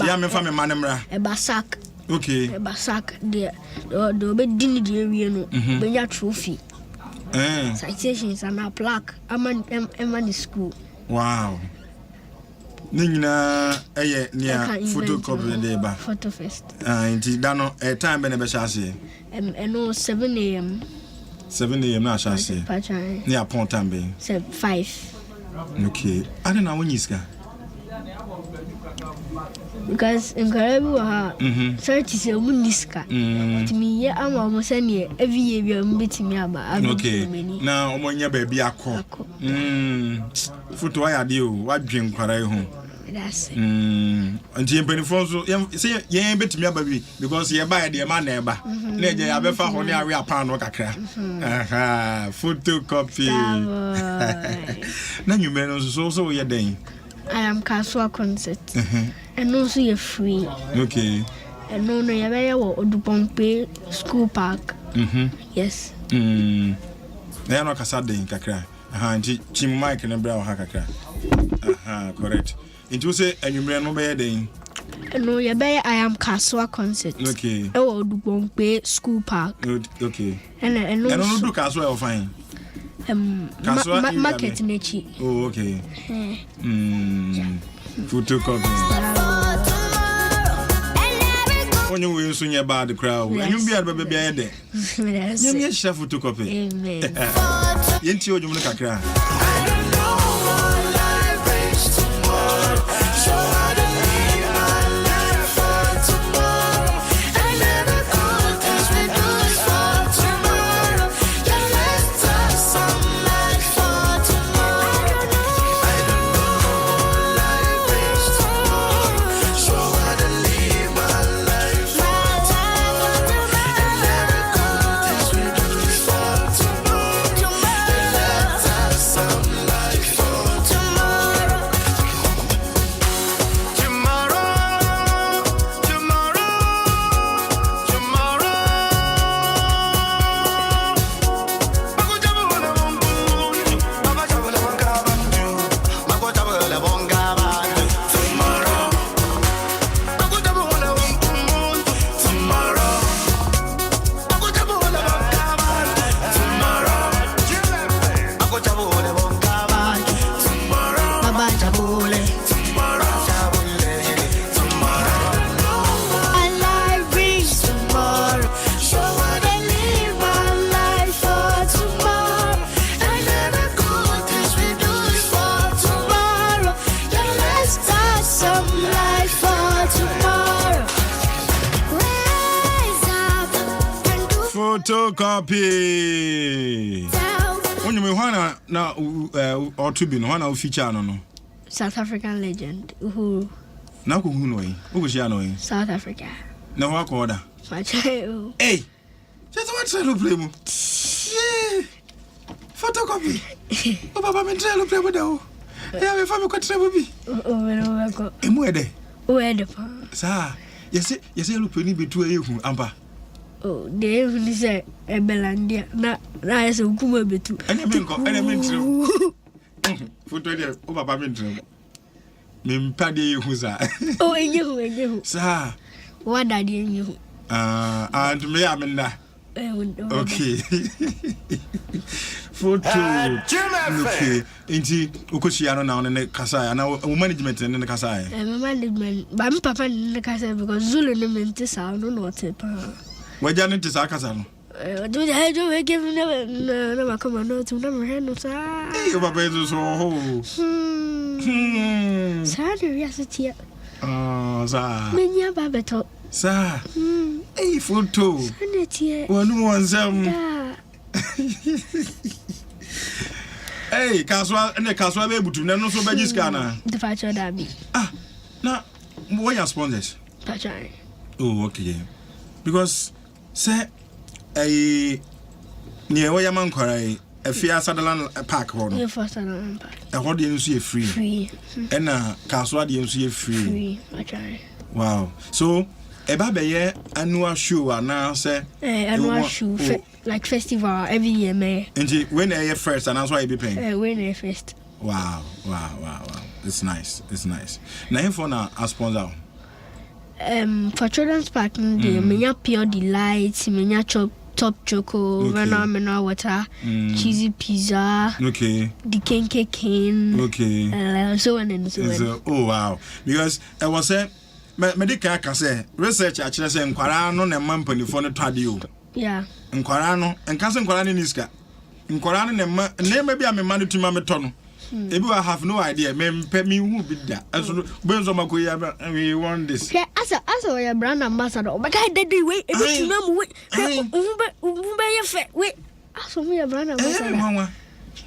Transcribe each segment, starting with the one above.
Yeah, me family manemra. A basak. Okay. A basak there. The be dinner no. Benya trophy. Citations and a plaque. I'm in school. Wow. Nina near photocopy de ba. Photo first. Inti dano a time be be shase. No 7 a.m. 7 a.m. na shase. Near pon time be. 5. Okay. I don't know when you ska. Because in Caribbean, search is a muniska. To me, I'm almost any every year we are meeting me about. Okay. Now, when your baby are called. Foot why are you? What dream quarry home? That's it. And Jim Benifonso, say, you ain't bet me, baby, because you buy the man neighbor. Let you have a phone area pound or a crack. Photocopy. Now you may also your day. I am Contractual concert. And also you're free. Okay. And no, you're very well. Adom school park. Yes. They are not a sad day in Kakra. Chim Mike and a brow hakaka. Correct. It will say, and you may not be a day. No, you're very I am Contractual concert. Okay. Oh, Adom school park. Okay. And I don't do Contractual fine. Market nechi. Oh, okay. Photocopy. When you will soon about the crowd, and you'll be able to be a day. You may share photocopy. Yet you look at cry. Photocopy. When you want now or to be one of feature no South African legend. Uhuru. Now who know? Who was you South Africa. No what order. Hey. Just what try to play mo. Yeah. Photocopy. Oh papa me try to play with you. Yeah, me family kwatre bo bi. Oh go. Emu ede. Oh ede pa. Sa. Yes look ni betu ehu ampa. Oh, they even say a Belandia. Na is a Guma betu. And I mean, Photo, oh, Papa Mintro. Mimpadi, who's that? Oh, and you, sir. What are you? And me, I mean that. Okay. Photo. Okay. Inti, Ukuchiano now in the Kasai, and our management in the Kasai. Management, but I'm Papa in the Kasai because Zulu meant to sound or not. Why Janet is Akasan? Do the head of a given never come on to never hand of sir. You are better so. Sad, yes, it's here. Oh, sir. Many babato. Sir. Hey, photo. One one's Hey, Caswell and the Caswell able to know so by this scanner. The factor that be. Ah, now, what are sponsors? Pachai. Oh, okay. Because, say, a near where your man quarry, a fair Sutherland Park horn. Your first Sutherland Park. A what do you see free? And a Caswell, you see free. Pachai. Wow. So, a baby annual show, and now say, annual show, like festival every year, May. And when I first, and that's why you be paying. When I first. Wow. It's nice. Now, for now, a sponsor. For children's park, menya Pure Delight, menya Top Choco, Mineral Water, Cheesy Pizza, okay, the Kenke Cane, okay, so on and so on. Oh wow! Because I was saying, medical can say research actually say nkwara no na mampani for no twadio. Yeah. Nkwara no, enka se nkwara ni niska. Nkwara no na ma bi amema no tuma meto no. Ebi I have no idea. Me who be that. So benzo makoya we want this. Yeah, as a brand ambassador. But I did wait. Ebi tuma mu wait. Wait. As me a brand ambassador.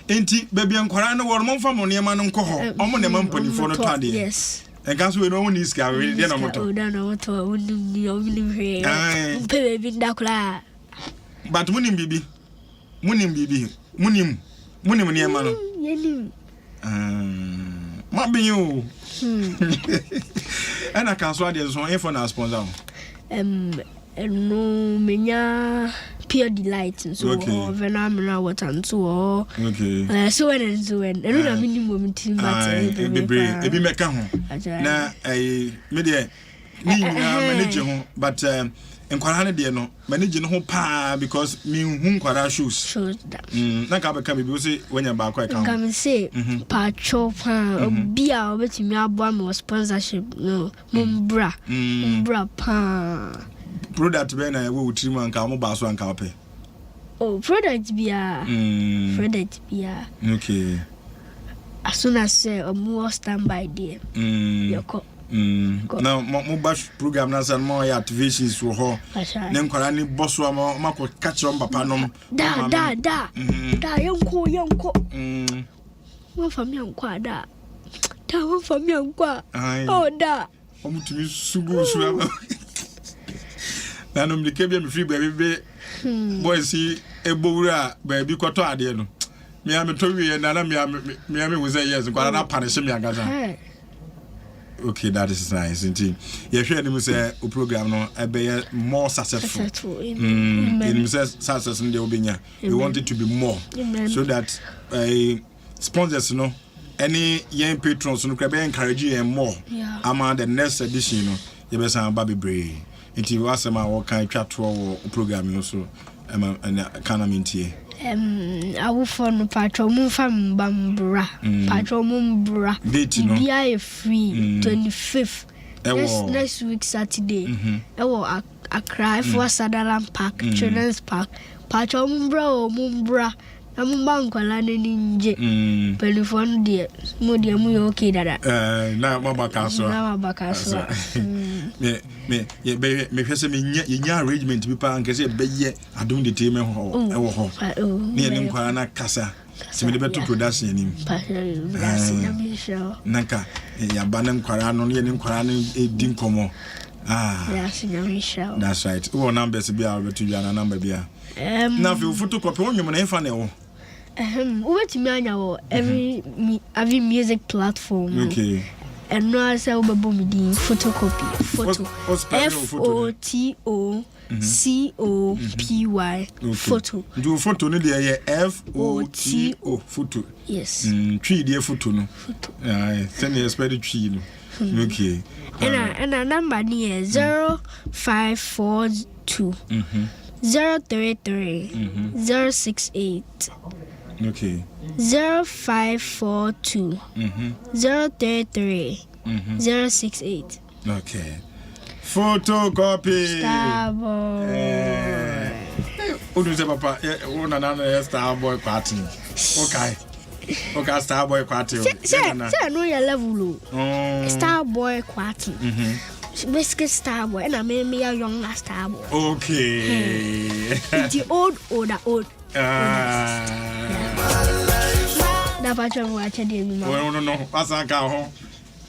Enti baby nkwara no wo mo fa mo ne ma no nko ho. Omo ne mampani for no twadio. Yes. And guys, we don't need scar. We don't know. But munim bibi, munim near man. Maybe you. And I can swallow this one for our sponsor. No, menya Pure Delight and so Mineral Water and so okay. So and so and I don't minimum team but be make na media ni manager ho but enkwara ne de no manager no ho pa because me hu nkwara shoes na ka be ka be say wanya ba kwa ka come say patcho pa obi a obetimi abo am sponsorship no mumbra pa product be na we utrima nka mo ba so nka ope product bia okay as soon as say more standby there yoko now mo bash program na san mo activations for ho na nkwara ni boss wa ma ko catch on papa nom da yanko mo fami anko da mo fami anko da o mutumi sugu suwa na no me kebia me free baby boys see ebowura baby kwato ade no me am to wie na me we say yes nkwara na punish me agaza. Okay, that is nice. Indeed. You hear them say a program no be more successful. In success in the obinya. We want it to be more. So that sponsors any young patrons no can be encouraging more. Ama the next edition you be say baby brave. Inti was ma what kind Contractual program also and kind of mintie. I will phone Patro Mufam Bambra. Patro Mumbra. Date no. Be free 25th. Next week Saturday. I will cry for Sadalam Park, Children's Park. Patro Mumbra. I'm bankwala ninje. Telephone dear. Modi amu okay dada. Na mabakaso. Me hwese me nya arrangement bi pa nkese be ye adom de team ho ho. Ne ne nkwa na kasa. Timi de beto production nim. Nanka ya bana nkwara no ne nkwara no edi nkomo. That's right. Who numbers be our to your number be. Now if you photocopy on your name for What me every music platform. Okay. And no I say obabomidi photocopy. Photo. FOTOCOPY. Photo. Do photo no dey FOTO photo. Yes. Tree dey photo no. Photo. Send you spell the tree no. Okay. And a number near 0542 033 068. Okay. 0542 033 068. Okay. Photocopy. Starboy. Who say papa? Una na Starboy party. Okay. Okay, Starboy party. Say no your level. Starboy party. Basically Starboy and I made me a young Starboy. Okay. The old. Na pacho watch the mi ma. No. Asaka ho.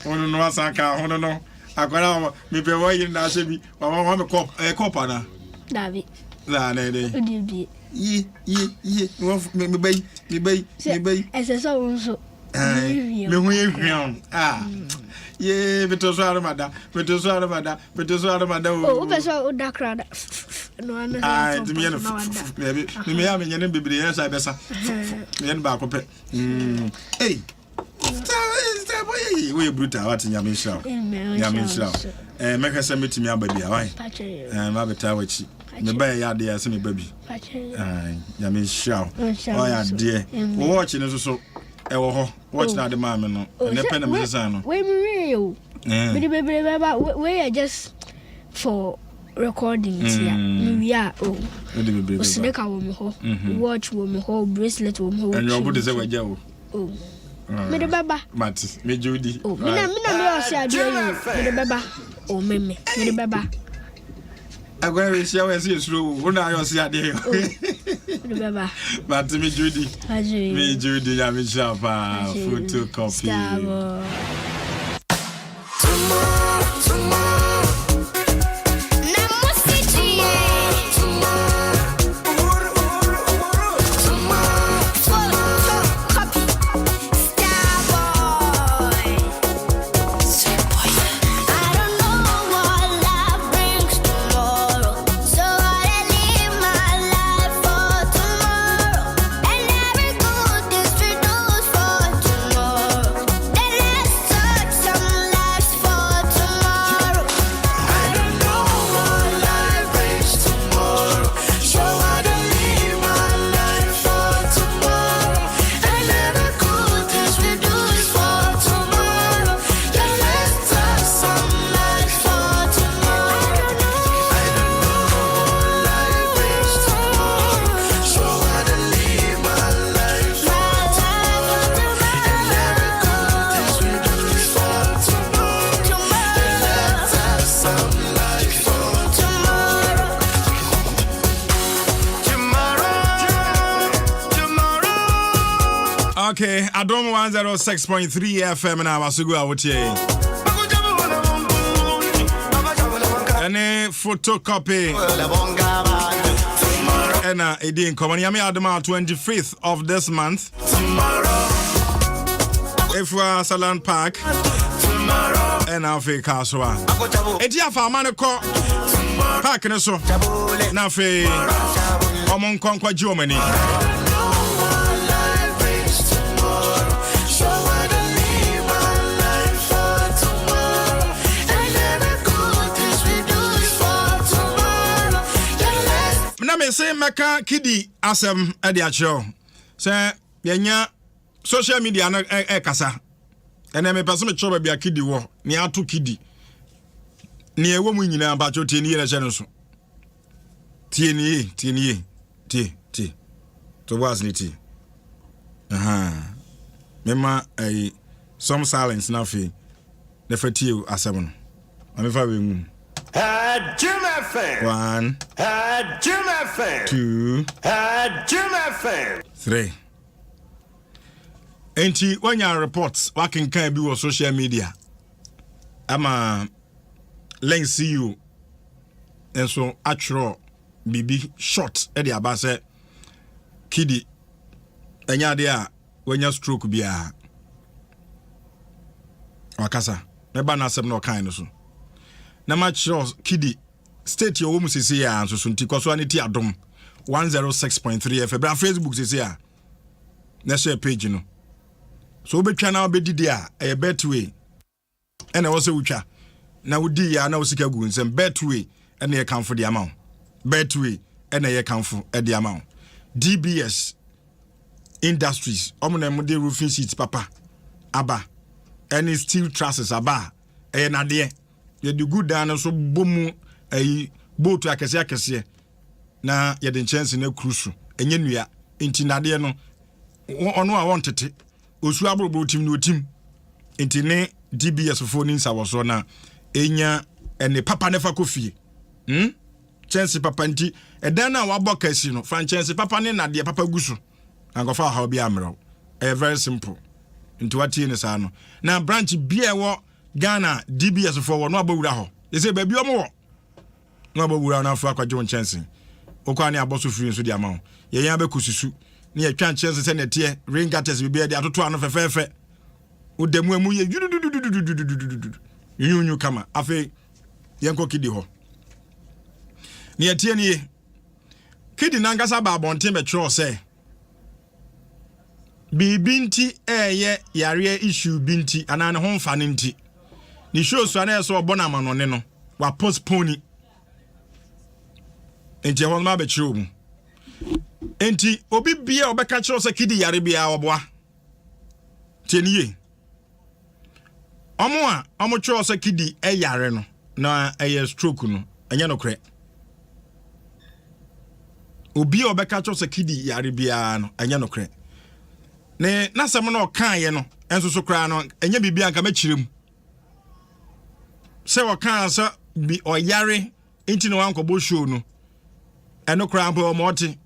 No asaka ho no. Akwara me be wo yin na se bi. Wa me cop na. David. La na dey. Odi bi. Ye. Me bay. Ese so unso. Me hu ye hwiam. Ye beto so armada. Oh, be so odakra. No ana. To me no. Me ya me nyane bebre yan sa besa. Me yan ba ko pe. Hey. Starboy hey we brutal what nyame shira nyame shira meka se metimi ababi awai ma beta wachi me ba ya de ase me baby nyame shira o ya de watch ne so ewo ho watch na de ma me no ne pe na me san no we me o we are just for recording here we are snake wo me ho watch wo me ho bracelet wo me ho and you put say waja o me de baba mati me jodi me na me o se ade me de baba o me de baba agora we share we see slow wo na yo se ade me de baba mati me jodi ya me shapa photocopy Okay, Adom 106.3 FM na wasugu awutie. Any photocopy. Ena edin komani yami Adom 25th of this month. Ifwa Salan Park. Ena afi kaswa. Eti afa mane ko park ne so. Na afi omon konkwa Germany. Na me say meka kidi asem e de acho say yenya social media na kasa ene me pese me cho ba bia kidi wo ni ato kidi ni ewo mu nyina ba cho tie ni yele che no so tie ni to was ni tie mema some silence na fe the fatiu asem no amefa we mu Jim FM. 1 Jim FM. 2 Jim FM. 3 Enti when your reports working can be on social media. Ama link see you. And so actual BB short e dey aba say kidi enya dey a when your stroke bia wakasa meba na asem no kan no so na match kidi state your home sisi ya so nti kwaso aniti Adom 106.3 FM bra Facebook sisi ya na share page no so obetwa na obedidi a e betway e na wo se wutwa na wudi ya na wosika gu nsem betway e na ye kanfo de amount betway e na ye kanfo e de amount DBS Industries omuna mo de roofing sheet papa aba any steel trusses aba e na de ye the good down so bomu boat akese na ye the chance na cruise enye nua enti nade no ono a wontete osu abrobro tim no tim enti ne DBS phone nsa wo so na enya ene papa nefa kofie chance papa nti edan na wabokasi no franchise papa ne nade papa gusu angofa ha obi amro very simple nti watie ne sa no na branch bia wo Ghana DBS for no abawura ho they say baby omo no abawura na afa akwaje won chance okwa ne aboso free so di amount ye yan bekususu ne ye twan chance se ne tie ring gates bibia di atoto ano fefefe udemu amu ye yunyu kama afi yenko kidi ho ne ye tie ne kidi nangasa ba bonten be tro se binti yare issue binti anane ho mfa ne nti ni show so na so obona manone no wa postpone enti ho ma be chiro mu enti obi bia obeka chiro se kidi yare bia oboa tieniye omo chiro se kidi yare no na stroke no anya no kre obi obeka chiro se kidi yare bia no anya no kre ne nasem no kan ye no enso so kra no enya bibia nka machirem se o kan so bi oyare enti no wankobo show no eno kra mpo omoti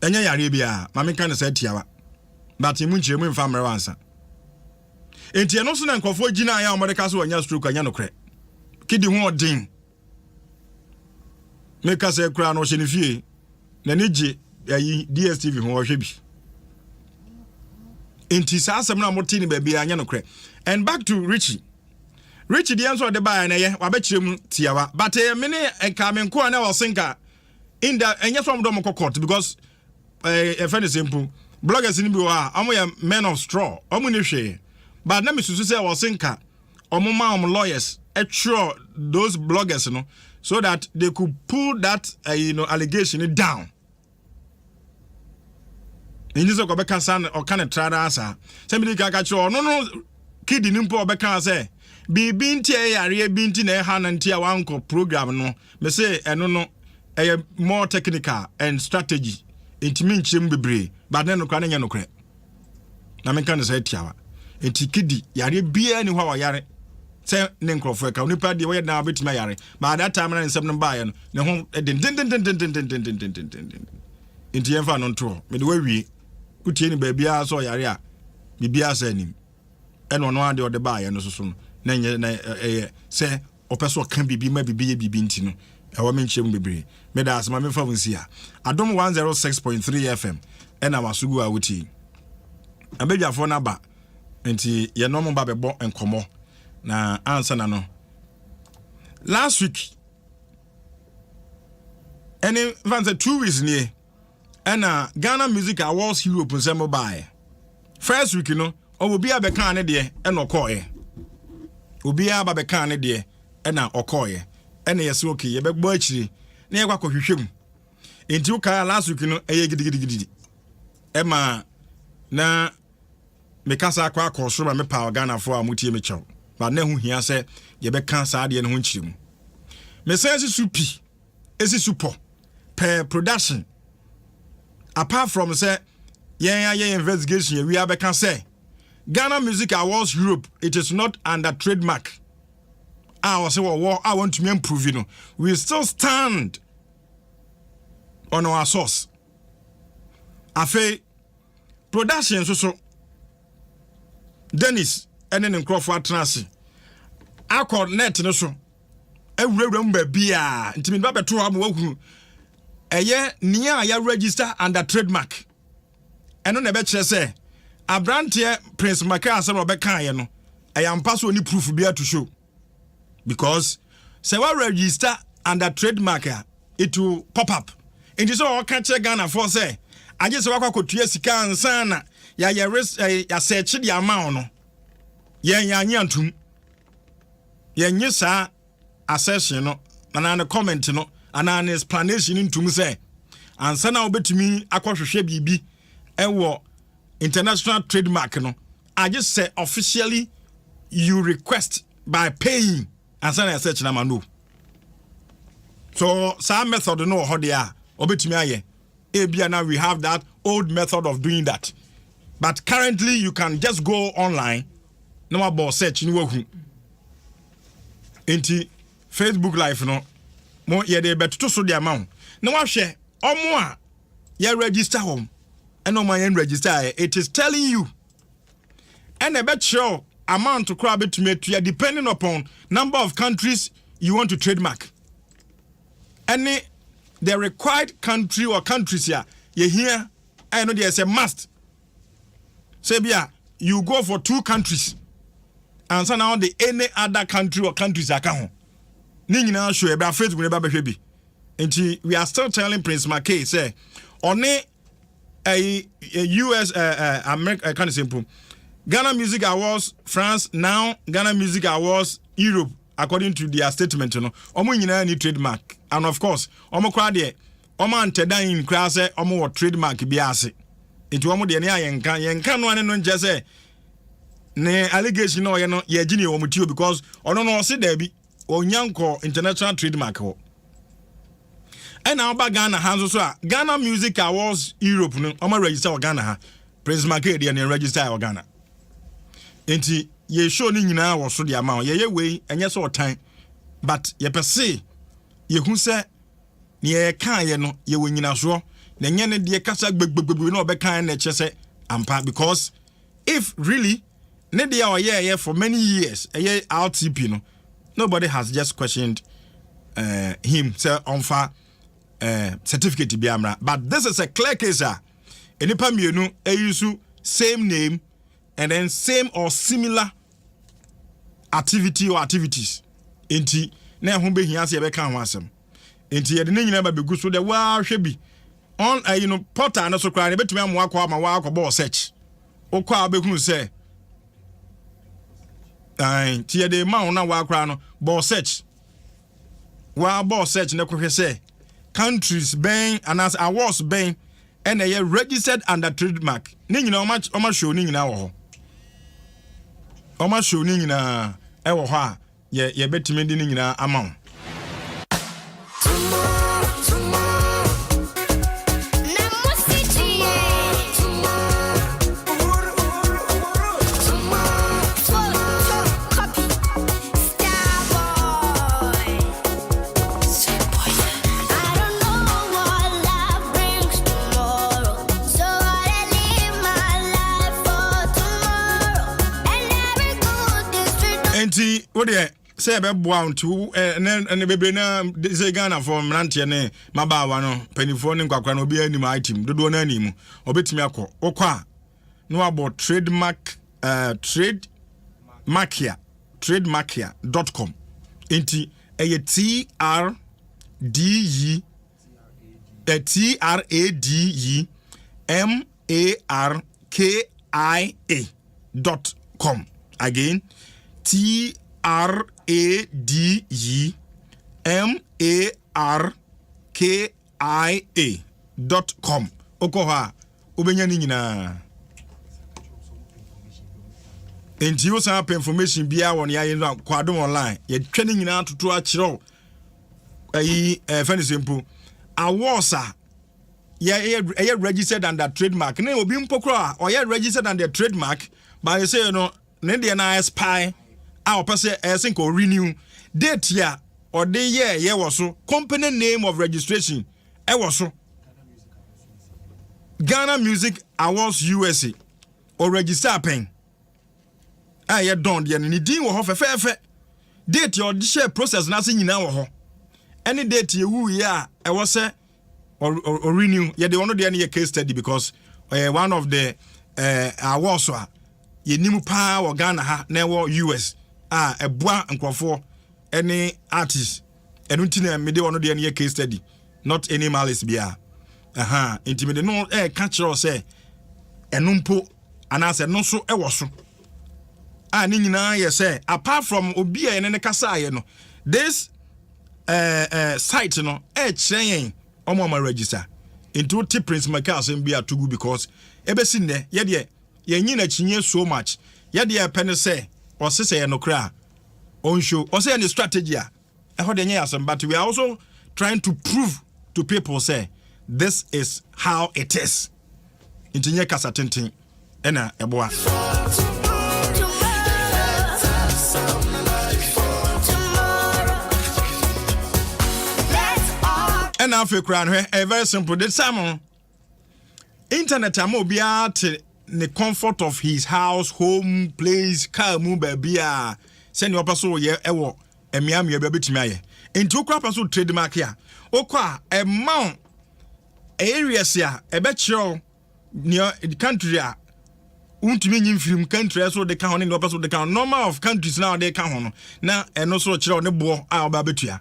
enya yare bia ma me kan se tiawa but mu nchirem mfa mre wansa enti eno so na nkofo gina ya omodeka so onya stroke anya no kre kidi ho odin me ka se kra no hye ne fie na ne gye ayi DSTV ho hwe bi enti sa asem na moti ni ba bia anya no kre. And back to Richie the answer the buy na ye wa be kirem tiawa but me ne enka me nko na was sinka in the enya from do court because a friend simple bloggers ni bi wa am men of straw omo ni hwe but na me susu say was sinka omo ma lawyers sure those bloggers no so that they could pull that allegation down. Injiso ko beka san o kan trada asa se mi ka cho no kidi nimpo beka say bibi nti yare binti na ha na nti a wanko program no me say eno no more technical and strategy intimi nchim bebre but na no kwa na nya no kre na me kan say tiawa enti kidi yare bia ni hwa yare se ne nkrofo ka onipa de we na betima yare but that time na nsem no ba ye no ne ho den enti yemfa no nto me de we kutie ni baabia so yare a bibia sa anim eno no ade ode ba ye no so no na nye na se opeso kan bibi ma bibi ye bibi nti no ewo me nkyem bebre me da asema me fa wonsi a Adom 106.3 FM ena masugu a wuti abedwafo na ba nti ye no mo ba bebo enkomo na answer na no last week any vanse 2 weeks ni ena Ghana Music Awards Europe nsemo bae first week no obi abeka ne de ena okoye obi abeka ne de ena okoye ena yesi okay ye begbo akiri na ye kwakọ hwehwem enti uka last week no eye gidigidi ema na mekasa akwa akọsoro ma mepa Ghana fo amutie mechew ba na hu hia se ye beka sa de ne ho nkyirem mesense supi esi supo per production apart from say yeah investigation we have can say Ghana Music Awards Europe it is not under trademark. I was say well, I want to improve we still stand on our source. Afe production so Dennis and then Crawford Transi Accord net no so ewurawuram ba bia ntimi ba beto am wahu eye nia ya register under trademark eno na be kire say Abrante Prince Maka say obeka ye no ayampa so ni proof bia to show because say we register under trademark it will pop up it is all catch Ghana for say I just wakwa kotua sika ansana ya search the amount no ya nyantum ya nyesa accession no na comment no ana an explanation ntum say ansa na obetumi akwahwehwe bibi ewo international trademark no I just say officially you request by paying ansa na search na manu so some method no ho dia obetumi aye ebia now we have that old method of doing that but currently you can just go online no about search ni wahu enti Facebook live no mo ye de beto so de amount na wa hwe omo a ye register home and omo ye register it is telling you and a bet show amount to crab it to depending upon number of countries you want to trademark any the required country or countries here you hear I know there's a must say bia you go for 2 countries and so now the any other country or countries aka ho ni nyina show e ba Facebook ne ba behwe bi enti we are still telling Prince Makay say one US America kind of simple. Ghana Music Awards France, now Ghana Music Awards Europe, according to their statement, you know, omo nyina ni trademark, and of course omo kwa de omo anteda in class omo trademark bi ase. Enti omo de ne yenka no ane no nje say ne allegation no ye no ye gini omo tio because ono no se da bi onyanko international trademark ho. And now ba Ghana hands so Ghana Music Awards Europe no omo register o Ghana ha. Prince Makedi and register o Ghana. Enti ye show ni nyina wo so de ama ye wei enye so otan but ye pese ye hu se ne ye kan ye no ye wo nyina so na nye ne de kasa gbegbegbe no obekan na che se ampa because if really ne de o ye for many years ye RTP no nobody has just questioned him say onfa certificate bi amra but this is a clear case enipa mienu use same name and then same or similar activity or activities. Enti na ho be hia se be kan ho asem. Enti ye de ne nyina ba begu so de wa hwe bi on portal no so kra ne betumi amwa akwa ma wa akwa search. Okwa be hu se ti ye de ma na wa akra no bo search. Wa bo search ne kohwe se countries ben anas awards ben and they registered under trademark. Ni nyina o ma show ni nyina wo ho. Oma show ni nyina e wo ho a ye betime di ni nyina ama. Enti wo de say be boa ntu ne bebre na say Ghana for mrantie ne mabawa no panifo ne nkwakwa no obi anim item dodo na anim obetimi akọ okwa no about trademarkia.com enti eye TRADMARKIA.com again TRADMARKIA.com okoha ubenya ni nyina enti wo sa information bia won ya yin kwa Adom online ye twani nyina toto a kiro ayi fani simple awosa ye registered under trademark na obi mpokro or ye registered under trademark but you say no ne de na spy a opese think or renew date ya or the year ye was so company name of registration e was so Ghana Music Awards USA or register pen ye don de ni din wo ho fe date your share process na se nyina wo ho any date ye wu ya e was say or renew ye de one de na case study because one of the awards so ye nimu pa wo Ghana ha na wo US ebua nkrofo any artist enuntina me de one de na case study not any malice bia intimate no catch us say enumpo anase no so e wo so ni nyina ye say apart from obi a ne kasa ye no this site no kyen omo register into T Prince Makasi be atugu because ebesi ne ye de ye nyina chinye so much ye de pen say or say no kra on show or say any strategy e ho de nya asem but we are also trying to prove to people say this is how it is intinye kasa tenten ena eboa and now for crown a very simple this time internet am obi at the comfort of his house home place car mu baby send your person ye ewo emiam ye betimi aye into okra person trademark ya okwa amount areas ya ebe chiro near the country a untumi nyim film country so de ka hono no person de ka normal of countries now de ka hono na eno so chiro ne bo a oba betua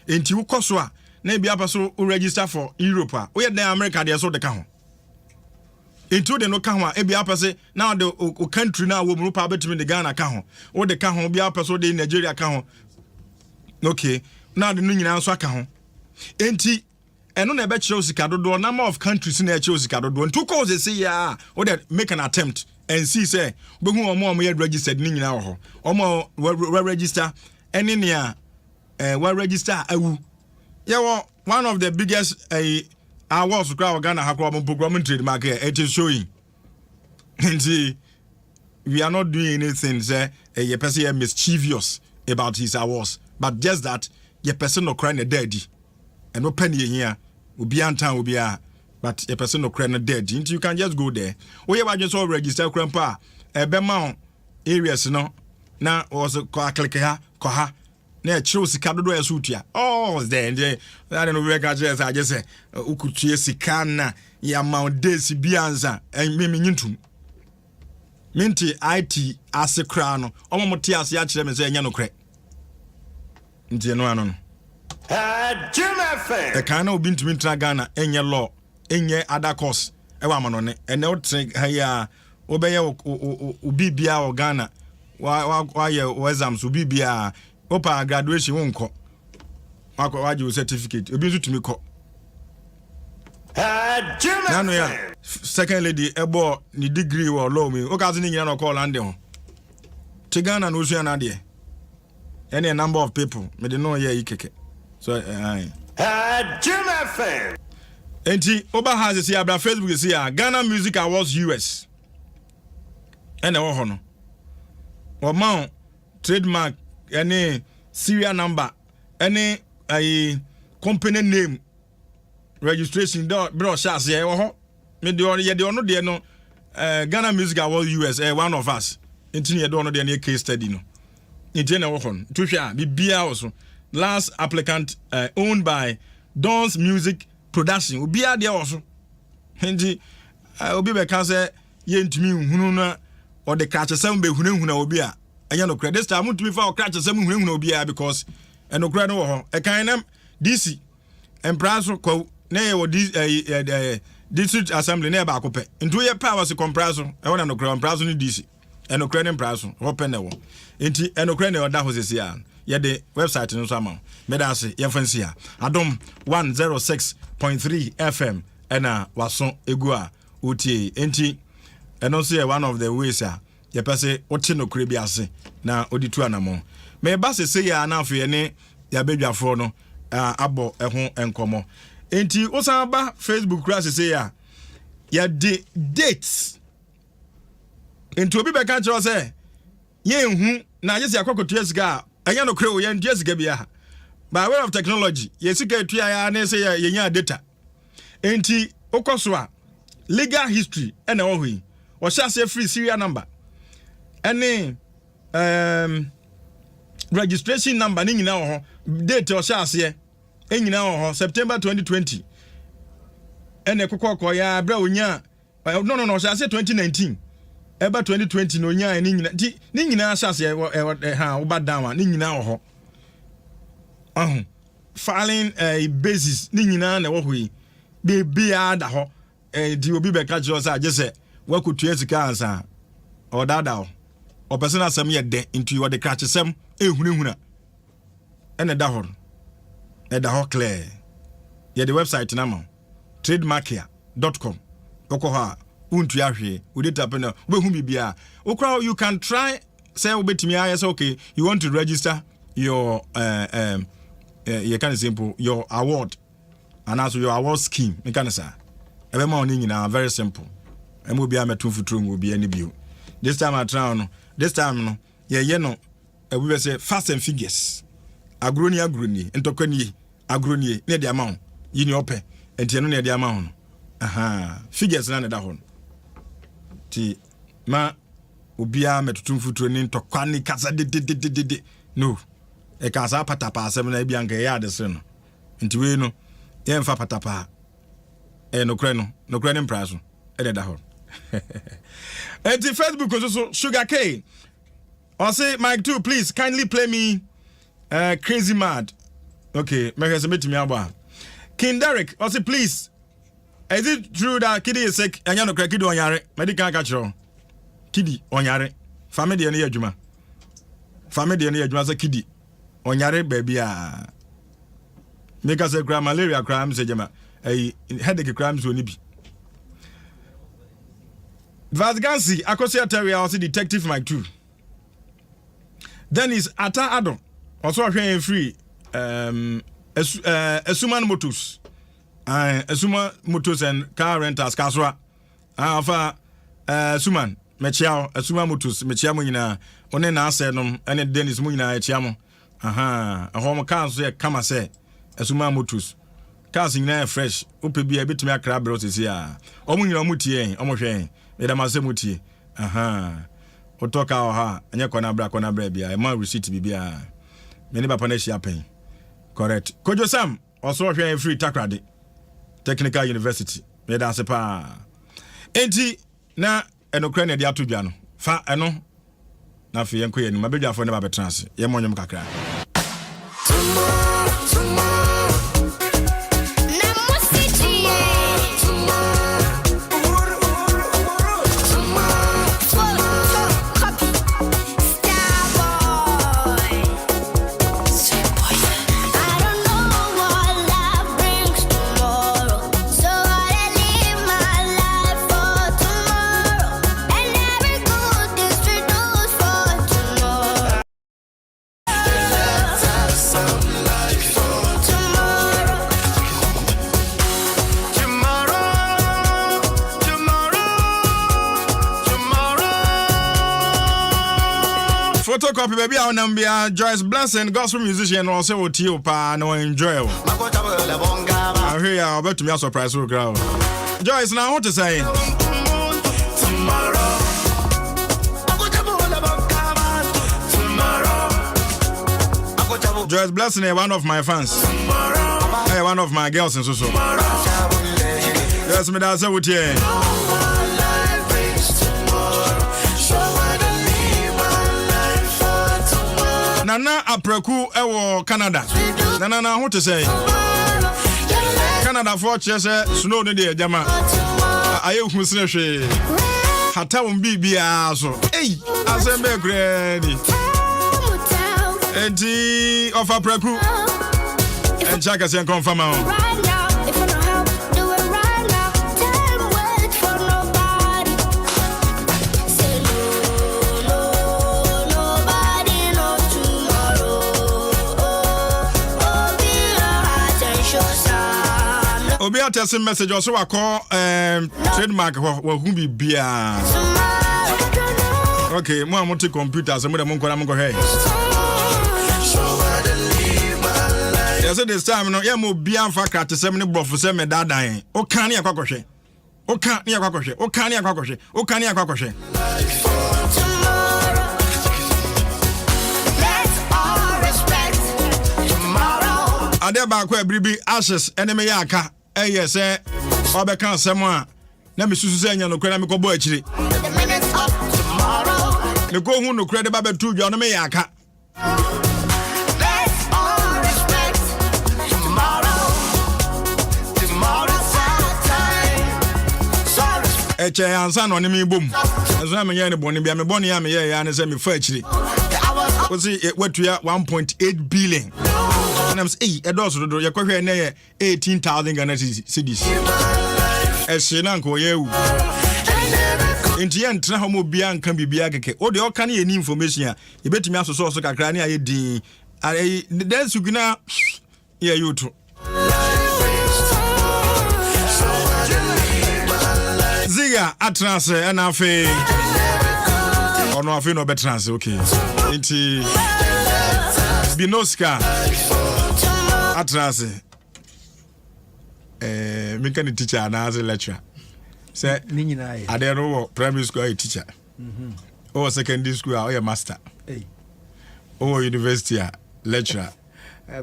enti wukoso a na bia person register for Europe we dey America dey so de ka ho into the no kahwa e bia pese now the country now wo mu pa betimi the Ghana ka ho wo de ka ho bia pese de Nigeria ka ho okay now the no nyina so aka ho enti eno na be kire sika dodo number of countries na kire sika dodo ntu ko ze say ya wo de make an attempt and see say be hu omo ye registered ni nyina ho omo register eni ne we register awu yeah one of the biggest awards Ghana hakwa program trademark here it is showing and see we are not doing anything say a person mischievous about his awards but just that your person no crying daddy and no penny here will be on time will be but a person no crying daddy you can just go there we have just all register grandpa bema areas no na was click ha na chiro sika dodo ya sutia then I don't know where I just say ukutie sika na ya maudesi bianza mimi nyintum minti IT asekra no omomote ase ya kire me say enya no kre ntie no ano no e kan na obi ntumi ntra Ghana enye law enye other course e wa amano ne ene otre ha ya obeye obi bia o Ghana wa ye exams obi bia opa graduation wonko waje certificate obi nso tumi ko nanu ya second lady ebo ni degree wo law mi o ka se ni nyina no call ande ho Tigana no so na de any number of people me dey know here ikeke so Juma fan enti oba has see abra Facebook see Ghana Music Awards US ene wo ho no o ma trademark any serial number any company name registration bro shas ye wo ho me de ye de ono de no Ghana Music Awards US one of us intini ye de ono de na case study no intini na wo ho to hwa bibia also last applicant owned by Don's Music Production obia de also enti obi be ka say ye ntumi hunu na o de ka chesem be hunahuna obi a anya no credit star mutumi fa o crash chesem hunahuna obi a because eno kra no ho e kan nam DC empraso ko na ye wo district assembly na ba akopɛ ntu ye power se compraso e wona no kra empraso ni DC eno kra ne empraso open ne wo enti eno kra ne oda ho sesi a ye de website no so ama me da se ye fancy a Adom 106.3 FM ena waso egu a otie enti eno so ye one of the ways a ye pese ote no kra bi ase na oditu anamo me ba se ya na afo ye ne ya bedwafo no abo eho enkomo enti osan ba Facebook kra se ya ya de dates enti obi be ka kiro se ye hu na ye se akokotu esika anya no kra o ye ndu esika bia by way of technology ye sika etua ya na se ye nya data enti okoso a legal history ena wo hui o sha se free serial number any registration number ni nyina wo ho date o sha ase e nyina wo ho September 2020 ene kokoko ya bra onya no sha ase 2019 eba 2020 no nya ni nyina sha ase ha wo ba down ni nyina wo ho filing basis ni nyina na wo hui be bia da ho di obi be ka jiro sa agese wakutu esika ansa o dada o person asem ye de into you the catch sem ehunehuna ene da ho clear ye the website na ma trademarking.com koko ha untu ahwe udita pena obehu bibia okra you can try say obetimi aye say okay you want to register your you can simple your award and also your award scheme me can say ebe ma oni nyina very simple emo bia metumfuturo ngo bia ni bio this time I try no this time no ye no we be say fast and figures agroni ntokani agroni ne de amount yini ope enti no ne de amount figures na ne da ho ti ma obia metutumfuturo ni ntokani kasa de no e kasa patapa asem na bia nka ya de se no enti we no ye mfa patapa no kre ne price e de da ho enti Facebook also Sugar K I say Mike 2 please kindly play me Crazy Mad. Okay, make us meet me aba. King Derek I say please Is it true that Kiddy is sick and you know Kiddy on yare? Medical catcher. Kiddy on yare. Family and Yajuma. Family and Yajuma Kiddy on yare baby. Make us a crime malaria crimes, a headache crimes will be. Vasgansi, Akosia Terry, also Detective Mike 2. Then is Ata Adom, also a free Asuman Motors. Asuma Motors and car rentals, Kasra. Alpha Suman, Mechiao, Asuma Motors, Mechiamina, Onena Senum, and Dennis Muina, Chiamo. Aha, a home car say, come and say, Asuma Motors. Cars in there fresh, Upe be a bit me a crab roses here. Omuno Mutie, Omoshe. Madam Asemuti, Otoka ha, and your corner brebia, a man receipt bibia. Many Papanesia pay. Correct. Kojo Sam, also a free takradi. Technical University, made us a pa. Enti, na, and Ukraine dia tubiano. Fa, ano. Na fi yanko yen, mabeja for never betrans. Yemonyum kakra. Photocopy baby on Nambia Joyce Blessing gospel musician also with you pa no enjoy. I hear you about to me a surprise crowd. Joyce now what to say? Joyce Blessing is one of my fans. One of my girls and so. Yes, me that's what you. Nana Apreku ewo Canada. Nana what to say? Canada for chese snow no dey jama. Aye hu sene hwe. Hata won bibia so. Hey, asembe gredi. Enti of Apreku. And check us and confirm out. Obi a text message also I call trademark who be bia. Okay, mo amonte computers mo dem go hey. Yes, this time no yeah mo bia fa krat sem ne brofo sem me dadan. O kan ne akwakohwe. O kan ne akwakohwe. O kan ne akwakohwe. O kan ne akwakohwe. Ade ba kwa bribi ashes enemy yaka. Yes, Obeka Samoa. Let me Susan no credit me go boy chiri. The go who no credit Baba 2 John Mayaka. Let's all respect tomorrow. Tomorrow's our time. Eche ansan on me boom. As I'm a young bonny, be me bonny, I'm a and send me for chiri. Was it what we are 1.8 billion? And I'm saying, a dozen do your coffee near 18,000 Ghana cedis. As Shenanko, you. In the end, Trahomo Bian can be Biagake. Or the Okani information. You bet me also source of a cranny. I did. I dance you gonna. Yeah, you too. Ziga, Atras, and Afe. Or no, I feel no better. Okay. Into Binoska. Atras. Mechanic teacher and as a lecturer. Say, I don't know primary school teacher. Or secondary school or a master. Or university lecturer.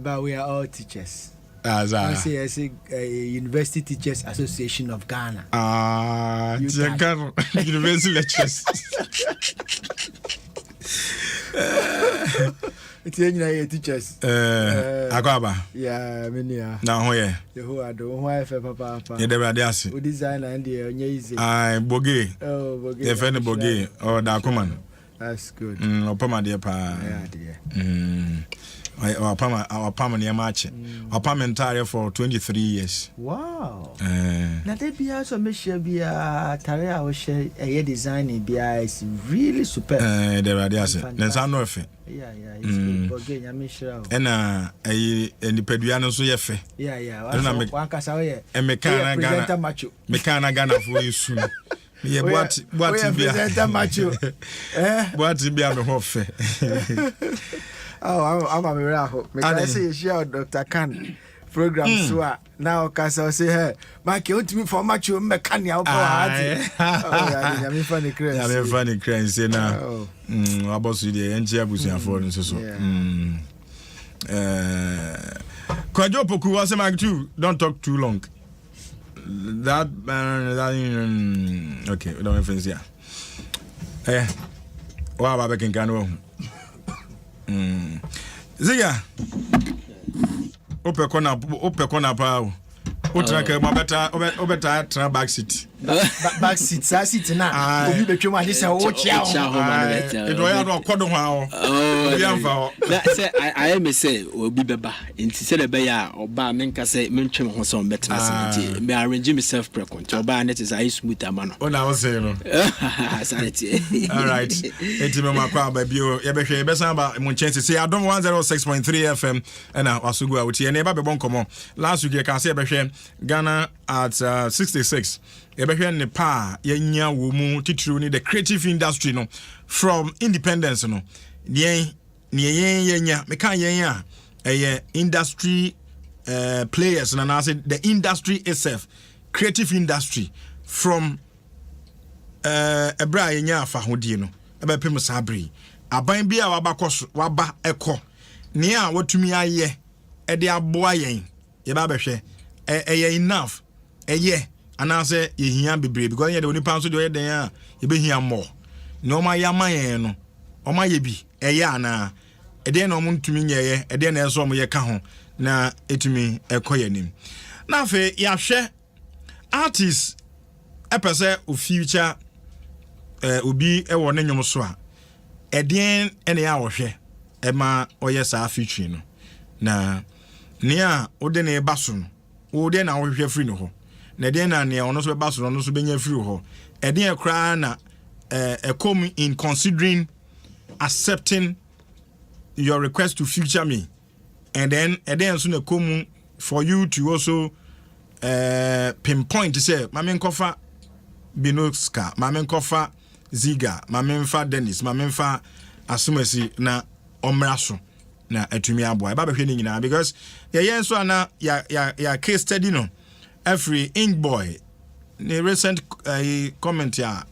But we are all teachers. As I say, University Teachers Association of Ghana. University lecturers. It's any teachers. Akaba. Yeah, many are. Now, where? Who are the wife of Papa? You never did. Who design and the easy. I Bogie. Oh, Bogie. The friend Bogie or Dakuman. That's good. Opama dear pa. Yeah, dear. Our Pama near match. Our Pama entire for 23 years. Wow. Now, they be also Michelle be a Taria or share a design is really super. There are the answer. There's no effect. Yeah, it's good. Again, I'm sure. And the Peduano so yefe. Yeah. One Casawe. And Mecana Macho. Mecana Ghana for you soon. Yeah, what be a macho? What be a hofe? Oh, I'm a miracle. I say, share Dr. Khan program. So now, Casa say, hey, Mike, you me for macho mechanical. I'm funny crazy. I'm funny crazy now. About the NG Abusia for and so. Kwajopoku was a mag too. Don't talk too long. That okay, we don't have friends here. What about back in Cano? Ziga, Ope corner power. Utrake obeta back seat. Back seat, seat na. Obi betwe ma dis watch ya. It was no kodo ha. Oh, say I am say obi beba. Nti say be ya oba menka say mentwe ho so betena sanity. Me arrange myself precont. Oba net is I smooth amano. Oh na say no. Sanity. All right. Enti me makwa ba bio. Ye behwe be san ba mo chance say Adom 106.3 FM na wasugu a wuti. Na ba be bon komo. Last week you can say behwe Ghana at 66. Ebehwe ne pa yenya wo mu titru ni the creative industry no from independence no. Yenya me kan yenya industry players and I said the industry itself, creative industry from ebra yenya afa hodie no. Ebe pem sabri. Aban bia waba eko. Ne a watumi aye e de aboa yen. Ye ba behwe enough and I say ye hian bebre because ye the only pound so do den a ye be hian more no ma ya man yen no o ma ye bi ana e den no muntumi nye e den na eso mo ye ka ho na etumi ekoye nim na fe ya hwe artist epese o future obi e wo ne nyom so a e den ene ya wo hwe e ma oye sa future no na nia o de ne baso no o de na wo hwe free no ho na de na ne ono so be baso no so benya free ho e de kra na come in considering accepting your request to feature me and then so na come for you to also pinpoint to say mama nkofa Binoska mama nkofa Ziga mama nfa Dennis mama nfa Asumasi na omraso na atumi aboa ba behwe ni nyina because ye so ana ya case study no every ink boy the recent comment ya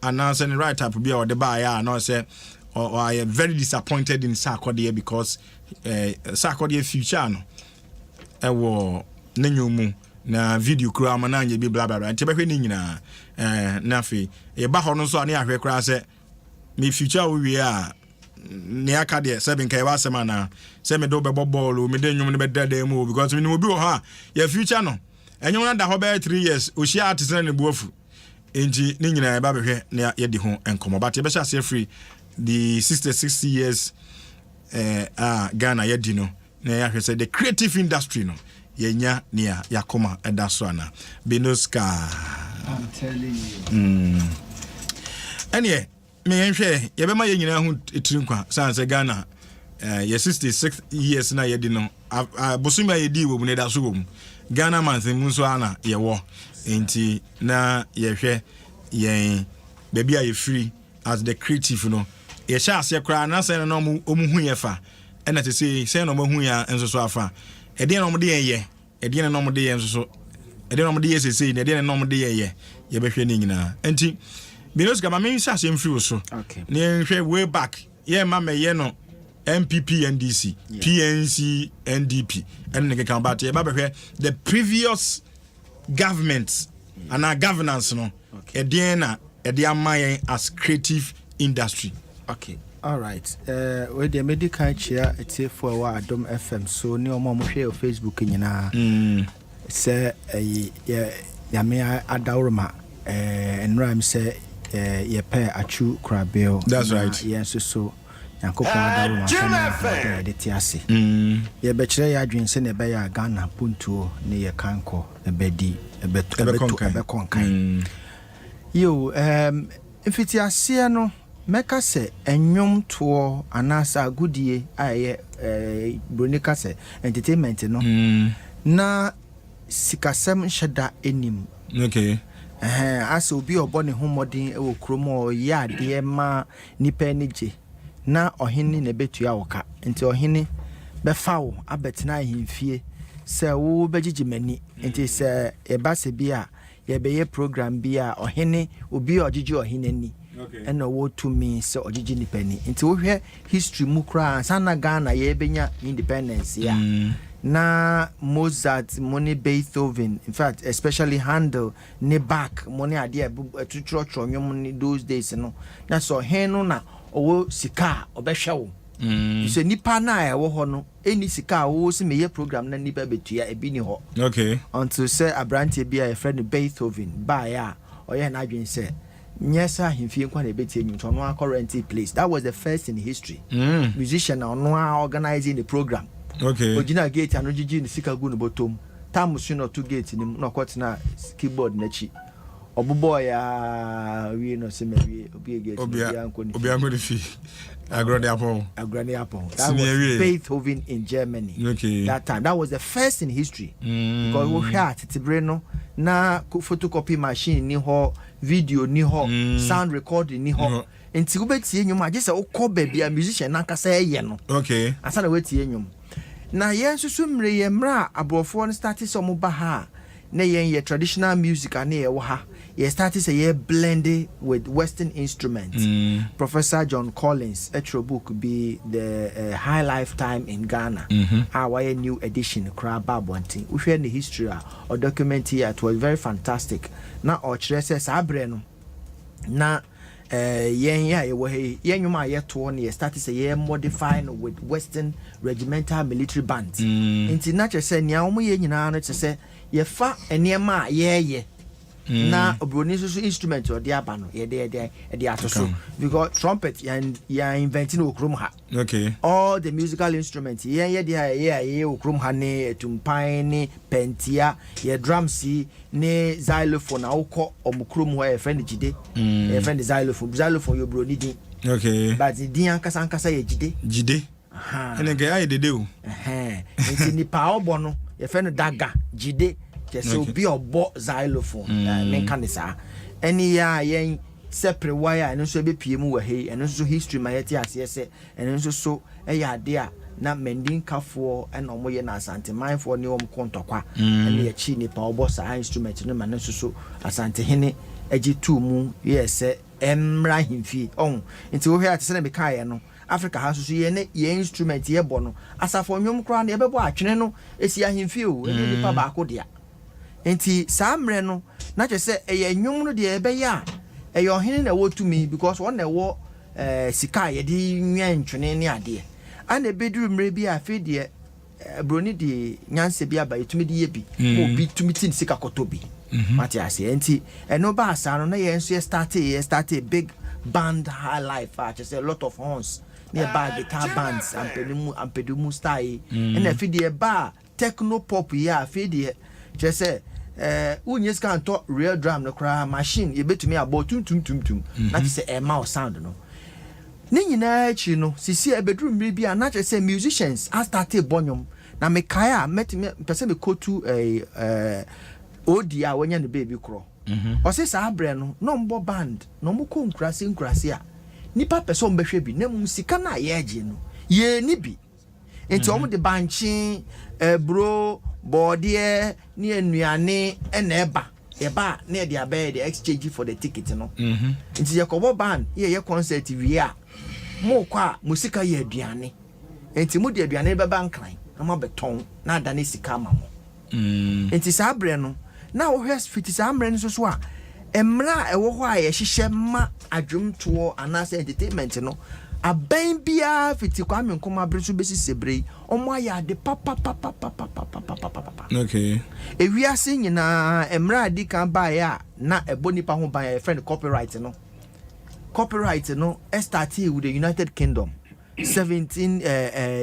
announce and write up be or the buy ya no say or I am very disappointed in Sarkodie because Sarkodie future no e wo nanyomu na video kura mananye bi bla bla bla nti behwe ni nyina na fi ye ba ho no so ani ahwe kura say me future we a ne aka de 7 kai wa sema na se me do be ball me de nwum ne be dada mu because me no bi wo ha ya future no enwum na da ho be 3 years o shia artisan ne buofu enti ni nyina ba behwe ne ye di ho enkomo but ye be sha free the 60 years Ghana ye di no na ya hwe say the creative industry no yenya ne ya koma eda so ana Binoska I'm telling you anyway me nhwe ye be ma ye nyina hu etirinkwa sanse Ghana ye 66 years na ye di no bosumi ye di wo mu ne da so wo mu Ghana man mu so ana ye wo enti na ye hwe ye baby are free as the creative no ye sha ase kra na se no omu hu ye fa e na te se no mo hu ya enso so afa e de no mo de ye e de no mo de ye enso so e de no mo de ye se e de no mo de ye ye be hwe ni nyina enti Binoska ma me sha se mfiri so okay ne hwe way back ye ma me ye no MPP NDC PNC NDP and ne kan ba te ba be the previous governments and our governance no e de na e de amayen as creative industry okay All right. We the medical chair it's for our Adom FM. So ni omo mo share Facebook nyina. Say ya me adawroma enram say ye pair achu krabel. That's right. Yes so yankopon adawroma kana de tiase. Ye be kire ya adwen se ne be ya Ghana puntuo ne ye kanko ebedi ebekonkan. Yo mfiti ase no meka se enyom to anasa agudie aye bronika se entertainment no na sikasem sheda enim. Okay. Asa obi obone homodin e wo kromo ya de ma nipa enije na ohene na betua woka nti ohene befa wo abetina ahemfie se wo begigi mani nti se e ba se bia ye beye program bia ohene obi ogigi ohene ni. Okay. And wo to me so ogigi ni pani nti wo hwe history mu kra sana Ghana ye benya independence ya na Mozart money Beethoven in fact especially Handel ne Bach money ade tuturo nwom those days no na so hen no na owo sika obehwe wo so nipa na e wo ho no eni sika wo se meye program na nipa betua ebi ni ho. Okay. Until say abrante bia a friend Beethoven ba ya oye na adwen say nyesa himfie kwa na beti enyu to no currently place. That was the first in history. Musician no organizing the program. Okay. Original gate and Gigi ni sika gu no bottom. Tam so no to gate ni no kwot na keyboard na chi. Obubo ya we no se me obi gate obi anko ni fi. Agrani Apple. That was Beethoven in Germany. Okay. That time. That was the first in history. Because we had Tibreno na photocopy machine ni ho, video ni ho, sound recording ni ho. Nti wo betie nyum age se wo ko ba bia musician na kasa ye no. Okay. Asa na wetie nyum. Na yen susu mre ye mra abrofo no start so mo ba ha. Na yen ye traditional music ane ye wo ha. Ye started say ye blended with Western instruments. Professor John Collins, a book be the High Lifetime in Ghana. Our new edition, Crab Wanting. We share the history or document here. It was very fantastic. Now, or Chreses Abreno. Now, yen yuma yet one year started say ye modifying with Western regimental military bands. Inti nature say nyamu ye nyina to say ye fa eniema ye. Na obroni so instrument or diaba no ye de atoso because trumpet ya inventing okrom ha. Okay. All the musical instruments ye okrom ha ne tumpan ne pentia ye drums ne xylophone awko omukrom ho e friend jide e friend xylophone yo broni din. Okay. But the din ankasa ye jide aha ene ga ye dede o nti ni pa obo no ye friend daga jide. So be a xylophone mechanism any yen separate wire and so be PM we hey and so history my yes and so dia na mending kafo and omoye na asante man for ne kontokwa and ye chi ni pa obo sa instrument no man so asante hene agi tu mu yes emra himfi on nti wo hwe atese na be kai no Africa has so ye instrument ye bo no asafo nwom kra na ye bebo atwene no esi ahimfi o eni nipa ba ko dia. Enti samre no na che se eye nwum no de ebe ya eye ohene na wotumi because one na wo sika ye di nwantwene ne ade ana beduru mre bi afi de broni de nyanse bi aba yetumi de ye bi obi tumi tin sika kotobi Matias enti eno ba asa no na ye nso ye start a big band high life che say a lot of horns nearby guitar bands ampedumu style and afi de ba techno pop ya afi de che say unyes kan to real drum no cry machine ye betumi abo tum na say e ma sound no ni nyina achi no sisi ebedru mri bia na say musicians a started bonyom na me kaya metime pese me kotu odia wanya ne baby kro o se sa abre no no mbo band no mo ko nkurase a nipa pese on behwe bi na musika na ye agi no ye ni bi enti omo de banchi bro body ni enuane na eba na de abe the exchange for the ticket no nti ye kobo band ye concert wi a mo kwa musika ye aduane enti mo de aduane be bankran na mo beton na ada ne sika ma mo enti sa abre no na wo hwes fiti sa amre no so a emra ewo ho a ye hihye ma adwumto anase entertainment no aban bia fiti Kwame Nkrumah bresu besi sebrei omo aya de papa. Okay. Ewiase nyina emra adi kan ba ya na ebonipa ho ban friend copyright no. Copyright no started with the United Kingdom. 17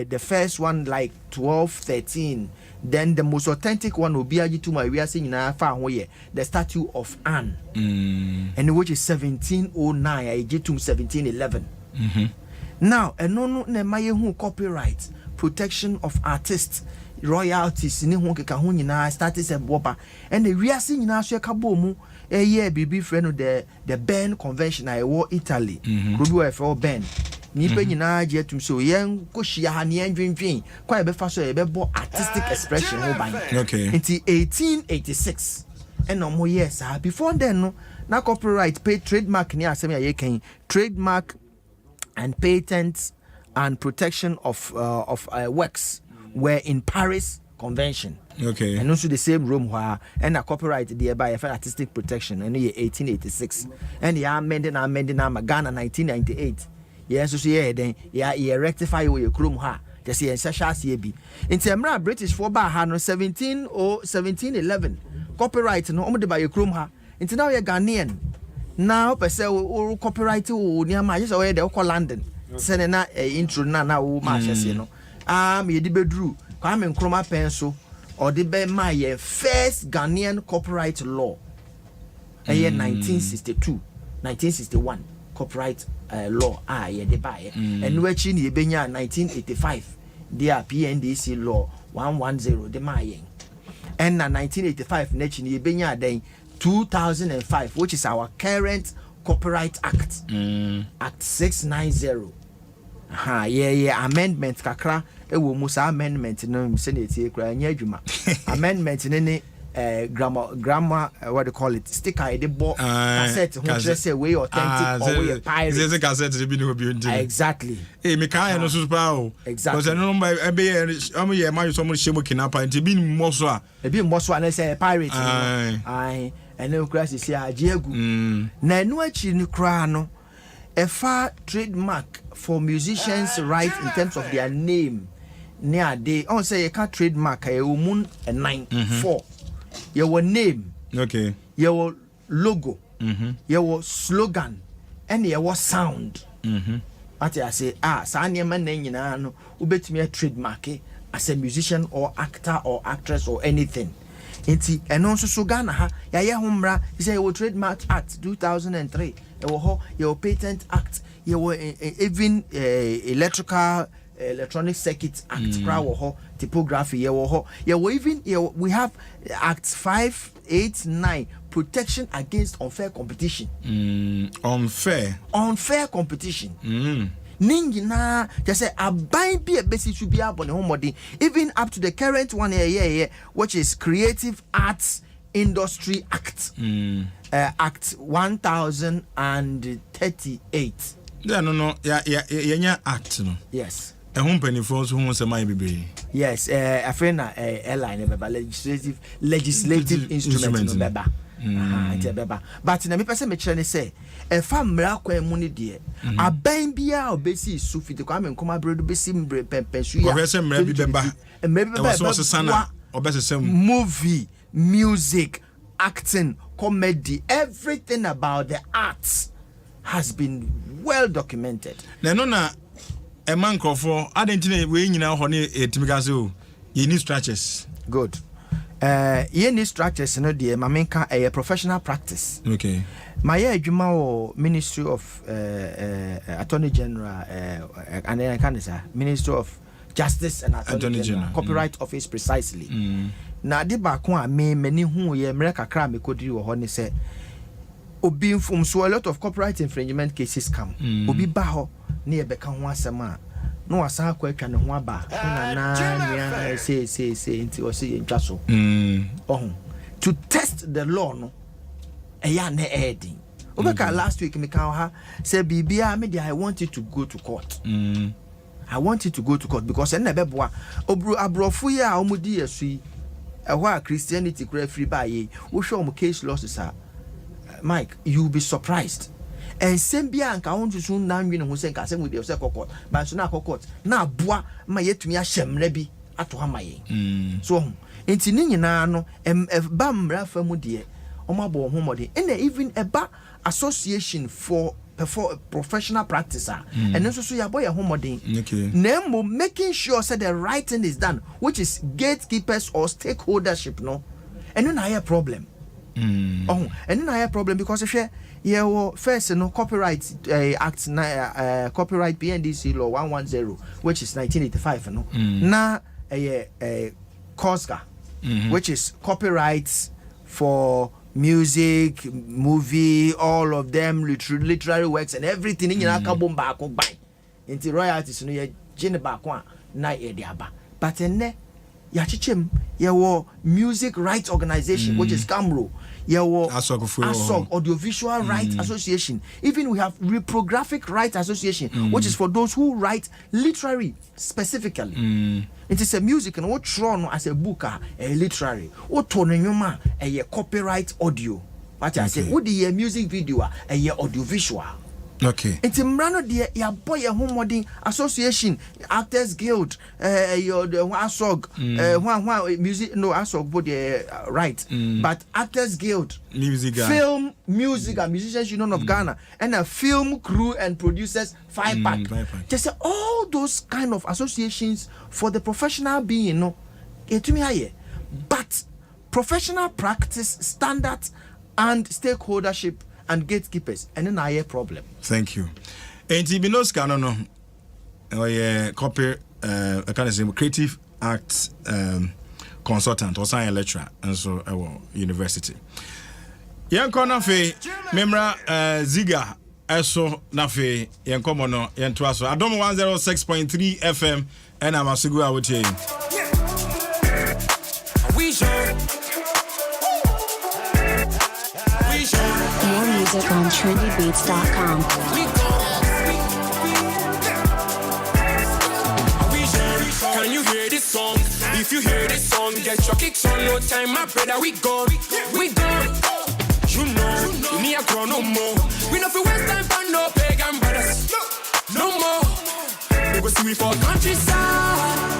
the first one like 12 13, then the most authentic one will be to my we are saying na fa ho ye the statue of Anne, and which is 1709 I get to 1711. Now no na my who copyright protection of artists royalties ni ho keka ho nyina started se boba, and the we are saying na so ka bo mu bibi friend the Berne Convention I war Italy Ruby for Berne nipa nyina je tum so yen ko hia ha ne endwendwen kwa be fa so be bo artistic expression ho ban. Okay. Until 1886 and no more years before then no na copyright pay trademark ni asem ya kan trademark and patents and protection of works were in Paris Convention. Okay. And also the same room where and a copyright thereby for artistic protection in the year 1886 and the amending Ghana 1998. Yes, so yeah, then yeah, rectify your chrome ha. Just see Sasha bi. In Temra British for ba ha no 1711. Copyright no omo de ba your chrome ha. Into now you're Ghanaian. Now per se o copyright o near my just away the London. Send na intro na o ma hye no. Me di bedru. Kwame Nkrumah pencil or the be my first Ghanaian copyright law. 1961 copyright law de buy and which in the 1985 their PNDC law 110 the my and 1985 next in the then 2005 which is our current copyright act act 690 amendment kakra ewo musa amendment no senate ekra nya adwuma amendment ne grammar what do you call it sticker the bo cassette who just say way authentic or way pirate this cassette dey be no be exactly me kan no so pa o exactly because no e be am ye ma so mo shemo kidnapper nti bi mo so a na say pirate ai and no crash say ajiegu na no achi ni kra no a far trademark for musicians right in terms of their name near they on say you can trademark a woman a 9 4 your name, okay, your logo, your slogan, and your sound. What I say, Sanya man nyina no ubetimi a trademark as a musician or actor or actress or anything. Enti and also so Ghana ha ya humra say your trademark act 2003 your patent act your even electronic circuit act typography even we have act 589 protection against unfair competition. Unfair competition. Ningina just say aban bi e besi to be abon homodi even up to the current one which is Creative Arts Industry Act. Act 1038. No act no. Yes. A home penny for us who say my baby. Yes, a friend airline legislative instrument no beba. But na me pese me kire ne say e fa mra kwa mu ne de aban bia obesi sufi de Kwame Nkrumah bredo besi mbre pempensu ya. Ko se mra bi beba. Mra so sana obesi sem movie, music, acting, comedy, everything about the arts has been well documented. Na a man for identity we nyina ho ne etimika se o you need structures. Good. You need structures no dear mamenka a professional practice. Okay. My adwuma o Ministry of Attorney General and I can say Ministry of Justice and Attorney General. Copyright Office precisely. Na de ba ko a me mani hu ye mre kakra me kodiri wo ho ne se obi mfum so a lot of copyright infringement cases come. Obi ba ho na ye beka ho asema no wasa kwa atwa ne ho aba na say nti o say ntwa so to test the law no eya na edin obeka last week me kan ha say bibia me I want you to go to court. I want you to go to court because na beboa abrofu ya omudi yesu ehwa Christianity kura free by ye wo hwe case losses are Mike, you'll be surprised. Sembia and Kaun to soon now, you know, who say Casem with yourself, but so now court. Now, bois, my yet to me a shem rebi at Hamaye. So, it's in no, bam rafamudie, omabo homody, and even a bar association for professional practicer, and also so your boy a homody. Nemo making sure that the right thing is done, which is gatekeepers or stakeholdership, no, and then I have a problem. And then I have a problem because if you first no copyright act copyright PNDC law 110 which is 1985 no na COSGA which is copyrights for music, movie, all of them, literary works and everything in your kabum back by into royalties no ye gene back one na ye diaba but enne ya chichem your music rights organization which is CAMRO, your ASOG Audiovisual Rights Association, even we have Reprographic Rights Association which is for those who write literary specifically. It is a music and what thrown as a book a literary what tonema a copyright audio what I say what the music video a audiovisual. Okay. It's a mrano de ya boy a home association, Actors Guild, your the ASOG, one music no ASOG but right, but Actors Guild, music, film music and musicians union of Ghana, and a film crew and producers 5-pack. Just all those kind of associations for the professional being no, to me aye, but professional practice standards and stakeholdership and gatekeepers, and then I have a problem. Thank you. And Tibinos Canono, copy, I can't say creative arts consultant or science lecturer, and so university. Young Conafe, Memra Ziga, also Nafe, Young Comono, Young Twaso. Adom 106.3 FM, and I'm a Sigua with you. More music on trendybeats.com. Can you hear this song? If you hear this song, get your kicks on. No time, my brother, we gone. We gone. You know, we need a grow no more. We not for waste time for no pagan brothers. No more. They go see we for countryside.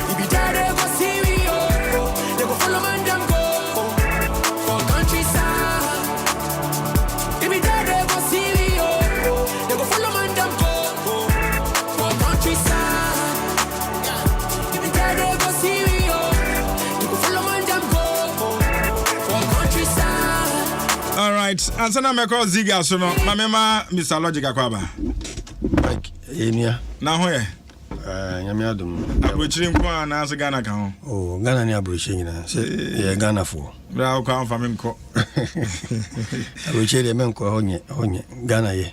We be there, they go see we oh. They go follow man them go. For countryside. We be there, they go see we oh. They go follow man them go. For countryside. We be there, they go see we oh. They go follow man them go. For countryside. All right, and so now I call Ziga so no, my mama Mr. Logic Akwaba. Like Emia. Now where? Nyame Adom. Abrochiri nko na so Ghana ka ho. Oh, Ghana ni abrochiri na. Se Ghana fo. Bra ko am fa me nko. Abrochiri me nko honye Ghana ye.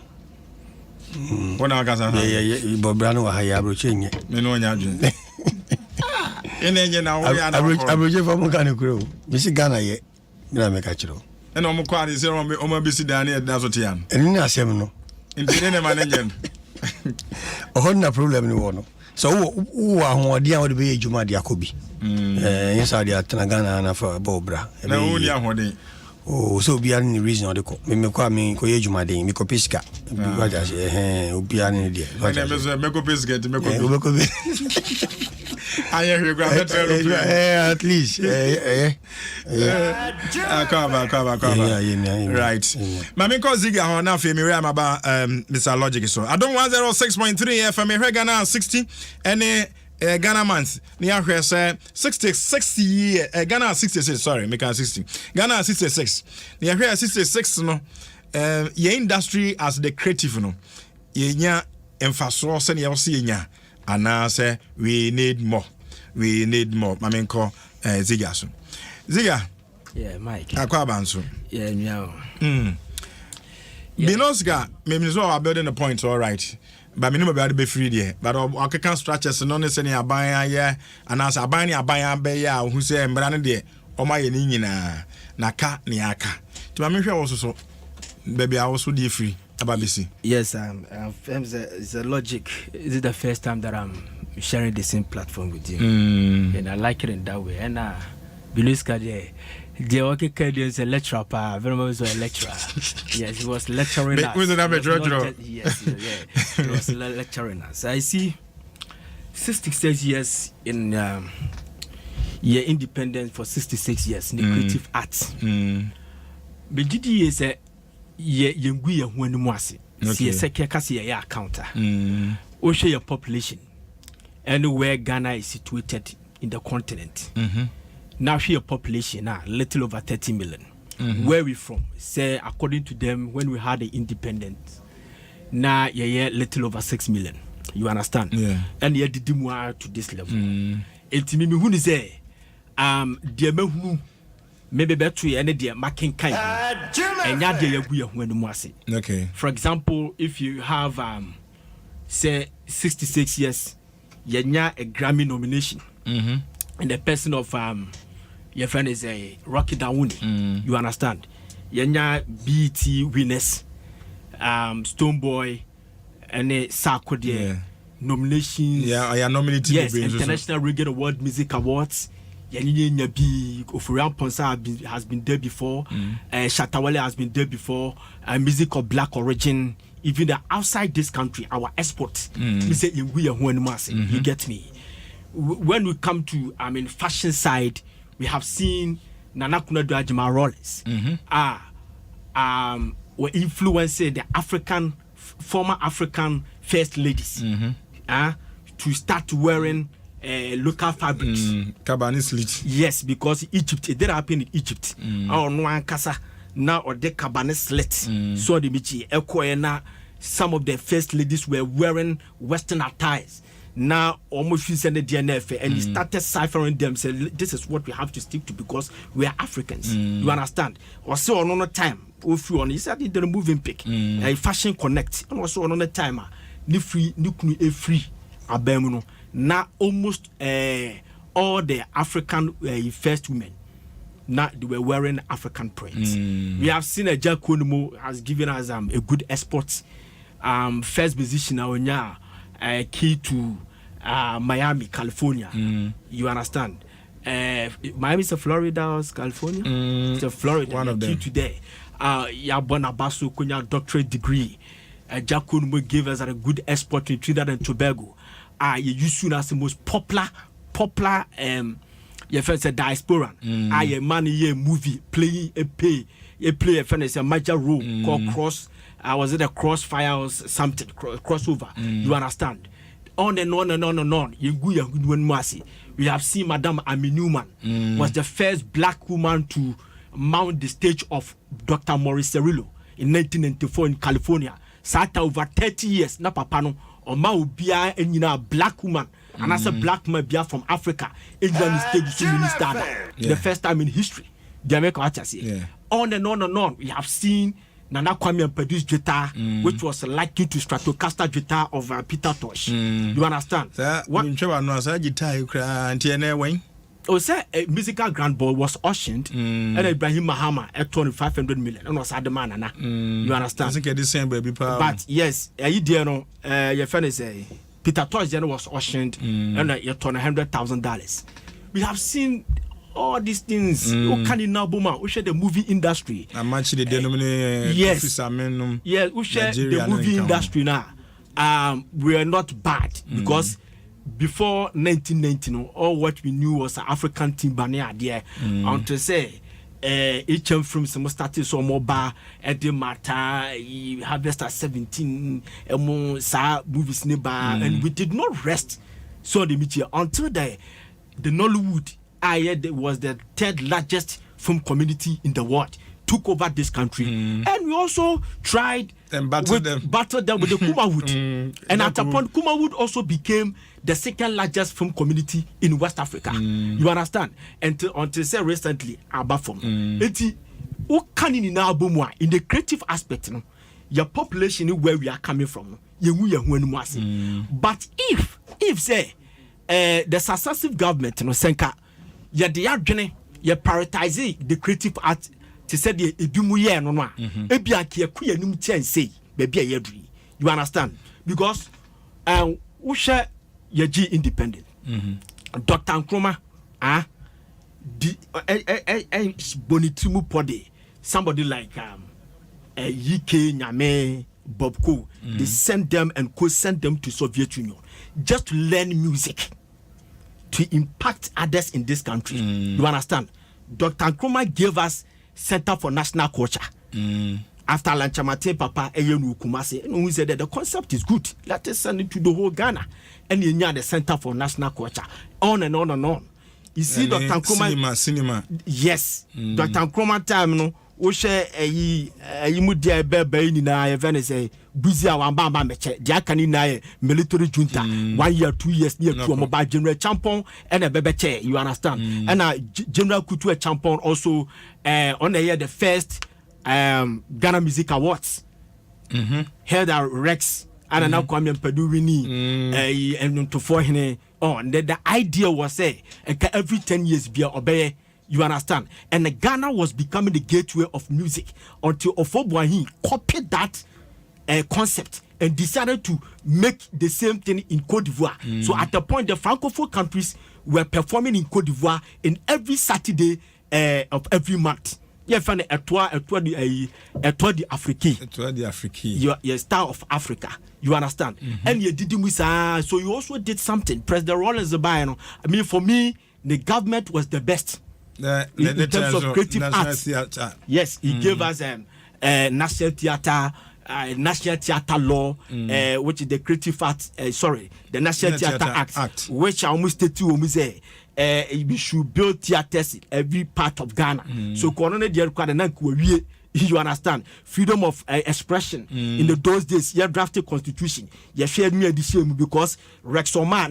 Wona akasa ha. Ye bo bra no wa ha ye abrochiri nye. Me no nya adwen. Ene na wo ya na. Abrochiri fo mo Ghana kuro. Me si Ghana ye. Bra me ka chiro. Ene o mo kwa ni se o mo bisi dan e da so te an. Eni na asem no. Ntine ne manager. Na problem ni wono. So wo ahodi an wo de be ejuma de akobi. Yes dia tena Ghana na fa bobra. Na wo ni ahodi. Oh, so obi an ni reason o de ko. Me kwa me ko ejuma de me ko piska. Bi wa ja se obi an ni de. Me ko piska te me ko. Me ko be. Aye we go better. At least. Akaba. Right. Mami ko Ziga ho na fe me we amaba Mr. Logic so. Adom 106.3 FM me Ghana 60 any Ghana month ni ahwe say 60 Ghana 66 sorry make 60 Ghana 66 ni ahwe 66 no ye industry as the creative no ye nya emfaso se ne ye se ye nya ana say we need more mami ko Ziga so Ziga yeah Mike akwa banso yeah nyao Binosga me are building a point all right. But minimum be free there. But I can structures no ne say ni aban ya anasa aban ni aban be ya who say mbra ne de o ma ye ni nyina na ka ni aka. Ti ma me hwe wo so baby I was so free ababisi. Yes, it's a logic. This is the first time that I'm sharing the same platform with you. And I like it in that way. And Biluska there The okay is a lecturer, very much a lecturer. Yes, he was lecturing us. Yes, he was lecturing us. I see 66 years in year independence for 66 years in the creative arts. But GD is a year when mwasi. See a second kasi a counter. Oshe your population. Anywhere Ghana is situated in the continent. Now your population now little over 30 million. Where we from? Say according to them, when we had the independence, now yeah little over 6 million. You understand? Yeah. And you did more to this level. It me who is there? Dear me maybe better any dear making kind. And ya dear when you must say. Okay. For example, if you have say 66 years, you nya a Grammy nomination. And the person of your friend is a Rocky Dawuni. You understand? You nya BET winners, Stone Boy, and a Sarkodie nominations. Yeah, I am nominated. Yes, International Reggae Award Music Awards. Yanya B Ofurian Ponsa has been there before. Shatawale has been there before. Music of Black origin. Even the outside this country, our export. We say we are one mass. You get me? When we come to fashion side, we have seen Nana Kunadu Ajima Rollins. We influence the former African first ladies to start wearing local fabrics. Cabanis. Yes, because Egypt, it did happen in Egypt. Oh, no one casa now or the cabanis slit. So the Michi Ekoena, some of the first ladies were wearing Western attires. Now almost you send the DNF and he started ciphering them. Say this is what we have to stick to because we are Africans. You understand? Or so on another time. If you want, he said the moving pick. A fashion connect and also on another time. Ni free, ni free. Abemuno. Now almost all the African first women. Now they were wearing African prints. We have seen a Jack Konumo has given us a good export. First musician now. Key to Miami, California. You understand? Miami is a Florida or California? It's a Florida. One of them. Today, Yabona Basu Kunya doctorate degree. Jack Konumo gave us a good export in Trinidad and Tobago. You used to as the most popular. Your friend said diaspora. A man a movie playing play a friend is a major role called Cross. Was it a crossfire or something? Crossover. You understand? On and on and on and on. We have seen Madame Ami Newman was the first black woman to mount the stage of Dr. Maurice Cirillo in 1994 in California. Sat over 30 years. Na papano or Maubia and a black woman. And as a black man from Africa, the first time in history. The American artists. On and on and on. We have seen Nana Kwame produced guitar, which was likely to Stratocaster guitar of Peter Tosh. You understand? What guitar oh, say a musical grand ball was auctioned, and Ibrahim Mahama at 2,500 million. And was the man, Nana. You understand? I think the same baby. But yes, your friend is a Peter Tosh was auctioned, and you're $100,000. We have seen all these things. Can you now boom out? We share the movie industry. I'm actually denominated. Yes, we share the movie industry now. We are not bad because before 1990, all what we knew was an African team banner there. To say, each from some started so mobile at the matter, Harvest at 17, movies nearby, and we did not rest. So the media until the Nollywood. Was the third largest film community in the world, took over this country, and we also tried and battled them with the Kumawood, and at a point Kumawood also became the second largest film community in West Africa. You understand? Until say recently, Abafom. In the creative aspect, your population is where we are coming from. But if say the successive government, Senka. You prioritize the creative art to say the edumu no no you understand? Because we share your G independent. Dr. Nkrumah the Bonitimu Pode, somebody like Yike Nyame Bobko, they sent them and co-sent them to Soviet Union just to learn music, to impact others in this country. You understand? Dr. Nkrumah gave us Center for National Culture. After Lanchamate Papa Eyenu Kumase, who said that the concept is good. Let us send it to the whole Ghana. And you the Center for National Culture. On and on and on. You see, Dr. Nkrumah. Cinema. Yes. Dr. Nkrumah time, no. Oshe mudia bebe ni na even say busy awamba meche diakani na military junta 1 year 2 years near to mobile general champion and a bebe che, you understand? And General Kutu champion also on the year the first Ghana Music Awards. Held at Rex and now Kwame Mpedu winning and to for him on the idea was say every 10 years be obey. You understand? And Ghana was becoming the gateway of music until Ofobuahi copied that concept and decided to make the same thing in Cote d'Ivoire. So at the point, the Francophone countries were performing in Cote d'Ivoire in every Saturday of every month. You find a tour the Afrique. Your Star of Africa. You understand? And you did so you also did something. President Rollins Zabayano. I mean, for me, the government was the best. In terms of creative arts. Yes, he gave us national theater law, which is the creative arts. The National Theater Act, which I almost said to say we should build theaters in every part of Ghana. So, you understand? Freedom of expression. In those days, you drafted constitution. You shared me the same because Rexoma,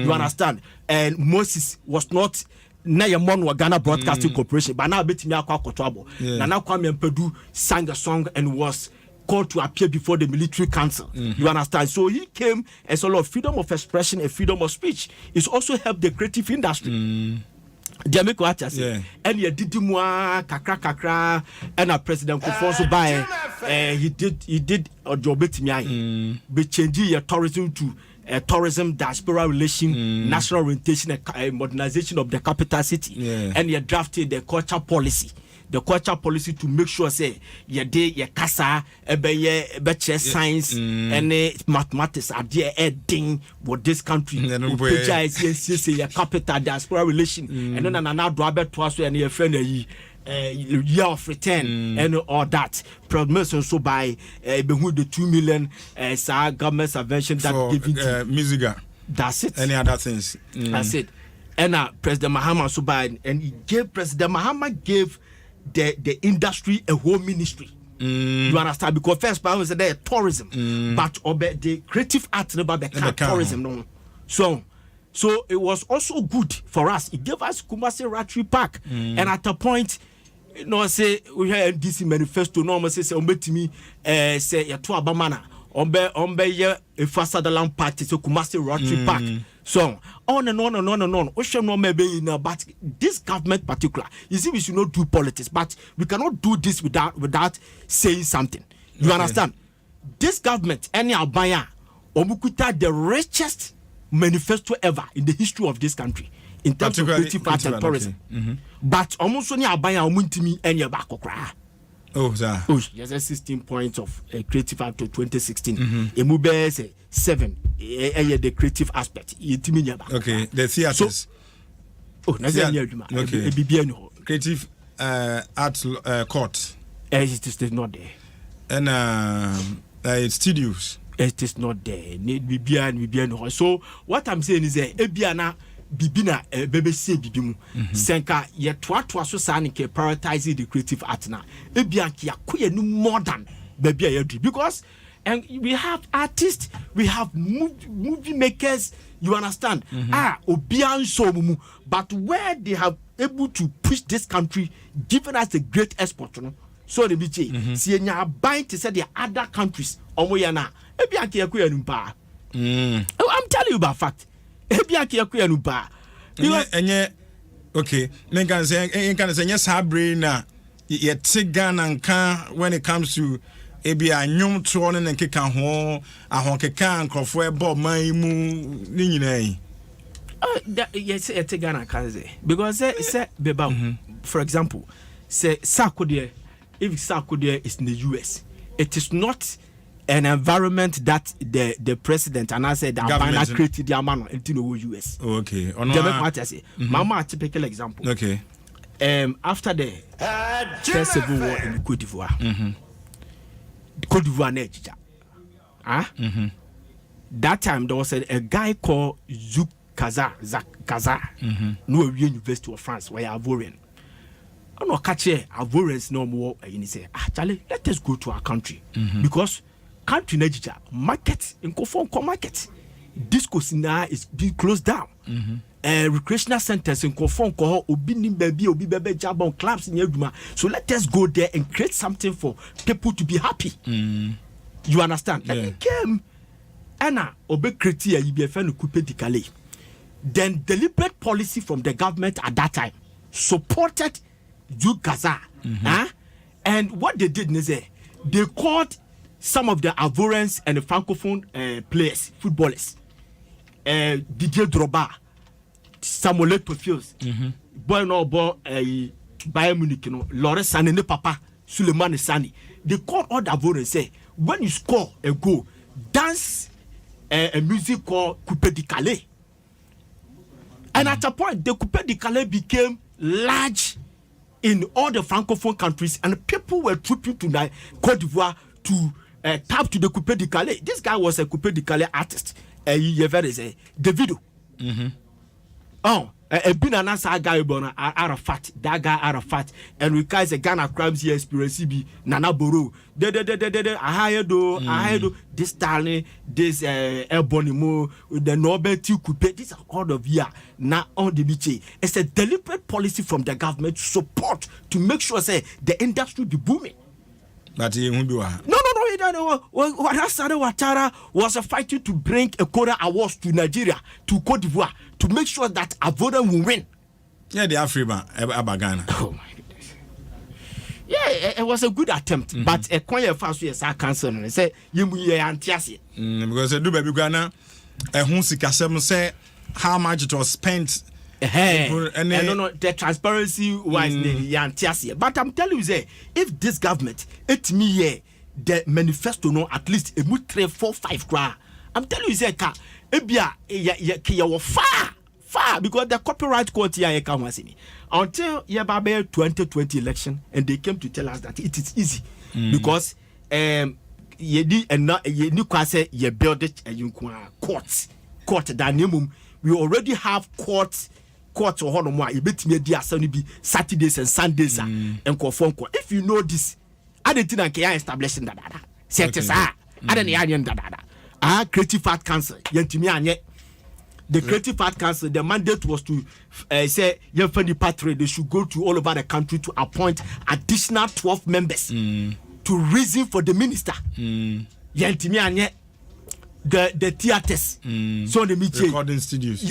you understand? And Moses was not Ghana Broadcasting Corporation, but now bet me trouble. Now Kwame Mpedu sang a song and was called to appear before the military council. You understand? So he came as a lot of freedom of expression and freedom of speech. It's also helped the creative industry. And you did more kakra and President Kufonso by he did a job be changing your tourism to tourism diaspora relation, national orientation and modernization of the capital city. And you drafted the culture policy. The culture policy to make sure say your day your casa ebe science and mathematics are there ding with this country say your capital diaspora relation and then another do about twice and your friend year of return and all that promotion so by the 2 million government subvention that giving music. That's it. Any other things? That's it. And President Mahama so by and he gave President Mahama gave the industry a whole ministry. You understand? Because first part was there tourism, but the creative arts never became tourism. No. So it was also good for us. It gave us Kumasi Ratri Park, and at a point, say we had this manifesto. No, say me say ya to Abamana. Ombe a Fasadaland party so Kumasi Ratri Park. So on and on and on and on. Ocean no maybe but this government particular, you see, we should not do politics, but we cannot do this without saying something. You understand? This government, any Albania, Omukuta the richest manifesto ever in the history of this country in terms of creative arts and tourism. But almost only Albania Omuntimi any Bakokra. Yes, 16 points of creative art to 2016. Emube say 7. The creative aspect. Okay, the theaters. Creative arts court. It is not there. And studios. It is not there. So what I'm saying is Ebiana Bibina BBC Bibimu Senka ye twa so sani ke prioritizing the creative art na Ebianki akuye no more than baby because and we have artists, we have movie makers, you understand? Obian so mumu, but where they have able to push this country, giving us a great export, you know. So the BJ, see nya buying to say the other countries, omoyana, Ebianki akuye numpa. I'm telling you about fact. Ebianki akuye numpa. Enye okay, men can say yes brain na ye Ghana nka when it comes to ebi anyum tro ne nkeka ho ahonkeka nkrofo ebo man mu ni nyina yi Yes, it's a Ghana can say because say Beba, for example, say Sarkodie, if Sarkodie is in the US, it is not an environment that the president and I said the government created the amount in the US. Okay. What I say, Mama, a typical example. Okay. After the first civil war in Cote d'Ivoire, Cote d'Ivoire, that time there was a guy called Zuk Kaza, no University of France, where Ivorian. I'm not catching Ivorians no more. And he say, Charlie, let us go to our country because country Nigeria market in Kofon market, disco sina is being closed down. Recreational centers in Kofon Obi Bebe Jabon clubs in Yeduma. So let us go there and create something for people to be happy. You understand? Yeah. And he came. Anna Obe Kretia IBFN Coupe de Calais. Then deliberate policy from the government at that time supported Gaza. And what they did is they called some of the Ivorians and the Francophone players, footballers. Didier Drogba, Samuel Eto'o, boy no boy Bayern Munich, Laurent Sané, ne papa, Suleiman Sani. They called all the Ivorians say, when you score a goal, dance a music called Coupe de Calais. And at a point, the Coupe de Calais became large in all the Francophone countries, and people were trooping to Cote d'Ivoire to tap to the Coupe de Calais. This guy was a Coupe de Calais artist. Davido. Oh, a binana guy born Arafat, that guy Arafat, and we guys a Ghana crimes here experience be Nana Boro. I hired this Stanley, this Ebonimo, the Nobel Coupe. These are all of year now on the beach. It's a deliberate policy from the government to support to make sure say the industry be booming. But he won't do No. What Ouattara was fighting to bring a Kora Awards to Nigeria, to Cote d'Ivoire, to make sure that Avoda will win. Yeah, the Afriba, Ghana. Oh my goodness. Yeah, it was a good attempt, but a coin fast yes, I cancel and say you antiasi. Because I do baby Ghana, a Hunsi say how much it was spent. No, the transparency wise, but I'm telling you, say, if this government, it me the manifesto no at least a 3, 4, 5 gra. I'm telling you, say, far because the copyright court here can see me until Yababe 2020 election, and they came to tell us that it is easy because ye build it court that we already have courts or how more you bet me dear be Saturdays and Sundays and conform court. If you know this, I didn't think I can establish that. Set I didn't Creative Art Council. The Creative Art Council, the mandate was to say they should go to all over the country to appoint additional 12 members to reason for the minister. The theaters, so the recording studios.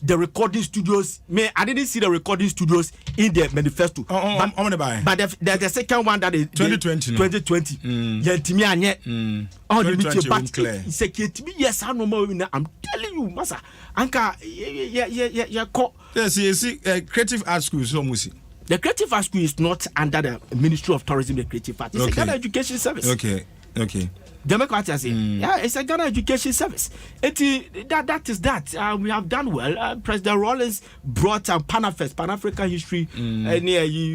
The recording studios. I didn't see the recording studios in the manifesto. But the second one that is 2020. 2020. Yes, I know. I'm telling you, Massa. Anka, yes, you see, Creative Art School. So the Creative Art School is not under the Ministry of Tourism. The Creative Art. It's a Ghana Education Service. Okay. Yeah, it's a Ghana Education Service. That is that. We have done well. President Rawlings brought Pan-African history. And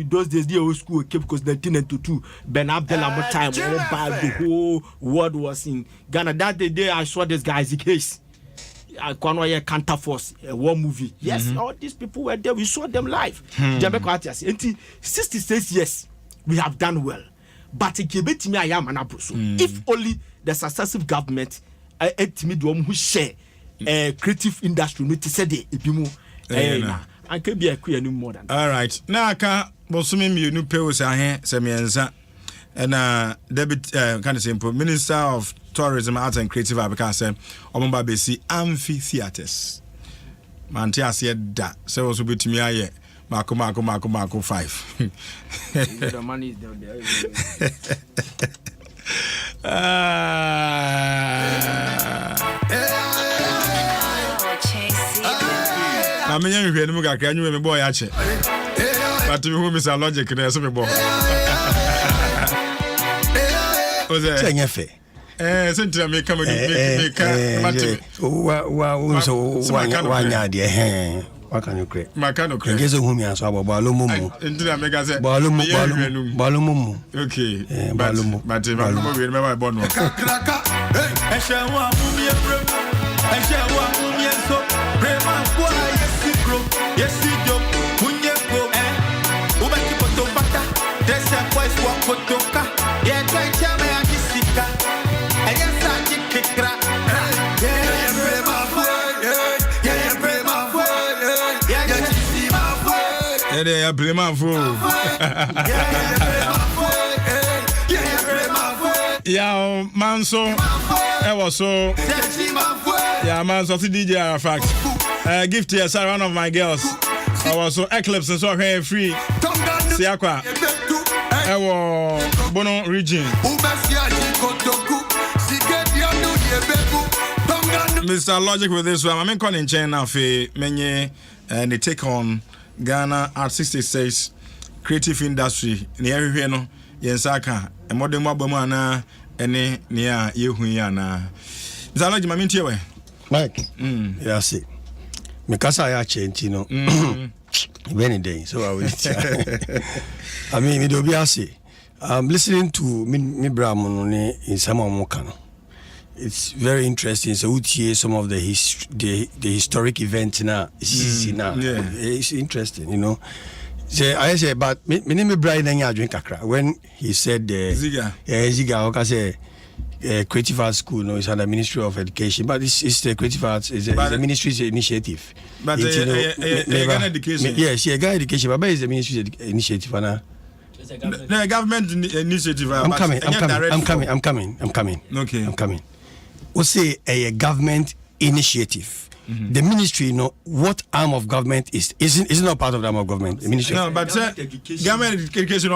those days, the old school came because 1992, Ben Abdullah time, the whole world was in Ghana. That day, I saw this guy's case. Counter Force, a war movie. Yes, all these people were there. We saw them live. 66 years, we have done well. But if only the successive government who share creative industry need to say I can be a queer new more than that. All right. Now I can't me new payos and David kind of simple Minister of Tourism, Arts and Creative Africa Omba Besi amphitheaters. Mantia said that so also be to me aye. Marco 5. The money is down there. menya hwehwe no mu kakra nyu me boy ache but who Mr. Logic na so me boy oze Senya fe sentra me come me mate wa unso wa nya de Waka no kre. Makano kre. Ngezo humi aso abalo mumu. Ndina mega say. Balo mumu. Okay. Balo mumu. But we remember born one. Kraka. Eshawa mumi ebro. Eshawa mumi enso. Prema kwa yesikro. Yesijo. Munyeko. Ubaki potopata. Desa voice wa potoka. Ye try chama ya kisika. Ayasa kikra. They are Bremen for. Yeah, man, so I was so. Yeah, man, so DJ Arafat. Gift here, sir, one of my girls. I was so Eclipse and so her free. Siakwa. I was Bono region. Mr. Logic with this one. I'm in calling chain now for many and they take on Ghana at 66 creative industry ni ehwe no yensaka e modern mabama na ene ne a yehu ya na zalo jima mintie we Mike ya see me kasa ya chenti no when day so I will I mean me do be ase I'm listening to me bram no ne in some of no it's very interesting. So we hear some of the historic events now. It's interesting, you know. So I say, but me name is Brian and drink akra. When he said Ziga, okay, say Creative Arts School, no, it's under Ministry of Education, but it's the Creative Arts is a ministry's initiative. But Ghana Education, yes, Ghana Education, but it's the ministry's initiative, Anna. The government initiative. I'm coming. Okay, I'm coming. We say a government initiative. The ministry, you know, what arm of government is not part of the arm of government. The ministry. No, but government education,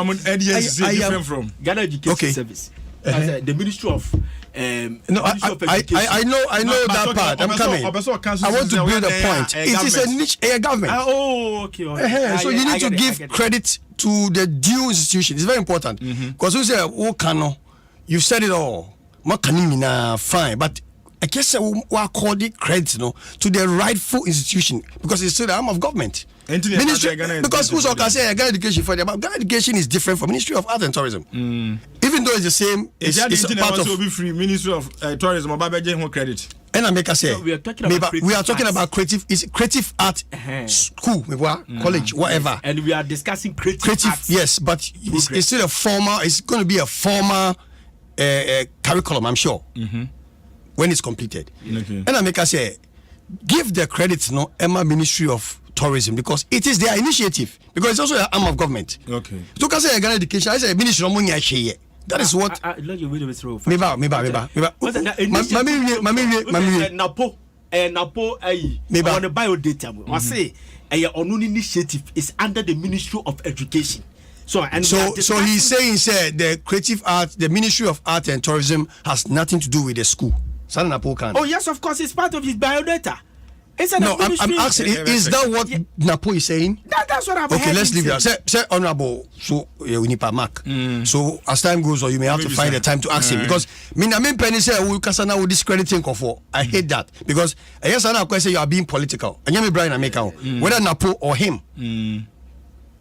is different from Ghana Education Service. The Ministry of no, I know that part. I'm coming. I want to build a point. It is a niche government. Okay. So you need to give credit to the due institution. It's very important because we say, "Oh, Kano, you've said it all." Fine, but I guess we call the credit to the rightful institution because it's still the arm of government. Ministry, because who's can say Ghana Education for them, but Ghana Education is different from Ministry of Art and Tourism. Even though it's the same, it's part of free Ministry of Tourism or credit. And I make a say, so we are talking about creative art school, college, whatever. And we are discussing creative arts. Yes, but it's still a formal. It's going to be a formal curriculum, I'm sure, when it's completed. Okay. And I make a say, give the credit, Emma Ministry of Tourism because it is their initiative because it's also an arm of government. Okay. So can say Ghana Education, I say Ministry of Money. That is what. Napo, on the biodata, I say, a initiative is under the Ministry of Education. So he's saying, the creative art, the Ministry of Art and Tourism has nothing to do with the school. Oh yes, of course, it's part of his biodata. I'm asking, is that what Napo is saying? That's what I'm okay, let's leave that. Say honorable, so we need a mark. So as time goes on, you may have to find the time to ask him because main penny say we can now discrediting for. I hate that because I guess I say you are being political. And you Brian America, whether Napo or him.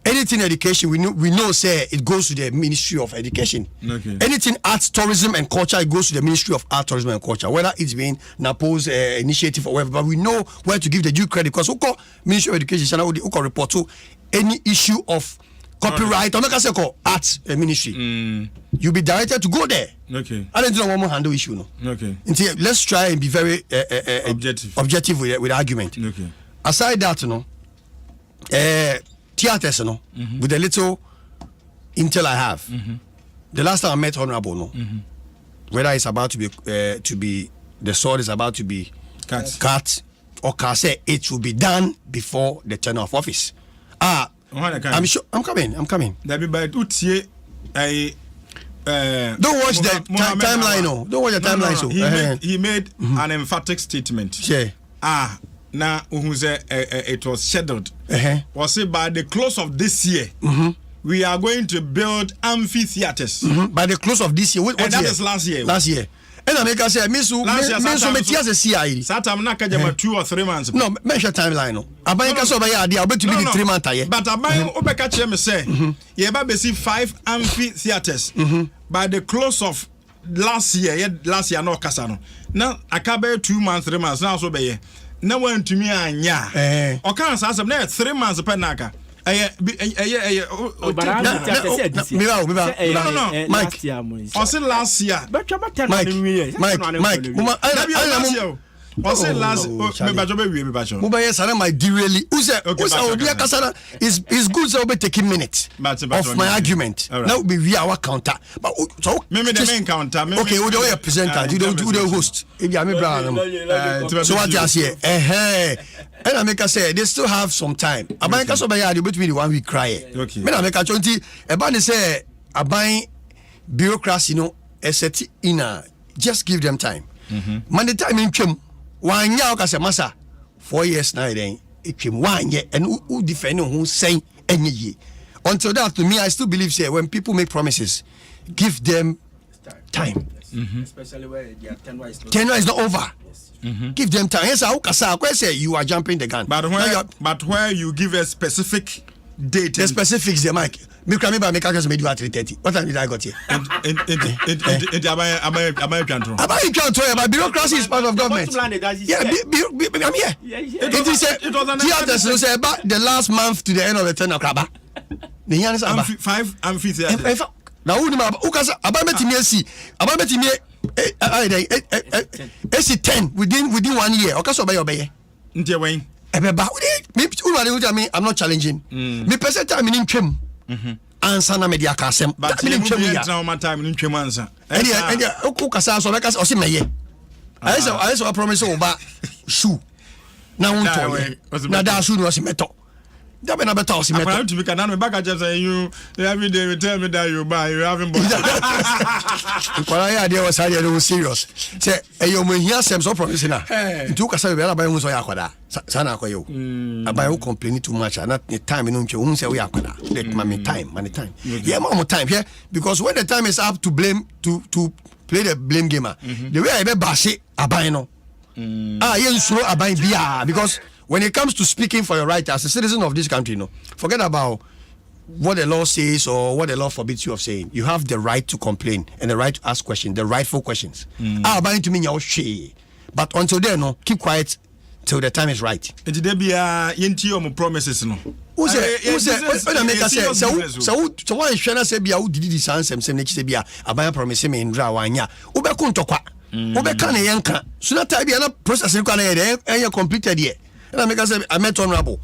Anything education, we know say it goes to the Ministry of Education. Okay. Anything arts, tourism and culture, it goes to the Ministry of Art, Tourism and Culture. Whether it's been Napo's initiative or whatever, but we know where to give the due credit because Ministry of Education who can report to any issue of copyright or make us say arts ministry. You'll be directed to go there. Okay. I don't know one more handle issue no. Okay. Until let's try and be very objective with the argument. Okay. Aside that, theaters, with the little intel I have. The last time I met Honorable, whether it's about to be the sword is about to be cut or can say it will be done before the tenure of office. I'm sure. I'm coming. That be by don't watch the timeline. Don't watch the timeline. He made an emphatic statement. Yeah. now who said it was scheduled. Was it by the close of this year? We are going to build amphitheaters. By the close of this year. What that year? is last year. Last year. And I make us say, Miss CI. Satam na kajama 2 or 3 months. No, mention timeline. No. Abayin kaso ba ya I'll bet to be 3 months aye. But abayin obeka che me say, ye ba be see 5 amphitheaters. By the close of last year no kasa no. Now akabe 2 months 3 months now so be ye. Na wan tumi anya. O kan sa asem na 3 months pe naka. Mike, was it last year? Mike, was it last my dearly is good so be taking minutes of my argument. Now be we our counter. But so maybe the main counter. Okay, we do presenter, you don't do the host. So what you say? And I make us say they still have some time. Abayin kaso ba ya between 1 week cry. Okay. Me na make a chonti about say abayin bureaucracy no set in just give them time. Man the time in twem wan ya o ka say masa 4 years na then twem wan ye and who defend who say enye ye. Until that to me I still believe say when people make promises give them time. Especially where their tenure is not over. Give them time. Yes, I say you are jumping the gun. But where you give a specific date. The specifics, the Mike. Me can remember make us made you at 3:30. What time did I got here? But bureaucracy is part of government. Yeah, I'm here. It is theaters about the last month to the end of the term of Kraba. The year is 5 amphitheaters. Now who can say about me about me 10 within 1 year. Okay, so by your bay. I'm not challenging. Me person time in trim. Answer na media kasem. But me time in trim answer. And who can say so make us osi meye. I saw a promise over shoe. Now na da shoe no osi meto. That be na better osi meto. I'm to be can back at just you every day you tell me that you buy you haven't bought. Kwala ya was hardly serious. Say eyo mo hia sem so promise na. Ntu ka say be na buy hu so ya kwada. Sana akoyo. Abai who complain too much and not the time no nche hu say we akwada. Let me time. Yeah, more time here because when the time is up to blame to play the blame gamer. The way I be bash abai no. Yen suro abai bia because when it comes to speaking for your right as a citizen of this country, no, forget about what the law says or what the law forbids you of saying. You have the right to complain and the right to ask questions, the rightful questions. To me, but until then, no, keep quiet till the time is right. There be yenti promises no. Who make us say so why shana say bia who did this answer say next say bia abaya promise me ndra wanya. Ube kuntokwa. Ube kan yenka. So that time bia na process no kan e completed here. And I make us say I met honorable.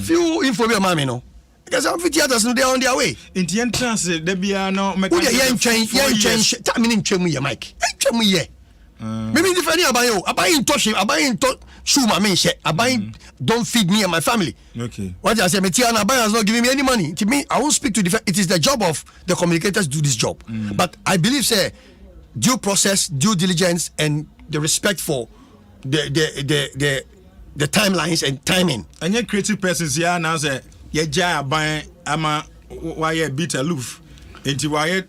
Few info be mama no. Because I'm theaters no they on their way. In the entrance there be no make. Who the yen change. That meaning chemu ye Mike. Chemu ye. Maybe different abayo. Abayin touch him. Abayin touch shoe my men share. Abayin don't feed me and my family. Okay. What I say, Metiana Abayin has not giving me any money. To me, I won't speak to defend. It is the job of the communicators to do this job. But I believe say due process, due diligence, and the respect for the timelines and timing. And your creative persons here now say ye jaya Abayin ama why beat aloof. Into why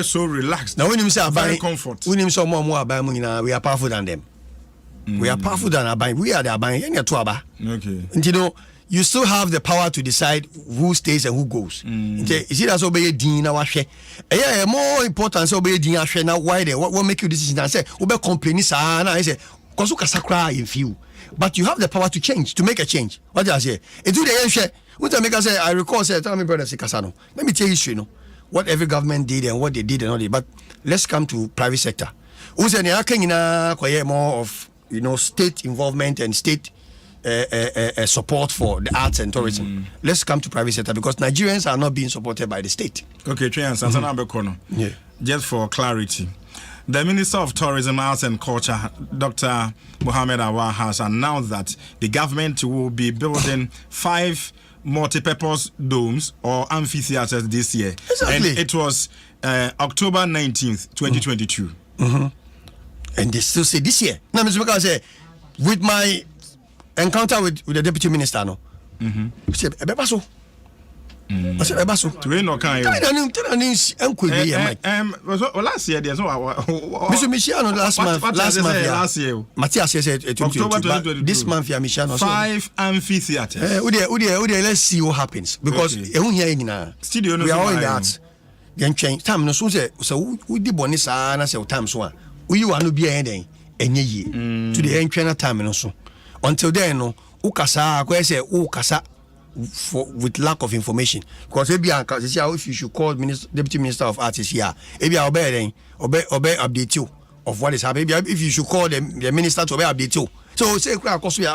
so relaxed. Now when you say very comfort. When you say more Abayin, we are powerful than them. We are powerful than Abayin. We are the Abayin. Okay. And you know, you still have the power to decide who stays and who goes. You see that's obey din na wahwe. Yeah, more important so obey din ahwe na why they what make you decision and say obe complain sa na I say cause kasakra in few. But you have the power to change, to make a change. What do I say? It do the enhwe. What I make I say I recall say tell me brother Sikasano. Let me tell you history, what every government did and what they did and all that. But let's come to private sector. Who's any more of state involvement and state support for the arts and tourism. Let's come to private sector because Nigerians are not being supported by the state. Okay, yeah. Just for clarity, the Minister of Tourism, Arts and Culture, Dr. Mohammed Awar, has announced that the government will be building 5 multi-purpose domes or amphitheaters this year. Exactly. And it was October 19th, 2022. And they still say this year. Now, Mr. Maka say, with my encounter with the deputy minister no. Say ebebaso. I said ebebaso. We no kan yo. Tell last year there's no Michiano last month last year. Matthias said October 2022. This month Michiano 5 amphitheaters. Let's see what happens because studio no we are all in that. Then change time no so say we di boni sa na say time so a we you no bia enden enye yi to the entry time no so until then no ukasa ko say ukasa with lack of information because if you should call deputy minister of arts here obey update you of what is happening if you should call the minister to obey update you so say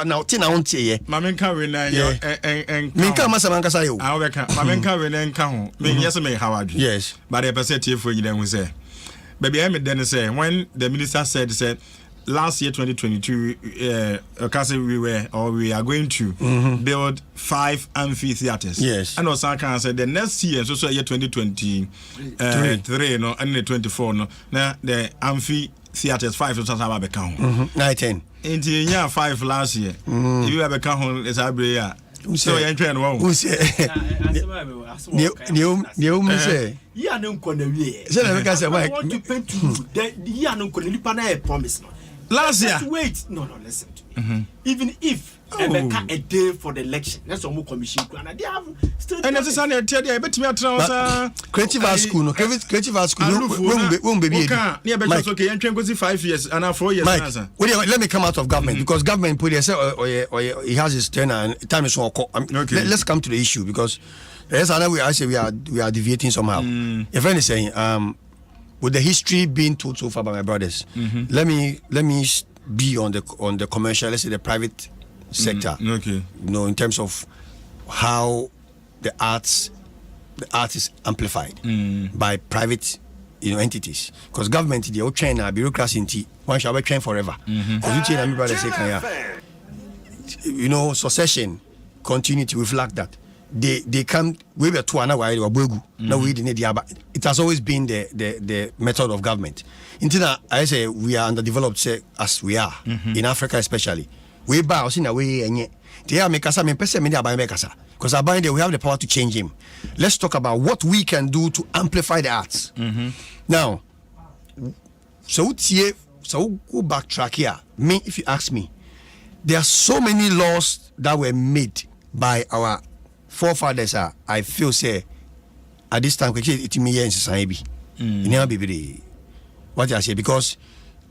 now tina won tie mamenka we na yo menka masamanga say o aweka mamenka we na nka ho me yes me hawadwe yes but the person tie for nyina hu say baby I made then say when the minister said last year 2022 we are going to build 5 amphitheaters. Yes. And also can say the next year so year 2023 no and the 24 no now the amphitheaters 5 so have become 19 into year 5 last year if you have become is abria so you train one who say you say ya no nkona wie say na make say why want to paint to the ya no nkona lipa na promise no last year wait no listen to me even if a day for the election that's all commission and they have still and that's an tell you betimi atra creative art school no creative art school won't be okay near be okay you train go 5 years and 4 years answer let me come out of government because government put say he has his turn and time is so okay. Let's come to the issue because yes I know we are deviating somehow a friend is saying with the history being told so far by my brothers, let me be on the commercial, let's say the private sector. Okay. You know, in terms of how the art is amplified by private entities. Because government they all train bureaucracy one shall be trained forever. Because you train my brother say succession continuity we flag that. They come we were to another way now we didn't it has always been the method of government until I say we are underdeveloped say as we are in Africa especially we buy us in a way and they are make us person media by make us because we have the power to change him. Let's talk about what we can do to amplify the arts. Now so go backtrack here. Me if you ask me, there are so many laws that were made by our forefathers I feel say at this time it me in society be what I say because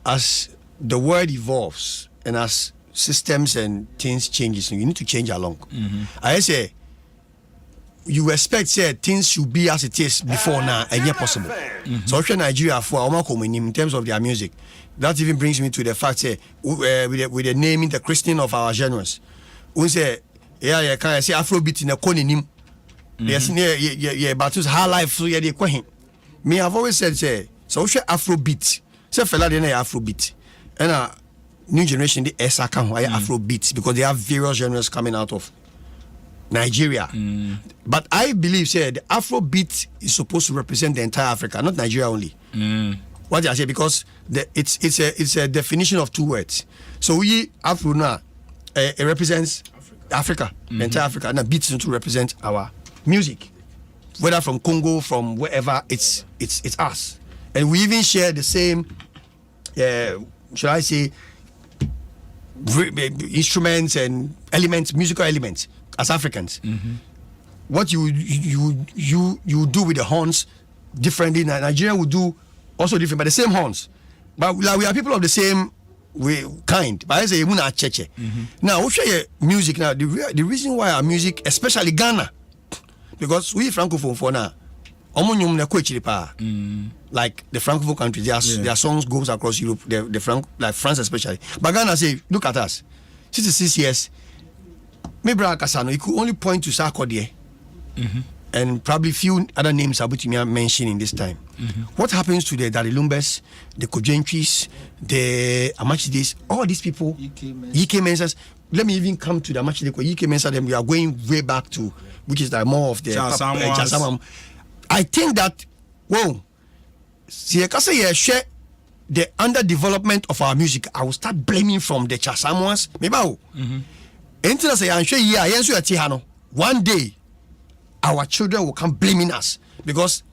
as the world evolves and as systems and things changes you need to change along. I say you expect say things should be as it is before now and yet possible. So Nigeria for in terms of their music that even brings me to the fact say with the naming the christening of our genres we say yeah, can I say Afrobeats in a conim? Yes, but it's high life, so yeah, they call him. Me, I've always said, say, so Afrobeats. Say, fella, they are Afrobeat. And new generation, the Esaka, Afrobeats, because they have various genres coming out of Nigeria. But I believe, say, the Afrobeat is supposed to represent the entire Africa, not Nigeria only. What did I say? Because it's a definition of 2 words. So we Afro now, it represents Africa, the entire Africa, and the beats to represent our music, whether from Congo, from wherever, it's us, and we even share the same, should I say, instruments and elements, musical elements as Africans. What you do with the horns differently. Nigeria will do also different, but the same horns. But we are people of the same kind. But I say now we share music now. The reason why our music, especially Ghana, because we francophone for now, like the francophone countries, their songs goes across Europe, like France especially. But Ghana say, look at us, 66 years. Maybe you could only point to Sarkodie. And probably few other names Abutimia mentioning this time. What happens to the Darilumbes, the Kojentris, the Amachidis, all these people, Ike Mensas. Let me even come to the Amachidis, Ike Mensas, then we are going way back to, which is like more of the Chasamam. I think that, share the underdevelopment of our music. I will start blaming from the Chasamans. Maybe Enti say answe yi a yenso eti ha no. One day our children will come blaming us because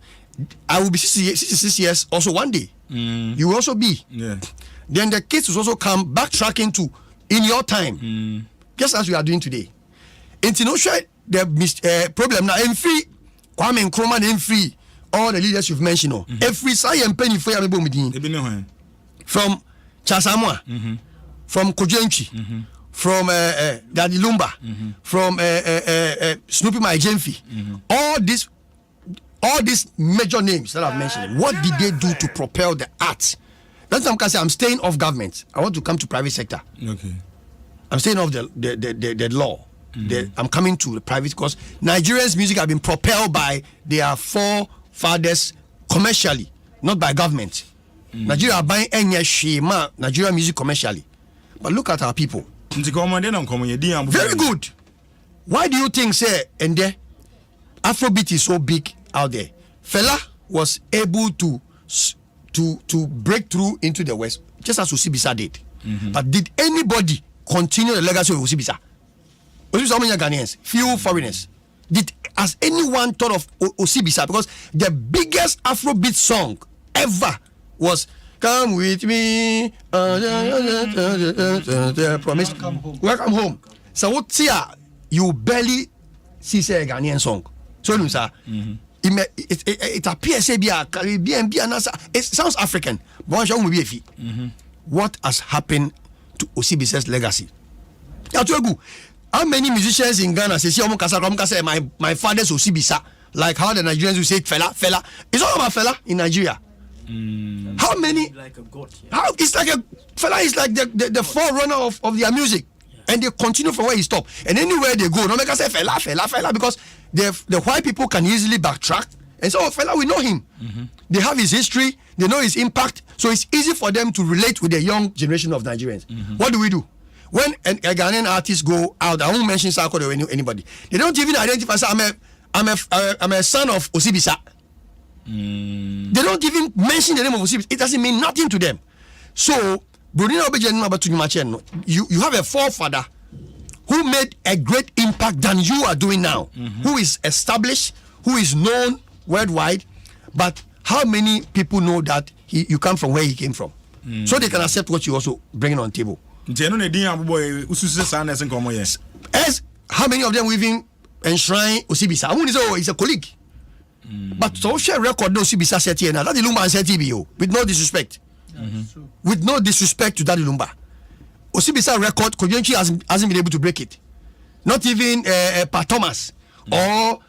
I will be 66 years also one day. You will also be. Yeah. Then the kids will also come backtracking to in your time. Just as we are doing today. Enti no share the problem now. Free Kwame Nkrumah and free all the leaders you've mentioned. Every science penny for your from Chasamwa, from Kojenchi, from Daddy Lumba, from Snoopy Maijemfi. All these major names that I've mentioned, what did they do to propel the arts? That's why I'm staying off government. I want to come to private sector. Okay. I'm staying off the law. I'm coming to the private because Nigerians' music have been propelled by their forefathers commercially, not by government. Nigeria are buying any shema Nigerian music commercially. But look at our people. Very good. Why do you think, say, and there Afrobeat is so big out there? Fela was able to break through into the West, just as Osibisa did. But did anybody continue the legacy of Osibisa? Osibisa, how many Ghanaians? Few foreigners. Has anyone thought of Osibisa? Because the biggest Afrobeat song ever was "Come with me." Promise. Welcome home. So what you barely see say a Ghanaian song. So sir, it appears to be a Caribbean, it sounds African. But what has happened to Osibisa's legacy? How many musicians in Ghana say my father's Osibisa, like how the Nigerians will say Fela? It's all about Fela in Nigeria. How many? Like a god. Yeah. How it's like Fela is like the forerunner of their music, and they continue from where he stopped. And anywhere they go, no make us say Fela, because the white people can easily backtrack and say, oh, Fela, we know him. They have his history, they know his impact, so it's easy for them to relate with the young generation of Nigerians. What do? When a Ghanaian artist go out, I won't mention Sarko or anybody. They don't even identify. Say, I'm a son of Osibisa. They don't even mention the name of Osibisa. It doesn't mean nothing to them. So, you have a forefather who made a great impact than you are doing now, who is established, who is known worldwide. But how many people know that you come from where he came from? So they can accept what you also bring on the table. As how many of them will even enshrine Osibisa? I won't say, oh, he's a colleague. But social record no Osibisa set here now. Daddy Lumba and TBO with no disrespect. With no disrespect to Daddy Lumba. Osibisa record, Kojenchi hasn't been able to break it. Not even Pa Thomas or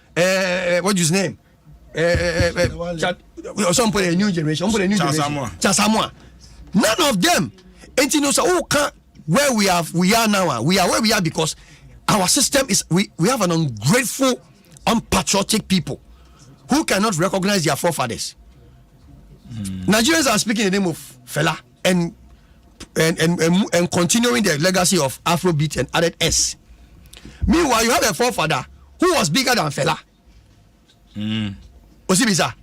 what's his name? Some put a new generation. Chasamwa. None of them. And you know, so where we are now. We are where we are because our system is we have an ungrateful, unpatriotic people who cannot recognize their forefathers. Nigerians are speaking the name of Fela and continuing the legacy of Afrobeat and added S. Meanwhile, you have a forefather who was bigger than Fela. Osibisa.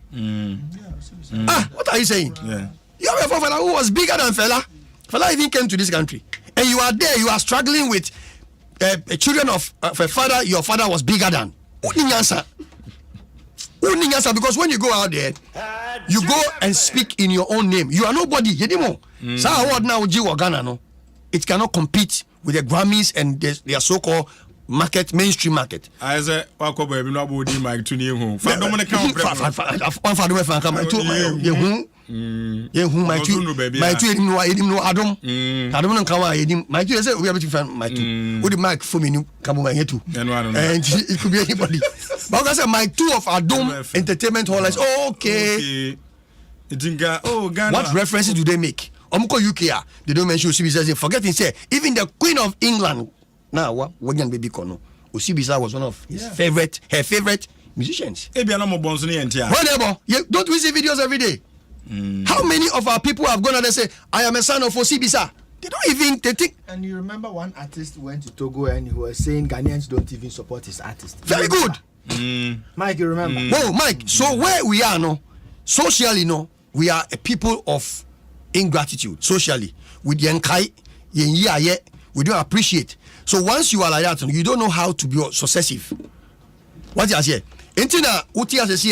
What are you saying? Yeah. You have a forefather who was bigger than Fela. Fela even came to this country. And you are there, you are struggling with children of a father your father was bigger than. Because when you go out there, you go and speak in your own name. You are nobody. It cannot compete with the Grammys and their so-called mainstream market. I said, Mike to new my two Adom. Adom and Kawa, my two say we are different. My two with the mic for me, come over here too. And it could be anybody. But I said, my two of Adom Entertainment Hall is okay. What references do they make? UK, they don't mention Osibisa. Forgetting say even the Queen of England. Now what baby kono? Osibisa was one of her favorite musicians. Whatever. Don't we see videos every day? How many of our people have gone out and say, I am a son of Osibisa? They think. And you remember one artist went to Togo and he was saying Ghanaians don't even support his artist. Very good. Mike, you remember? Whoa, Mike. So where we are now, socially, we are a people of ingratitude. Socially, with Yenkai, we don't appreciate. So once you are like that, you don't know how to be successive. What you say? Intina uti as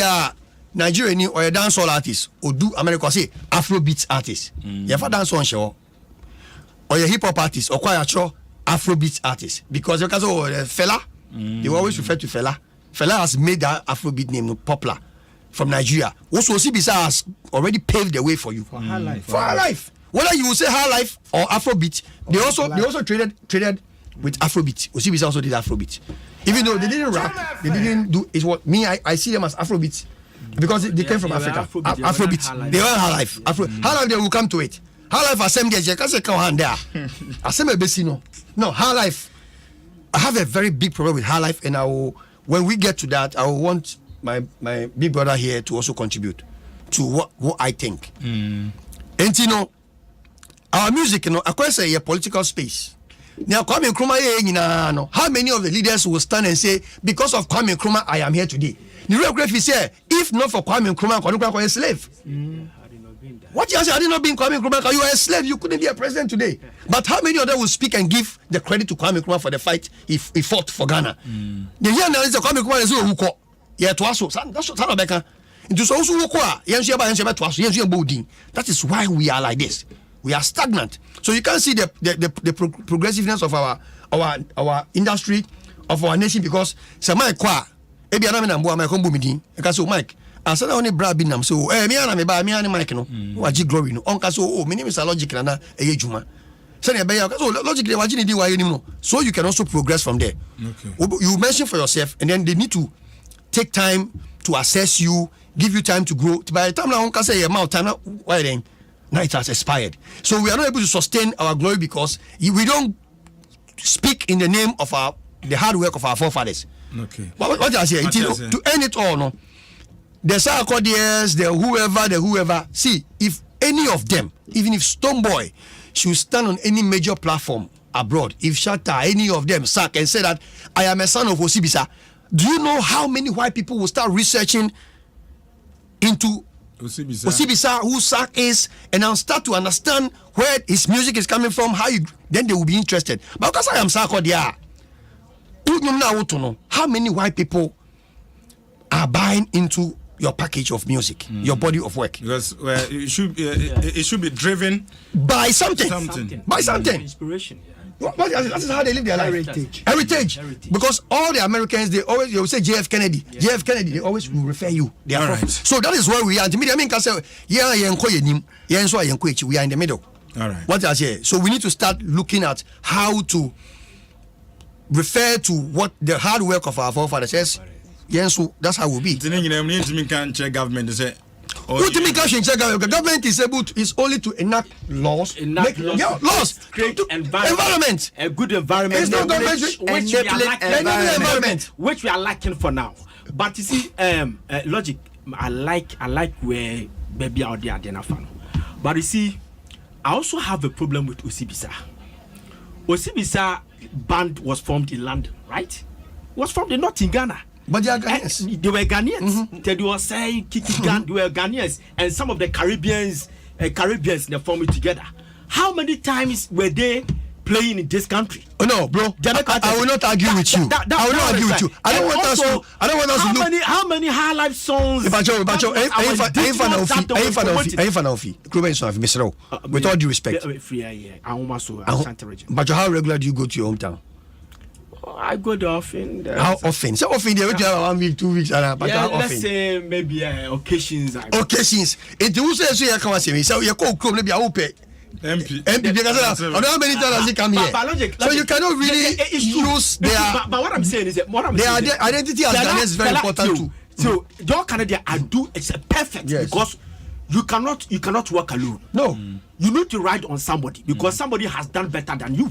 Nigeria ni or a dancehall artist or do America say Afrobeats artist. You have dance on show or a hip hop artist or quite a Afrobeats artist because fella they always refer to fella. Fella has made that Afrobeat name popular from Nigeria. Also, Osibisa has already paved the way for you for her life. For her life, whether you will say her life or Afrobeat, they also traded with Afrobeat. Osibisa also did Afrobeat, even though they didn't rap, they didn't do. It's what me I see them as Afrobeats because they came from Africa. Afrobeat, they were her life. Her life, they will come to it. Her life, assembly, you can't say come on there. Assembly, Besino. No, her life. I have a very big problem with her life, and when we get to that, I will want my big brother here to also contribute to what I think. And our music, I could say a political space. Now, Kwame Nkrumah, how many of the leaders will stand and say, because of Kwame Nkrumah, I am here today? The real grave is here. If not for Kwame Nkrumah, Kwame Nkrumah was a slave. What you say? I did not be Kwame Nkrumah. You are a slave. You couldn't be a president today. But how many of them will speak and give the credit to Kwame Nkrumah for the fight he fought for Ghana? The year now is Kwame Nkrumah is who call. Yeah, to us. That's what I'm saying. Into so who call? That is why we are like this. We are stagnant. So you can't see the progressiveness of our industry, of our nation, because Samai Kwa, Ebi Anamina Mboa, my combo meeting, because Mike. I said only Brabinam, so me and Mike, no, what you glory, no, Uncle, so my name is a logic and a Juma. Send a bayer, so logically, what you need, why you know, so you can also progress from there. Okay. You mention for yourself, and then they need to take time to assess you, give you time to grow. By the time now, Uncle say, amount, why then? Now it has expired. So we are not able to sustain our glory because we don't speak in the name of the hard work of our forefathers. Okay. But what I say, to end it all, no. The Sarkodiyers, the whoever. See, if any of them, even if Stonebwoy should stand on any major platform abroad, if Shatta, any of them sack and say that I am a son of Osibisa, do you know how many white people will start researching into Osibisa, who Sak is, and now start to understand where his music is coming from, then they will be interested. But because I am Sarkodiyar, how many white people are buying into your package of music, your body of work? Because it should be driven by something. By something. Inspiration. Yeah. That is how they live their life. Heritage. Because all the Americans, they will say JF Kennedy. Yeah. JF Kennedy, they always will refer you. They are right. So that is where we are. We are in the middle. All right. What I say. So we need to start looking at how to refer to what the hard work of our forefathers says. Yes, so that's how it will be. Government is able to, is only to enact laws. Create environment. A good environment. It's not government which we are lacking for now. But you see, logic. I like where baby out there fan. But you see, I also have a problem with Osibisa. Osibisa band was formed in London, right? Was formed not in Ghana. But they are Ghanaians. They were Ghanaians. They were saying they were Ghanaians, and some of the Caribbeans they formed it together. How many times were they playing in this country? Oh no, bro. I will not argue with you. I will not argue with you. I don't want us to look. How many high life songs? With all due respect. But how regular do you go to your hometown? I go there often. How often? So often they will have 1 week, 2 weeks. But how often? Let's say maybe occasions. Occasions. It will say so. You come say so. You go maybe I will pay. MP because how many times has he come here? So you cannot really use their. But what I'm saying is that their identity as Ghanaians is very important too. So your Canada I do it's perfect because you cannot work alone. No, you need to ride on somebody because somebody has done better than you.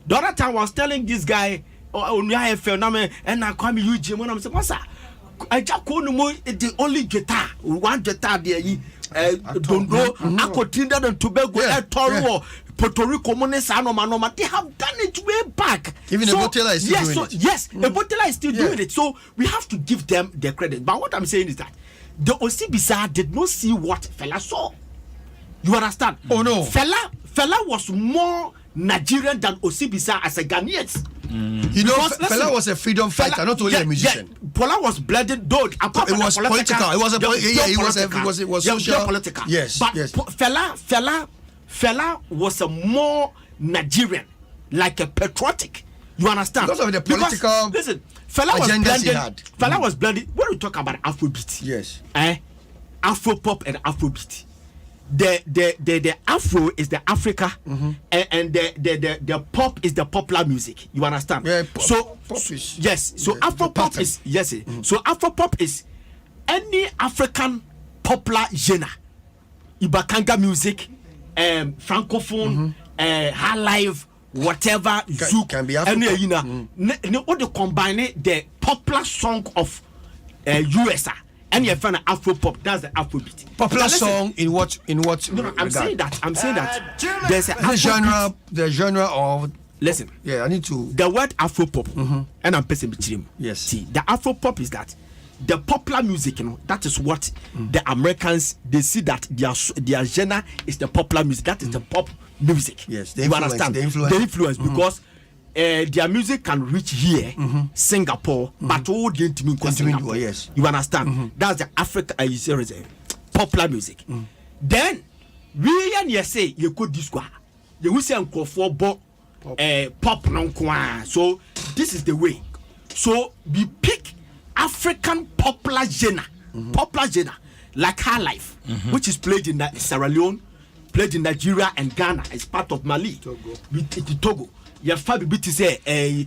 The other time I was telling this guy. And I come you Jim when I'm saying, what's that? I just call the only guitar, one guitar there. Don't know, Trinidad and Tobago, Toro, Puerto Rico, Manoma, they have done it way back. Even the Botella is still doing it. Yes, the Botella is still doing it. So we have to give them the credit. But what I'm saying is that the Osibisa did not see what Fela saw. You understand? Oh no. Fela was more Nigerian than Osibisa as a Ghanaian. You know, Fela was a freedom fighter, not only a musician. Fela was blended, though. It was political. It was it was social. Political. Yes, but yes. Fela was a more Nigerian, like a patriotic. You understand? Because of the political. Listen, Fela was blended. Fela was blended. When we talk about Afrobeat, yes, Afropop and Afrobeat. The Afro is the Africa, and the pop is the popular music. You understand? Yeah, pop is, yes. So Afropop is So Afropop is any African popular genre. Ibakanga music, francophone, high life, whatever. Zouk can be Afropop. What they combine the popular song of USA. And you find an Afropop, that's the Afrobeat. Popular song in what? No, I'm saying that. There's a the genre of. Listen. Yeah, I need to. The word Afropop, and I'm passing between. Yes. See, the Afropop is that the popular music, that is what the Americans, they see that their genre is the popular music. That is the pop music. Yes, you understand? The influence because their music can reach here, Singapore, but all the intimate Singapore. Yes, you understand? That's the Africa popular music. Then we and say you could disco. You will say for pop non. So this is the way. So we pick African popular genre, like High Life, which is played in Sierra Leone, played in Nigeria and Ghana. It's part of Mali, Togo. You find bit is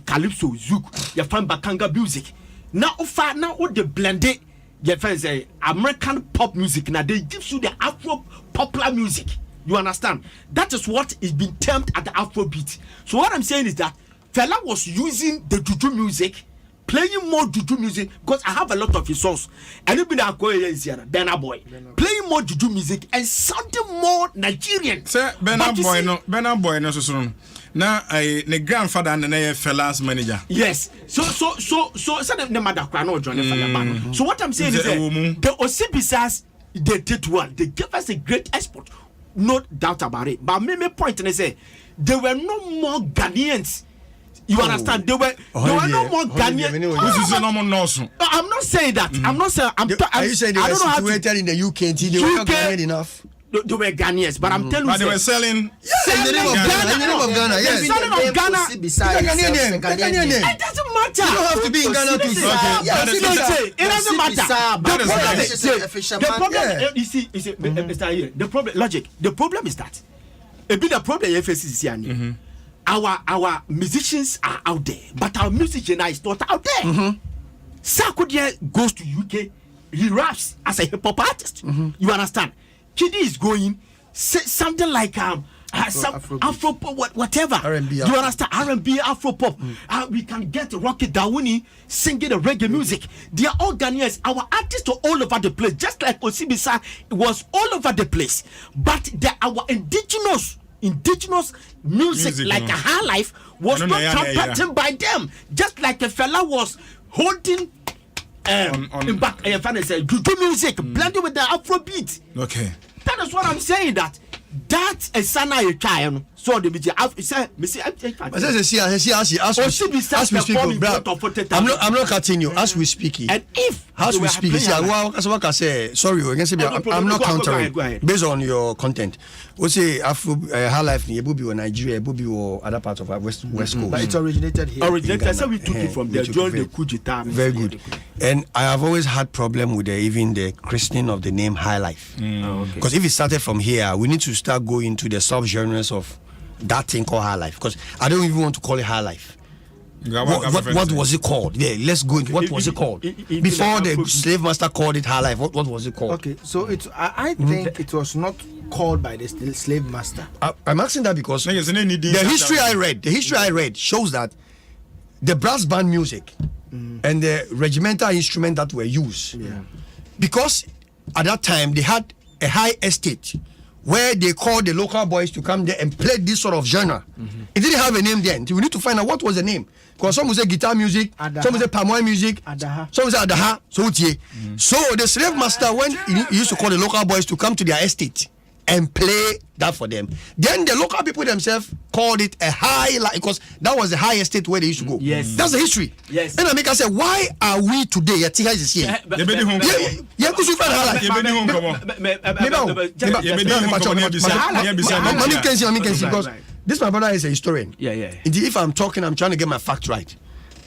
calypso, zouk. You find bakanga music. Now all the blended. You find American pop music. Now they give you the Afro popular music. You understand? That is what is being termed at the Afrobeat. So what I'm saying is that Fela was using the juju music, playing more juju music, because I have a lot of his songs. And even I call it Burna Boy, playing more juju music and sounding more Nigerian. Sir, Burna Boy, no, so. Now, the grandfather and the Fela's manager. Yes. So the mother no join Fela. So what I'm saying is the Osibisas, they did one. They gave us a great export. No doubt about it. But my point is say there were no more Ghanaians. You understand? There were no more Ghanaians. This is a normal nonsense. No, I'm not saying that. I'm not saying. Are you saying they were situated in the UK and they were not Ghanaian enough? They were Ghanaians, but I'm telling you, but they were selling. In the name of Ghana, yes. Selling of Ghana. It doesn't matter. You don't have to be in Ghana to say. It doesn't matter. The problem, you see, Mr. Here, the problem, logic. The problem is that a bit of problem is here. Our musicians are out there, but our musician is not out there. Sarkodie goes to UK, he raps as a hip hop artist. You understand? Kiddy is going something like Afro whatever. R&B, you understand? R&B, Afro pop. We can get Rocket Dawuni singing the reggae music. They are all Ghanaians. Our artists are all over the place. Just like Osibisa was all over the place. But our indigenous music like a High Life was not trumpeted by them. Just like a fella was holding juju music blended with the Afrobeat. Okay. That is what I'm saying. That's a sana a child. So the media say as we speak, I'm not cutting you. As we speak, and if as we speak, what I say, sorry, I'm not countering based on your content. We say Afro High Life in Ebubi or Nigeria, Ebubi or other parts of our West Coast. But it's originated here. So we took it from there. Join the Kujita. Very good. And I have always had problem with even the christening of the name High Life. Because if it started from here, we need to start going to the sub-genres of that thing called High Life. Because I don't even want to call it High Life. What was it called? Yeah, let's go into what was it called before the slave master called it High Life. What was it called? Okay, so I think it was not called by the slave master. I'm asking that because the history I read shows that the brass band music and the regimental instrument that were used, because at that time they had a high estate where they called the local boys to come there and play this sort of genre. It didn't have a name then. We need to find out what was the name. Because some would say guitar music, some would say palmoy music, some would say adaha, so the slave master, when he used to call the local boys to come to their estate and play that for them. Then the local people themselves called it a high life because that was the highest state where they used to go. Yes. That's the history. Yes. And I make us say, why are we today? Yeah, is here. Yeah, because we find high life. Because this my brother is a historian. Yeah. Indeed, if I'm talking, I'm trying to get my facts right.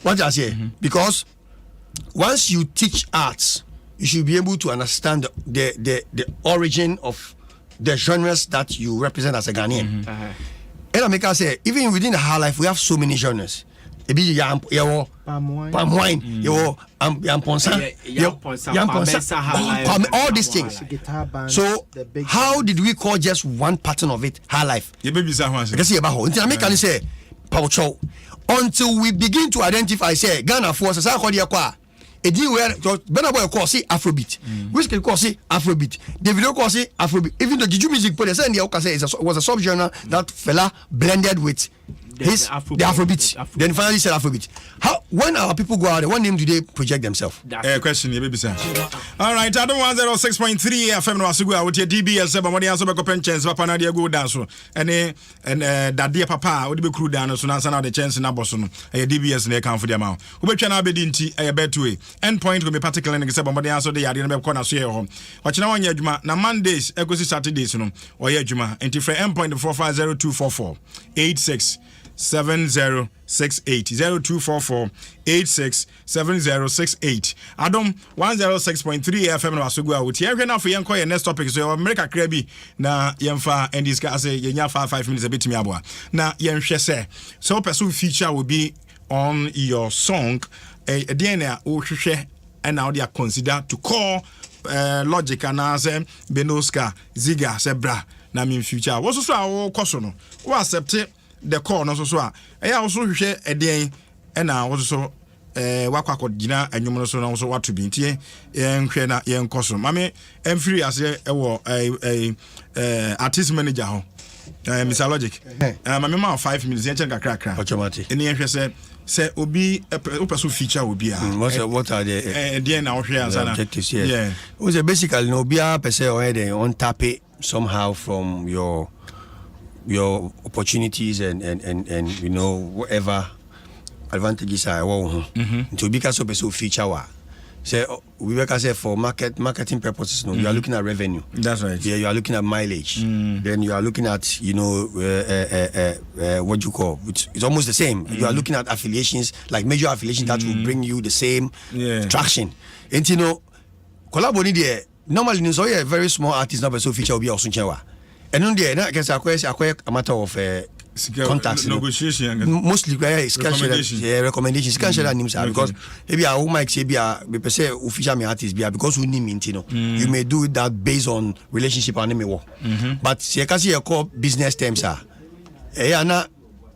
What I say, because once you teach arts, you should be able to understand the origin of the genres that you represent as a Ghanaian. And I make us say, even within the high life, we have so many genres. Palm wine, all these things. So how did we call just one pattern of it high life? Until we begin to identify, say Ghana for Afrobeat. Whiskey call say Afrobeat. The video call say Afrobeat. Even the Juju music put say was a subgenre that fella blended with the Afrobeat. Then finally said Afrobeat. How when our people go out there, what name do they project themselves? Question, baby sir. All right, I don't 106.3 FM no asugu with your DBS but when answer be pensions papa na dey go down so and that dear papa we be crew down so na na the chance na boss no DBS na can for them out. We betwa na be dinti better way. Endpoint go be particular ngi say but when answer dey ade na be corner so here ho. Watch na wanya adwuma na Mondays egosi Saturdays no oye adwuma enti free endpoint 450244 86 7068 0244867068 Adom 106.3 FM na wasugua wuti ehwe na for yenko ye next topic so America krabi na yemfa and discuss yenya 5 minutes a bit me aboa na yenhwe se so person feature will be on your song DNA o hwehwe and now they are considered to call Logic and as Benoska Ziga Sebra na min future wo so awo koso no wo accept the call no so a also hwehwe eden na wo so wakwa gina anwum no so na wo so watu bi ntie yenhwe na yenkoso mame emfiri ase ewo artist manager ho Mr. Logic mame ma 5 minutes yen chenka krakra automatic eni yenhwe se obi opeso feature obi what are the eden na wo hwe ansana yeah was basically no bia pese o eden on tap it somehow from your opportunities and you know whatever advantages are to be so feature wa say we work as for marketing purposes no you are looking at revenue. That's right. Yeah, you are looking at mileage. Then you are looking at what you call it's almost the same. You are looking at affiliations, like major affiliations that will bring you the same traction. And you know collaborating there normally in so a very small artist number so feature will be also chewa. And on the I guess acquire a matter of contacts, negotiation, mostly recommendations. Can't share that names because maybe I might say be official artist because we need you may do that based on relationship and name but see can see your core business terms are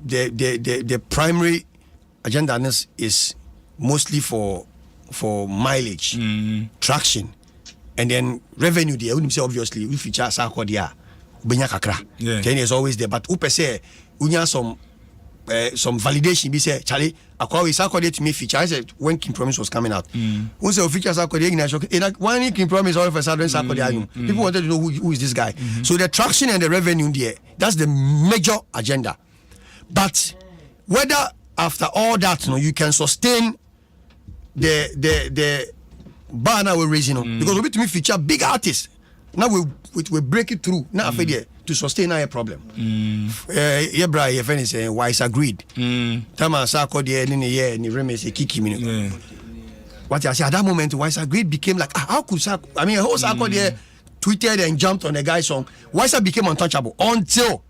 the primary agenda is mostly for mileage, traction, and then revenue. There wouldn't say obviously we feature Sarkodia. Then is always there, but upe say unya some validation. Be say Charlie, akwa we Sarkodia to me feature. I said when King Promise was coming out, when say feature Sarkodia, like one King Promise all of a sudden Sarkodia. People wanted to know who is this guy. So the traction and the revenue there, that's the major agenda. But whether after all that, you can sustain the bar now we're raising, because we to me feature big artists. Now we break it through. Now after to sustain our problem. Yeah, bro, your friend is saying wise agreed. Tama Sako the year ni reme say kiki me. What I say at that moment, wise agreed became like how could Sako? I mean, whole Sako there tweeted and jumped on the guy's song. Wise became untouchable until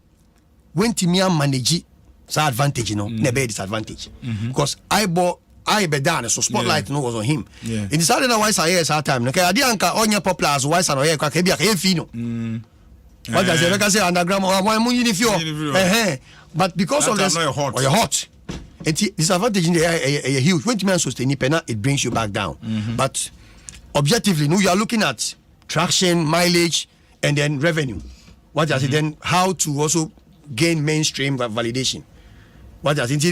when Timia managed sa advantage, never disadvantage. Because I be done, so spotlight was on him. In the Saturday Wise I hear time. Okay, I didn't on your popular as Wise and I can be a fino. What I say, like I say, underground or but because of this, you're hot. Disadvantage in the a huge. When you sustain it brings you back down. But objectively, you are looking at traction, mileage, and then revenue. What I say, then how to also gain mainstream validation. What I think,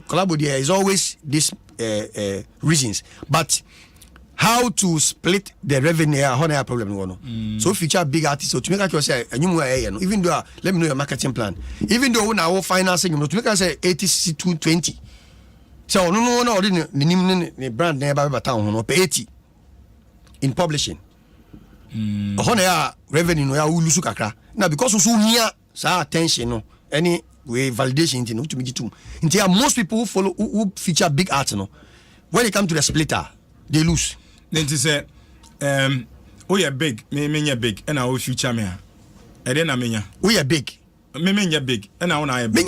collaboration is always these reasons, but how to split the revenue. How na problem no. So feature big artists. So to make sure say even though let me know your marketing plan. Even though we now financing, to make say 80 to 20. So no the brand never town no pay 80 in publishing. How na revenue no ya lose kakra. Now because so here sa attention no any way validation thing to me too. Most people who follow who feature big art no when it come to the splitter they lose. Then to say we are big me big and our future me and then amenya we are big me big and now I big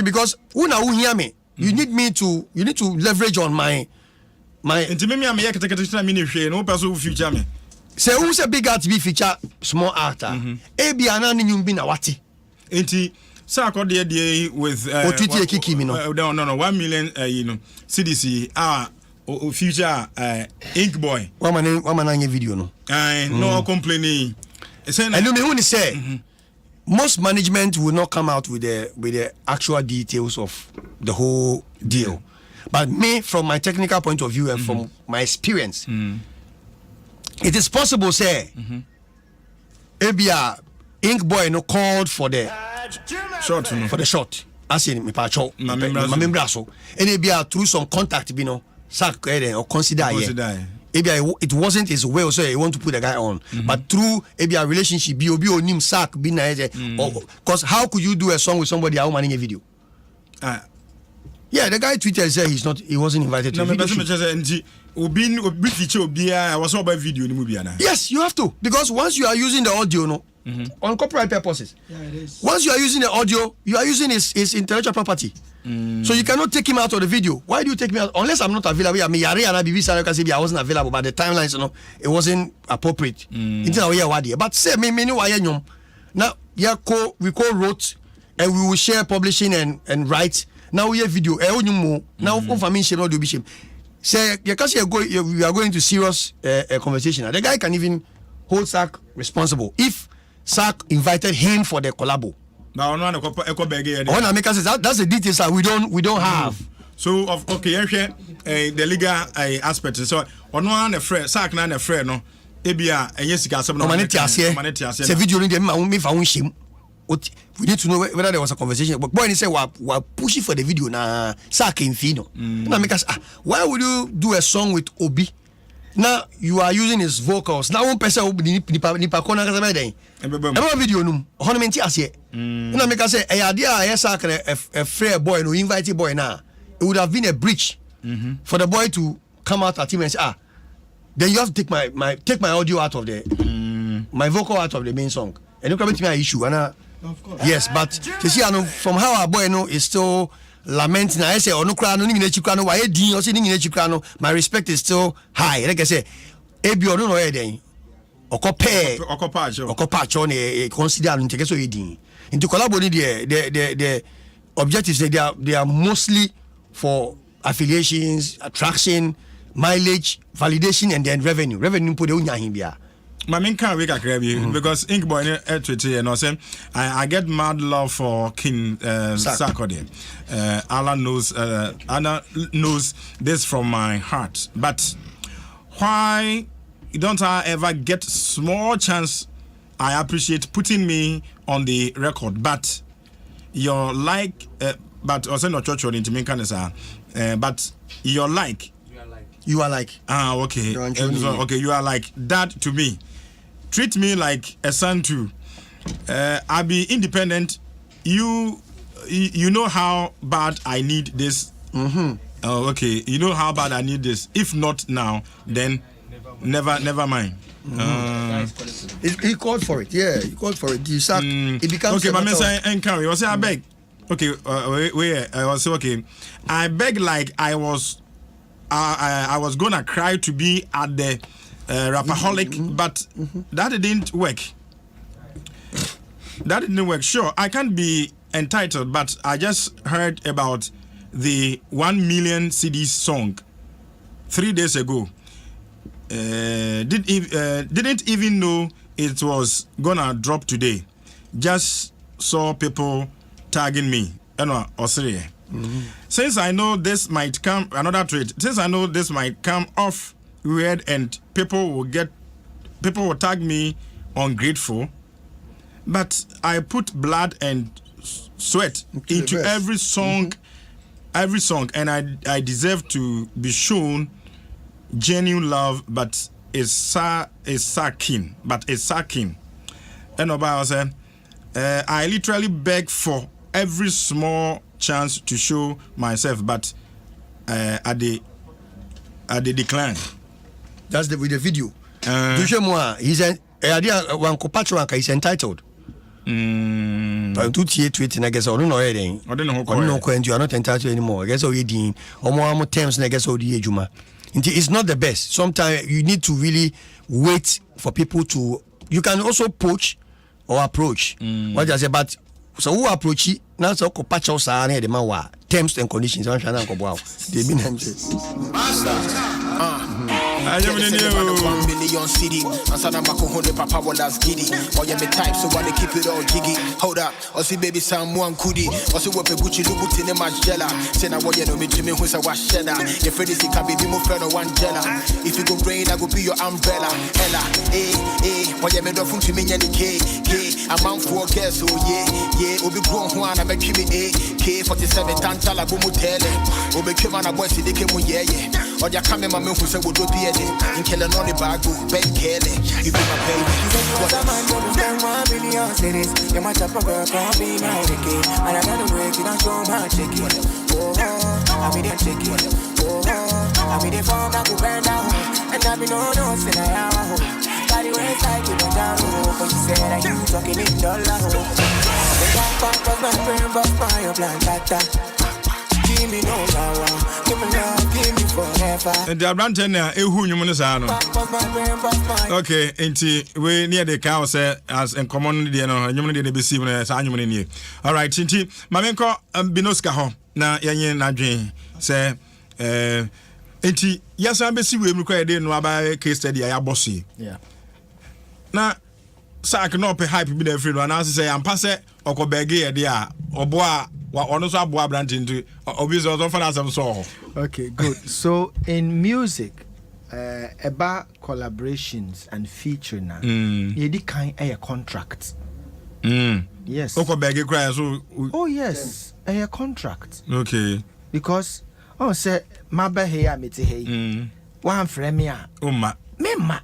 because who hear me you need to leverage on my into me am here kete me no person future me say who say big art be feature small art e bia na nyum bi na wate enti sa akode dey with otuti ekiki mi no no 1 million you know CDC future ink boy woman anya video no no complaining and you me who say most management will not come out with the actual details of the whole deal. But me, from my technical point of view and from my experience, it is possible, say, ABR Ink Boy no called for the short, for the short. As in me pacho, my membraso, and ABR through some contact, you know, sack or consider. ABI, it wasn't his way, so he want to put the guy on. But through ABI relationship, BOB nim sack be nice. Because how could you do a song with somebody out manning a video? Yeah, the guy tweeted and said he wasn't invited to the video. Yes, you have to, because once you are using the audio, no, on copyright purposes. Yeah, it is. Once you are using the audio, you are using his intellectual property. So you cannot take him out of the video. Why do you take me out? Unless I'm not available. I mean, I wasn't available, but the timelines, you know, it wasn't appropriate. But say me now, we co-wrote and we will share publishing and write. Now we have video. Now say we are going to serious conversation. The guy can even hold SAC responsible if SAC invited him for the collabo. Now no that's the details that we don't have. So okay, the legal aspect. So on a friend, SAC na a friend no. Ebia enye sika asem no maneti ase. Say video ni dem ma me fa shim. We need to know whether there was a conversation. But boy, he said, we're pushing for the video now. SAC in Fino. Now, make us, why would you do a song with Obi? Now, you are using his vocals. Now, one person will be nipa kona kasama day. Eba video num. Honamenti asye. Now, make us say, idea SAC a fair boy, no invited boy now. It would have been a breach for the boy to come out at him and say, then you have to take my audio out of the, my vocal out of the main song. And you come to me an issue, and of course. Yes, but you see, I know from how our boy is still lamenting. I say, my respect is still high. Like I say, Ebi no no then. Okopacho ne consider and take so edin. Into collaborate the objectives they are mostly for affiliations, attraction, mileage, validation, and then revenue. Revenue put the him bia. My main can't wake up because Ink Boy and I get mad love for King Sarkodie. Anna knows this from my heart. But why don't I ever get small chance? I appreciate putting me on the record, but you're like, but also not church or into me but you're like. You are like okay. Okay, you are like dad to me. Treat me like a son too. I'll be independent. You know how bad I need this. Okay, you know how bad I need this. If not now, then never mind. He called for it. Yeah, he called for it. It becomes okay. But me say encourage. I say I beg. Okay, I was okay. I beg like I was gonna cry to be at the Rapaholic, but that didn't work. That didn't work. Sure, I can't be entitled, but I just heard about the 1 million CD song 3 days ago. Didn't even know it was gonna drop today. Just saw people tagging me. Since I know this might come another tweet. Since I know this might come off weird and people will tag me ungrateful, but I put blood and sweat into every song, and I deserve to be shown genuine love, but it's sucking. And Obama said, I literally beg for every small chance to show myself, but I decline. That's with the video. He's he's entitled. But to tweet, I guess I don't know anything. I don't know. You are not entitled anymore. I guess all you more terms. I guess all the ejuma. It's not the best. Sometimes you need to really wait for people to. You can also poach or approach. What I say, but so who approach it? Now so patch us the man terms and conditions. They mean I am in the 1 million city. And Sana Mako Honda Papa was as giddy. Or you type so why they keep it all jiggy. Hold up, or see baby someone coody. Or see what Gucci look in the Margella. Say now what you know me to me who's a wash cheddar. Your friend is can be more friend or one jella. If you go rain, I go be your umbrella. Ella, what you made of to me any K. I'm out for guess, oh yeah. Obi grown one, I make you K47 Tantala Bumutele. Obi came on a boy, see they came on yeah. Or you come in my mouth who said would be in killing on the bag, Ben Kelly. You be my baby. What am I going to spend 1 million cities? You might have a girl, call me my ticket. And I gotta break it, I show my chicken. I mean, chicken. I mean, the phone I go bend down. And I mean, no, say I am a home. Body way like you went down. But you said that you talking in dollar. The cat pop was my brain, but my plan, give me no power, give me love, give me forever. And the Abranton, who you want to okay, we near the cow, say, as in common, you know, you didn't be seen as I'm in here. All right, Tinti, Mamenko, Binoska home, na Yan Nadrin, say, yes, I'm busy with me, no about case study, I bossy. Yeah. Now, so I cannot pay hype with everyone, and I say, I'm passing or go beg here, dear, or boy. Okay, good. So in music, about collaborations and featuring now, you kind a contract. Yes. Oh yes, a contract. Okay. Because say my here me hey. One friend me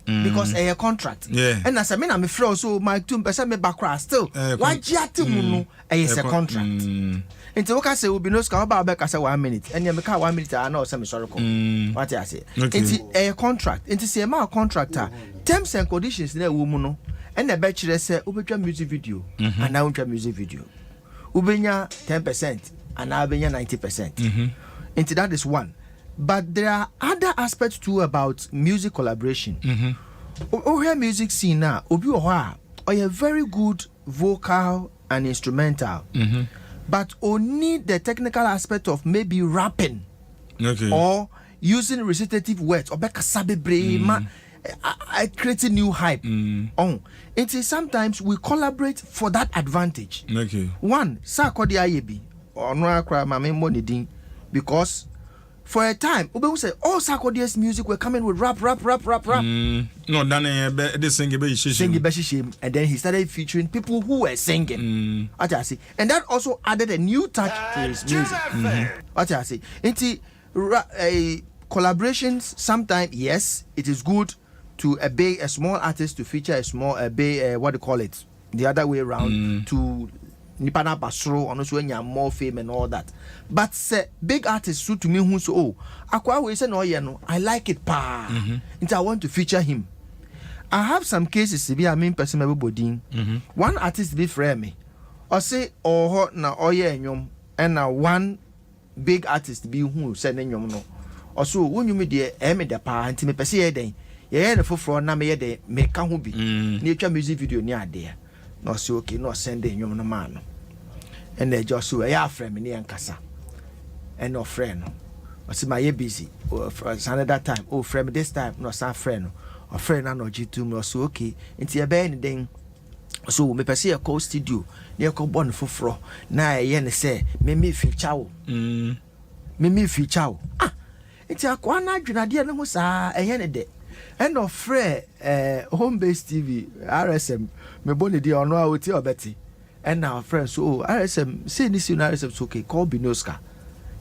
because a contract. Yeah. And as I mean I'm friend so my 2% me background still. Why jati a contract. Into what I say will be no scout about I say 1 minute and you make 1 minute I know some historical. What I say. Into a contract. Into say my contractor terms and conditions there woman and the bachelor say ubenya music video and now music video. Ubenya 10% and now ubenya 90%. Into that is one. But there are other aspects too about music collaboration. Oh, here music scene now, obi or a very good vocal and instrumental. But only the technical aspect of maybe rapping, or using recitative words, or creating new hype. It is sometimes we collaborate for that advantage. One, because for a time, we say all Sarkodie's music were coming with rap. No, singing, and then he started featuring people who were singing. What I see, and that also added a new touch to his music. What I see, into collaborations. Sometimes, yes, it is good to obey a small artist to feature a small what do you call it? The other way around to. Nipana Basro, and also when you're more fame and all that. But say big artists suit to me who so Aqua we say no, I like it pa. I want to feature him. I have some cases to be person everybody. One artist be frame me. Or say or na nyom and now one big artist be who send nyom no. Or so when you me the the pa and me pese den. Ye na foforo na me de me ka ho bi. Nature music video ni ade. No say okay, no send the nyom no man. And they just so a friend me and kasa. And no friend. I say my busy. Or another time. Oh friend this time no sa friend. Or friend no G2 me so okay. Into a band then so me pese e call studio na e call bon foforo na ye ne say me feature wo me feature wo enti akwa na adwenade ne ho saa ehye ne de end of free home based TV RSM me boni di ono a oti obeti and our friends so RSM say this you RSM so okay call Binoska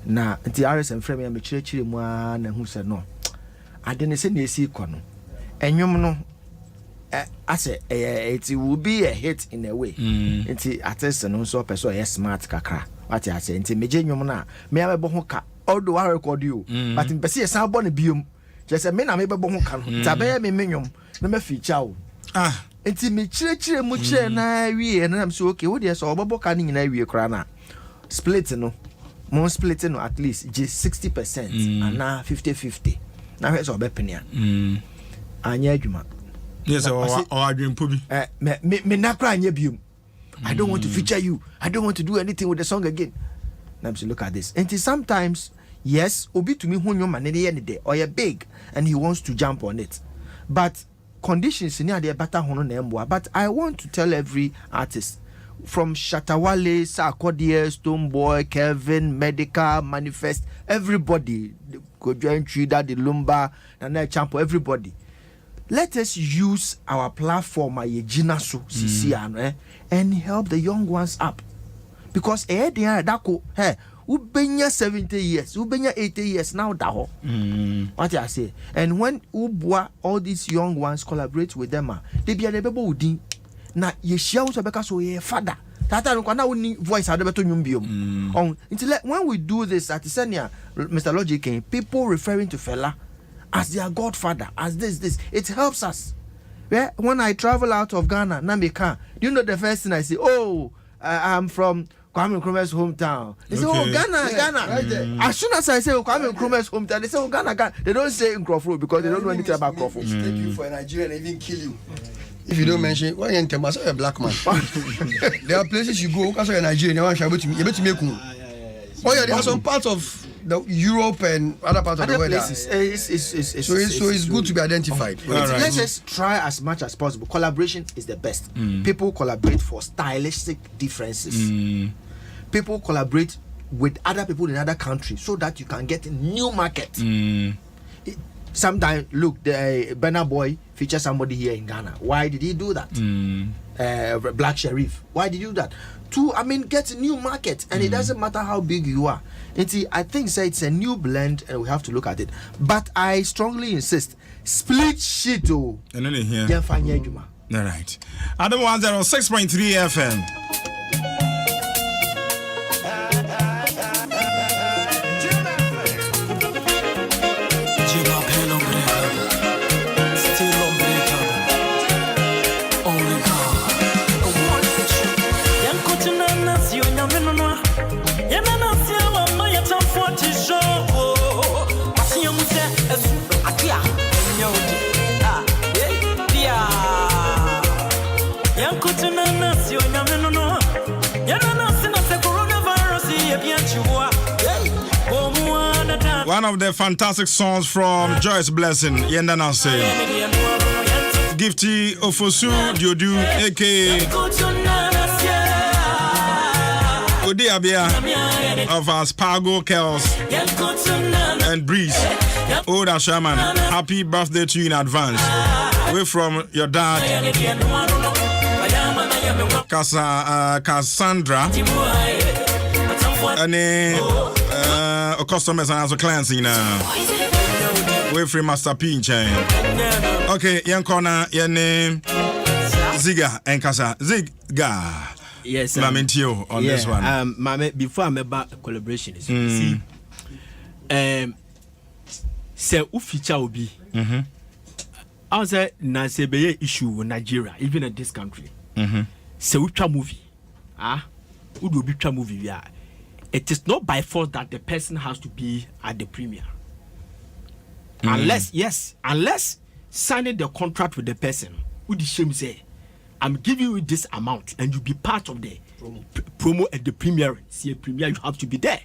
na enti RSM frame me chire mu na hu se no ade ne se na esi ko no enwom no it will be a hit in a way. Enti artist no so person yes smart kakra. What I say enti meje nwom na me abebo ho ka although I record you but in person yes abon biom. Just say me na me bebo ho ka no. Tabe me nwom na me feature wo. Enti me chire mu chire na wie na am so okay wo dey so obebo ka ni nyina wie kra na. Split no. Mo split no at least just 60% and now 50-50. Na we so obepenia. Anya adwuma. Yes, or adwin pubi. Me nakra anya biom. I don't want to feature you. I don't want to do anything with the song again. Now so look at this. And sometimes, yes, obi to me who your man any day or you're big and he wants to jump on it. But conditions in there better hono. But I want to tell every artist from Shatawale, Sarkodie, Stoneboy, Kevin, Medical, Manifest, everybody, Gojo Trida, the Lumba, and Champo, everybody. Let us use our platform and help the young ones up. Because ubenya 70 years, ubenya 80 years now daho. What I say. And when ubwa all these young ones collaborate with them, they be a bebo udi. Na ye share so beka so ye father. Tata no na woni voice ade beto nwum biom. Until when we do this at Senia, Mr. Logic, people referring to Fela as their godfather, as this, it helps us. Yeah? When I travel out of Ghana, Namika, do you know the first thing I say? Oh, I'm from Kwame Nkrumah's hometown. They say, oh, Ghana. Right. As soon as I say Kwame Nkrumah's hometown, they say, oh, Ghana. They don't say Nkrofo because they don't know anything about Nkrofo. Take you for a Nigerian and even kill you. If you don't mention, why you a black man? There are places you go, because you're Nigerian, you bet me. Oh yeah, there are some parts of the Europe and other parts of the world. So it's good to be identified. Let's just try as much as possible. Collaboration is the best. People collaborate for stylistic differences. People collaborate with other people in other countries so that you can get a new market. Sometimes, look, the Burna Boy features somebody here in Ghana. Why did he do that? Black Sheriff. Why did he do that? To, get a new market. And it doesn't matter how big you are. I think it's a new blend and we have to look at it. But I strongly insist, split shit. And then here. All right. Adom 106.3 FM. One of the fantastic songs from Joyce Blessing, Yenda Nase. Gifty Ofosu Diodu, aka Odi Abia of our Spargo Kells and Breeze. Oda Sherman, happy birthday to you in advance. We're from your dad, Cassandra, and customers and also clients in we're from Master P in chain. Okay, young corner, your name Ziga and Casa Ziga. Yes, Mamentio on this one. Mame, before I'm about collaboration, see, say who feature will be. I was a Nasebe issue in Nigeria, even in this country. Say which movie, who do which movie? Yeah, it is not by force that the person has to be at the premiere. Unless signing the contract with the person, who the shame say, I'm giving you this amount and you be part of the promo at the premiere. See a premiere, you have to be there.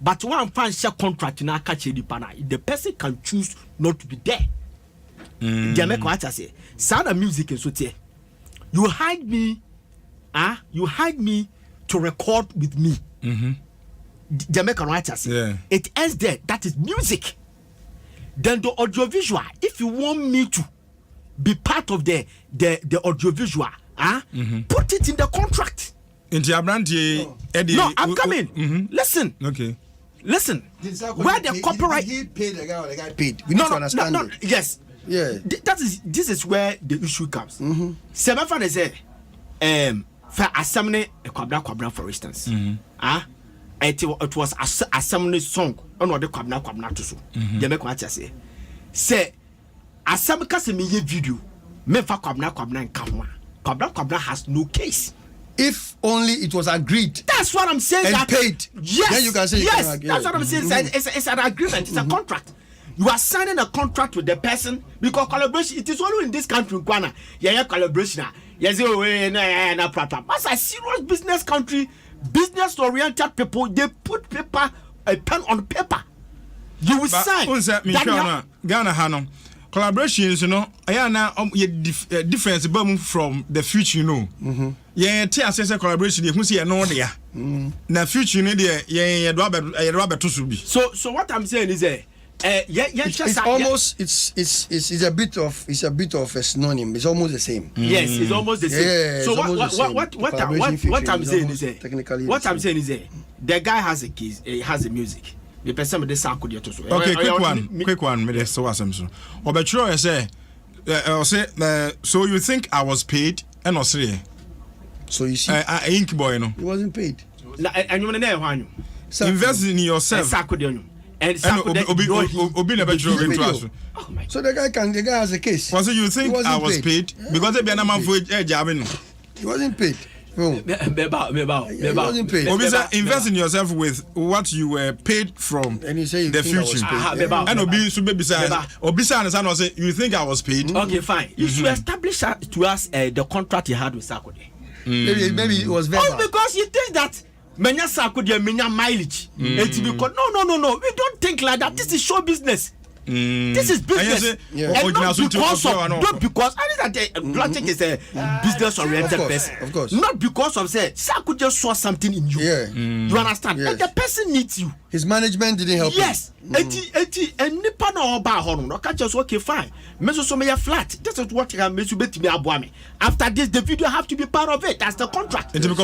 But one fan share contract in a catch the person can choose not to be there. The American say, sound of music is so you hide me, you hide me to record with me. Jamaican writers. Yeah. It ends there. That is music. Then the audiovisual, if you want me to be part of the audiovisual, put it in the contract. No, I'm coming. Listen. Okay. Listen. Where the copyright he paid the guy or the guy paid. We need to understand it. Yes. Yeah. This is where the issue comes. Seven fan is for assembly a kwabna for instance. It was assembly song on the kwabna to so. You make what I say assembly kase me video me fa kwabna nka ho kwabna has no case. If only it was agreed. That's what I'm saying. And that paid. Yes. Then you can say yes. That's what I'm saying. It's an agreement. It's a contract. You are signing a contract with the person because collaboration. It is only in this country, Ghana. Yeah, collaboration. Yes, no problem. As a serious business country, business-oriented people, they put a pen on paper. You will sign. Ghana Hanom. Collaborations, you know, I now difference from the future, you know. Yeah, TSS collaboration, you see, no there. Now, future, you know, yeah, Robert to be. So what I'm saying is, it's almost it's a bit of a synonym. It's almost the same. Yes, it's almost the same. Yeah, so what I'm saying is, technically what I'm saying is, the guy has a keys, has a music. The person with the sound could get to. Okay, quick one. Me so asem so. Obetro I say so you think I was paid and no say. So you see, ink boy no. He wasn't paid. And you know invest in yourself. And Obi never drove into us. So the guy has a case. Was it you think I was paid? Because they be a man for job. He wasn't paid. He wasn't paid. Obisa, invest in yourself with what you were paid from and you say you the future. And Obi should be beside Obisa and son say you think I was paid. Okay, fine. You should establish to us the contract you had with Sarkodie. Maybe it was verbal. Because you think that menya Sarkodie menya mileage. No. We don't think like that. This is show business. This is business. And not because I think that Blackjack is a business oriented person. Of course. Not because of say Sarkodie just saw something in you. Yeah. You understand? Yes. And the person needs you. His management didn't help him. Yes. And nipa na oba hono no catch us okay fine. Me so me flat. This is what I me bet me aboa me. After this the video have to be part of it. That's the contract. It me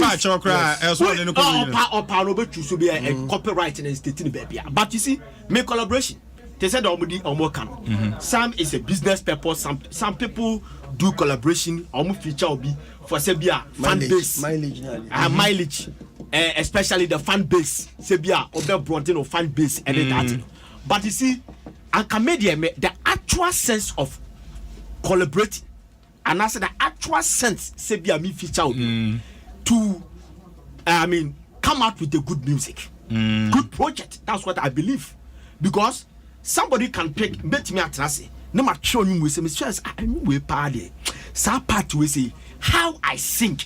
patch or cry else one no no bet you so be a copyright and stating baby. But you see, me collaboration. They said some is a business purpose. Some people do collaboration almost feature will be for Sebia fan base mileage. Especially the fan base, Sebia over brought in fan base and that. But you see, and comedian the actual sense of collaborating, and I said the actual sense Sebia me feature to, come out with the good music, good project. That's what I believe, because somebody can pick bet me at Nasi. No matter show you with some stress. I knew we party. So part we say how I sing.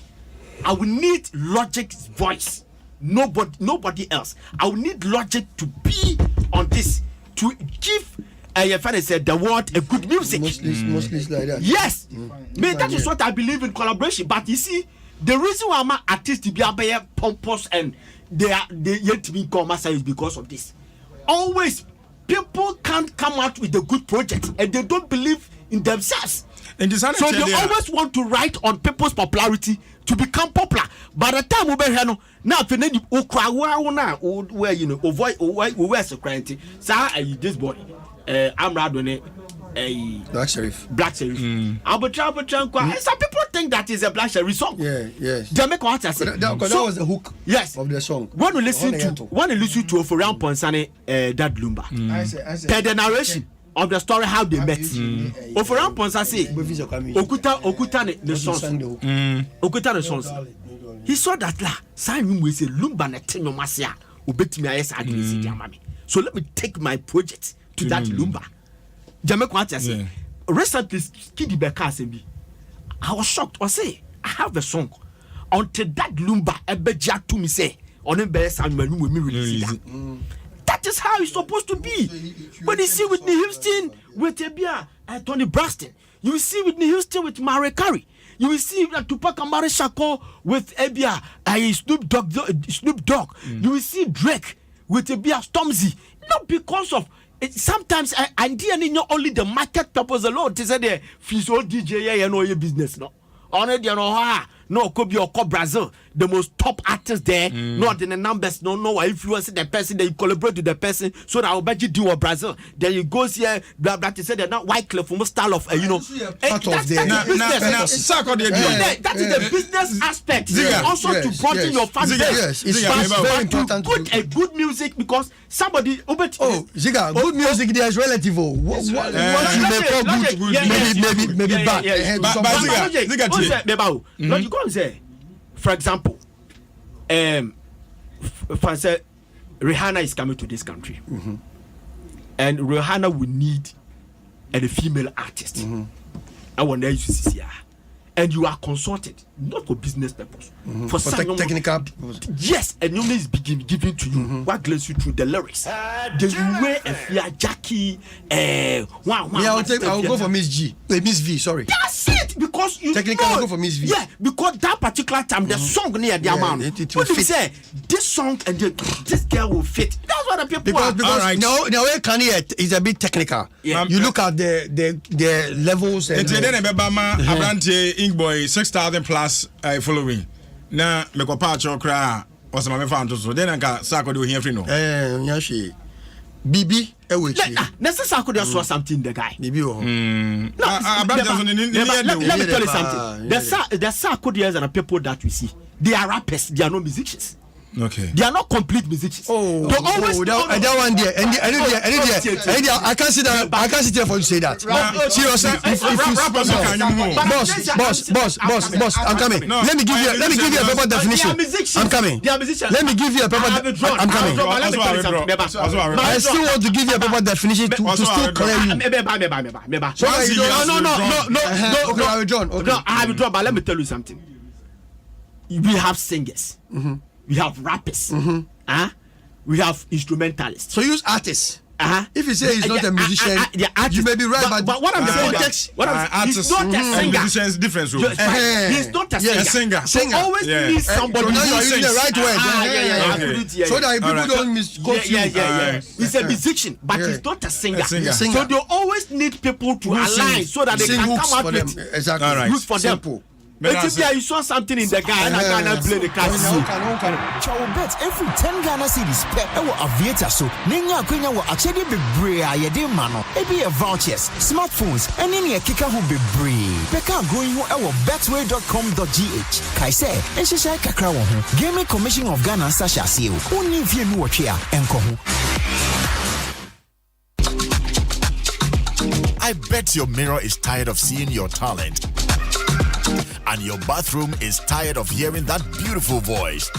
I will need Logic's voice. Nobody else. I will need Logic to be on this to give the world a good music. Mostly like that. Yes. That is what I believe in collaboration. But you see, the reason why I'm an artist to be a pompous and they yet to be commercial is because of this. Always people can't come out with a good project and they don't believe in themselves. So they always want to write on people's popularity to become popular. By the time we be here now, if you know, where's the crying? Sir, this boy, I'm Radone, Black Sheriff. Some people think that is a Black Sheriff song. Yeah, yes. Jamaica what I say. That was the hook. Yes. Of the song. When you listen to for round Ponsane, that Lumba, the narration of the story how they met. Oforan Ponsa say Okuta the sons. Okuta the sons. He saw that la sign we say Lumba na tenyo masia obetimi ayesa agresi diamami. So let me take my project to that Lumba. Jamaica what I say. Recently Skidi Beka Sembi. I was shocked. I say I have a song until that Lumba ebeja to me say on embe sound when we release it. That is how it's supposed to be. When you see Whitney Houston with Tony Braxton, You will see Whitney Houston with Mariah Carey. You will see Tupac Amaru Shakur with Ebia, Snoop Dogg. You will see Drake with Ebia Stormzy. Not because of sometimes I didn't know only the market purpose. The Lord said the Fiso DJ and all your business. No, already no could be or Brazil, the most top artist there, not in the numbers, no influence the person, then you collaborate with the person, so that I'll bet you do a Brazil. Then you go here, blah blah. They say they're not white club from a style of that is the business aspect. Also to broaden your fan base. But put a good music because somebody Ziga, good music there is relative. What you may call good, maybe bad. You go and say, for example, Rihanna is coming to this country, and Rihanna will need a female artist. I want to see her, and you are consulted not for business purpose, for technical. Yes, and normally is given to you. What glares you through the lyrics? Then you wear a fair Jackie. I'll go for Miss G. Miss V. Sorry. That's it, because you technically I'll go for Miss V. Yeah, because that particular time the song near the amount. What do you say? This song and this girl will fit. That's what the people are. Because right. now Kanye is a bit technical. Yeah. You look at the levels and Inkboy 6,000 plus following. Now me ko patch or cry was my fan to so then I Sako do here free no. Nyashi. Bibi ewechi. Nessa Sako there saw something the guy. Bibi let me tell you something. The Sako there and people that we see, they are rappers, they are not musicians. Okay. They are not complete musicians. That one there. And I can't sit there. I can't sit there for you to say that. Seriously. Boss, I'm coming. Let me give you a proper definition. I'm coming. Let me give you a proper I'm coming. I still want to give you a proper definition to still clear you. No, I have withdrawn, but let me tell you something. We have singers. We have rappers. We have instrumentalists. So use artists. If you say he's not a musician, you may be right, but what I'm saying is he's not a singer. Musicians different. He's not a singer. Singer. Always needs somebody. So now you're using the right word. So that people don't misquote you. He's a musician, but he's not a singer. So they always need people to align so that they can come out with hooks for them. If you saw something in the guy and I cannot play the card. Chow bet every 10 Ghana cedis per aviator so Nina Queen will actually be brea yede mano. Maybe a vouchers, smartphones, and any kicker who be brave. Becca going our betway.com.gh. Kaise, and she shall kakra one. Gaming Commission of Ghana Sasha seal. Only if you know here and come. I bet your mirror is tired of seeing your talent. And your bathroom is tired of hearing that beautiful voice.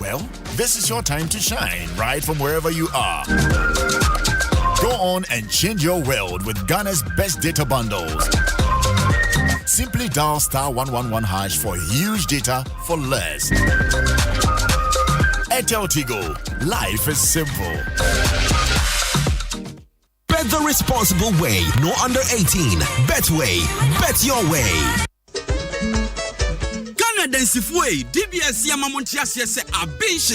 Well, this is your time to shine, right from wherever you are. Go on and change your world with Ghana's best data bundles. Simply dial *111# for huge data for less. Airtel Tigo, life is simple. Bet the responsible way, no under 18. Betway, bet your way. Densifue DBS Yamamontia says a bench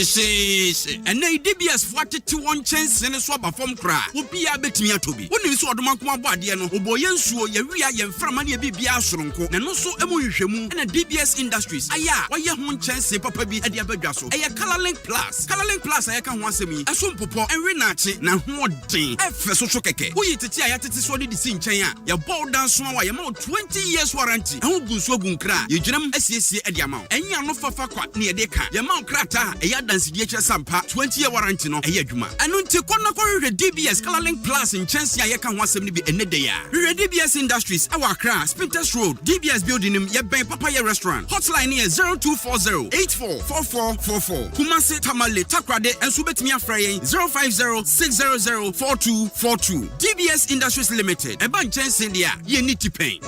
and nay DBS 41 chance and a swap of form cry would be a bit me to be. When you saw the Makuma Badiano, Oboyan Suo, Yaria, Framania Bibia Sonko, and also Emushemu and a DBS Industries. Aya, why your one chance, Papa be at the Abegaso. Aya Colorlink Plus. Colorlink Plus, I can once me. A swim popo and Renachi, now what day. F. Sokeke. Who you to tia to solid the scene Chaya. Your ball dance one, I am 20 years warranty. Who goes so gun cry. You jam SCC at the amount. And you are no fafa quat near Deka. Your mount crata, a yard dance DHS Sampa, 20-year warranty no, a yajuma. And until Konakori DBS Colorlink Plus in Chance Yakan was be a nedaya. DBS Industries, our craft, Spinters Road, DBS Building him, Yabay Papaya Restaurant. Hotline here 0240-844444. Kumasi Tamale Takrade and Subetmia Frey 050-600-4242. DBS Industries Limited. A bunch chance India, you need to pay.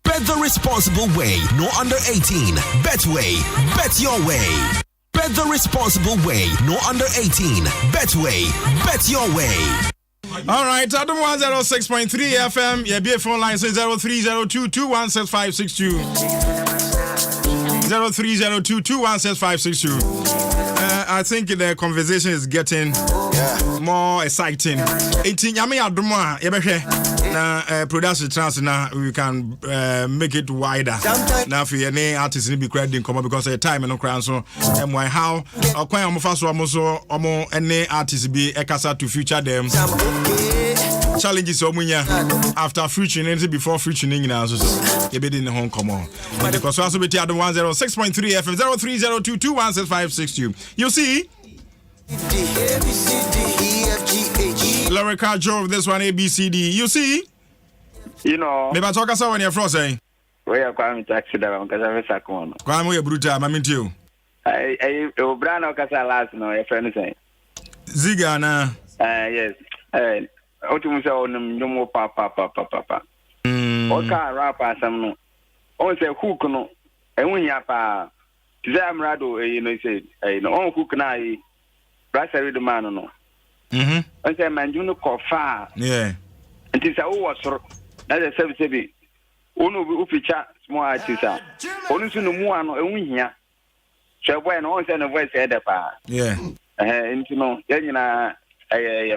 Bet the responsible way, no under 18. Betway, bet your way. Bet the responsible way, no under 18. Betway, bet your way. All right, Adom 106.3 FM. Yeah, be a phone line say 0302216562. 0302216562. I think the conversation is getting more exciting. Production chance now we can make it wider. Now for any artists be crediting come because the time no crown so and why how quite almost any artist be ekasa to feature them. Challenges after featuring before featuring in so you be in the home come on. Because also be Adom 106.3 FM 0302216562. You see Lyrical Joe of this one ABCD. You see? You know. Maybe I talk us when you're frozen. We are coming to taxi down because I was a corner. Come here, brutal. I'm into you. I Brano Casa last no, your friend saying. Zigana. Yes. Otumsa on no more papa. Oka rapa some. On say hook no. And when yapa. Zamrado, you know, said, on hook na. Brasserie the man no. I say, man, you know, far. Yeah. And it's a over. That's a service. Ono feature small artists. Ono no more and we here. So when on send a voice head up. Yeah. And you know, a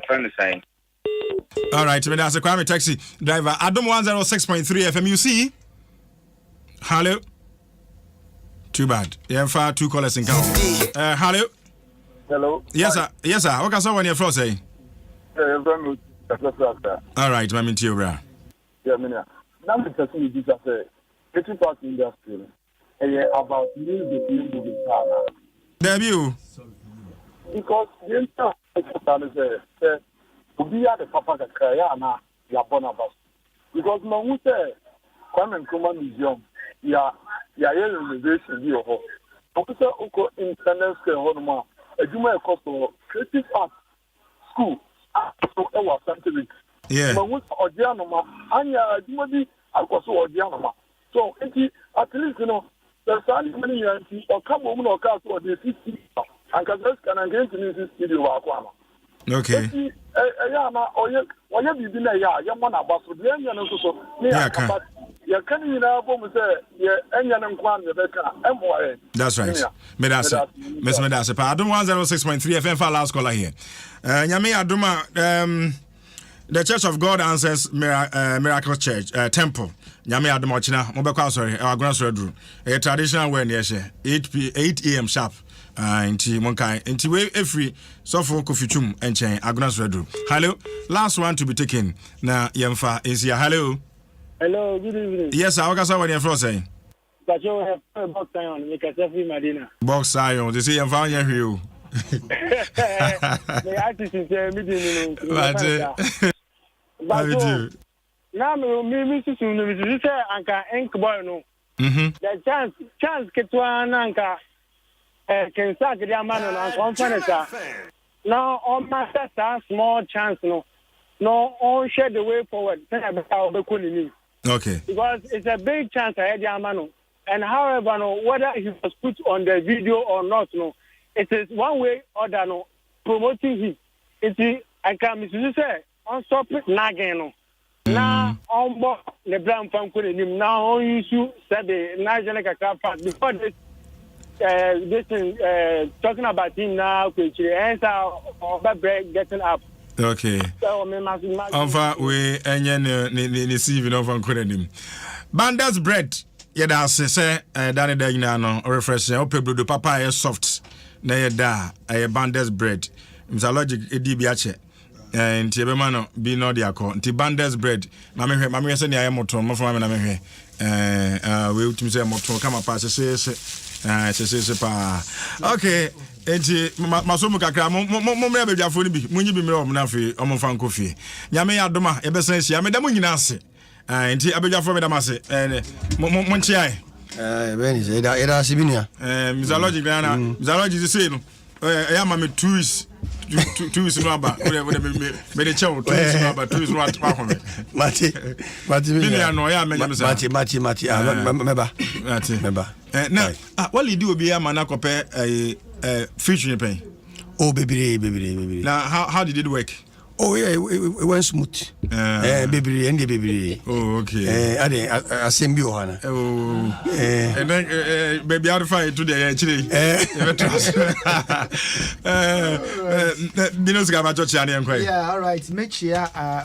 friend saying. All right, that's a Kwame taxi driver. Adom 106.3 FM. You see? Hello. Too bad. Yeah, far two callers in count. Hello. Hello. Yes, sir. Yes, sir. What can someone here from say? All right, I'm into you, bro. Yeah, now I'm talking with this as a getting part industry. About music, debut. Because the entire to be at the Papa Kayana, Yaponabas. Because no say, Kwame Nkrumah Museum, renovation, you ho. Officer Oko Independence Honoma. A Juma cost of creative art school, so our scientific. Yeah. But with Odianoma, Anya Jumadi, I was Odianoma. So, at least, you know, there's many years or come home or cast or the 50 and Kazas can again to this studio. Okay. That's right. That's it. Adom 106.3 FM for last caller here. Nyame Adoma, the Church of God Answers Miracle Church Temple. Nyame Adoma China, Mobeka sorry, our grand surgery. A traditional way near 8 a.m. sharp. Inti monkai inti we every so for coffee chum and chain Agnes Redu. Hello, last one to be taken. Na yemfa is here. Hello, good evening. Yes, I was when you're from saying. But you have a box iron, make a selfie, Madina. Box iron, they say I'm found you. The artist is meeting. But now, me, Mrs. Anka Ink Boy, no. The chance get one Anka. Can start the man on conference. Now, on my small chance, no, on share the way forward. Okay. Because it's a big chance I had Yamano. And however, no, whether he was put on the video or not, no, it is one way or the no promoting him. It is I can say on stop it nagging no. Now on board the brand from him now on issue said the national capacity before this. This thing talking about him now, which ends our break getting up. Okay. Over we any receiving over him. Bandas bread. Yeah, that's say Danny Daginano or refreshing. Open blue papa is soft. Na da a bandas bread. Mr. Logic edibiache. And Tibemano be no diaco. Bandas bread. Mammy send I am motor, more from me. We will say motor come up as okay, enti masomo kakra mo me be dwafo ni bi munyi bi me o na fe o mo fan kofi nyame ya doma e be san sia me da mo nyina ase enti abedwafo me da mase mo nchi ai ben say da sibinia misalogy na misalogy say no ya ma me tours no aba me de chew tours no aba tours no atwa me mati me no ya me nyame sa mati meba now, what you do be a man featuring pain? Oh, baby. Now, how did it work? Oh yeah, it went smooth. Baby, and the baby. Oh okay. I send you Hannah. Oh. And then baby out fight today actually. Binos gaba church ani enkwai. Yeah, all right. Make sure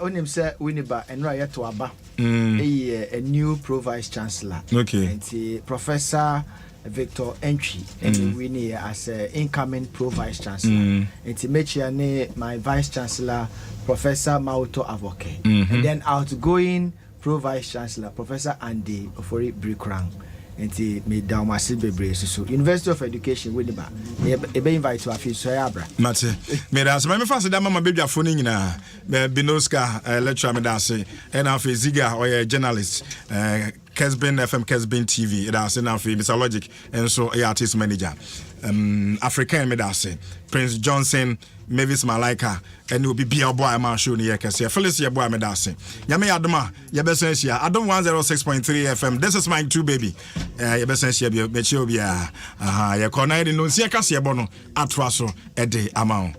onim say Winneba and right to aba. A new pro vice chancellor. Okay. And Professor Victor Entry and we need as incoming pro vice chancellor. And to make sure my vice chancellor Professor Mauto Avoke. And then outgoing pro vice chancellor Professor Andy Ofori Brikrang. And he made down my silver so University of Education with the be invite to a few so abra. Mate, me that's my first that mama baby phone in Binoska lecturer me that's and after Ziga or a journalist Kesbin FM Kesbin TV that's now for Mr. Logic and so artist manager African me that's Prince Johnson Mavis Malaika and will be a boy man show near Cassia Felicia boy me that's Yami Adoma Yabesensia Adom 106.3 FM. This is my two baby Yabesensia Mechobia ya corner in no sia Cassia Bono atraso a day amount.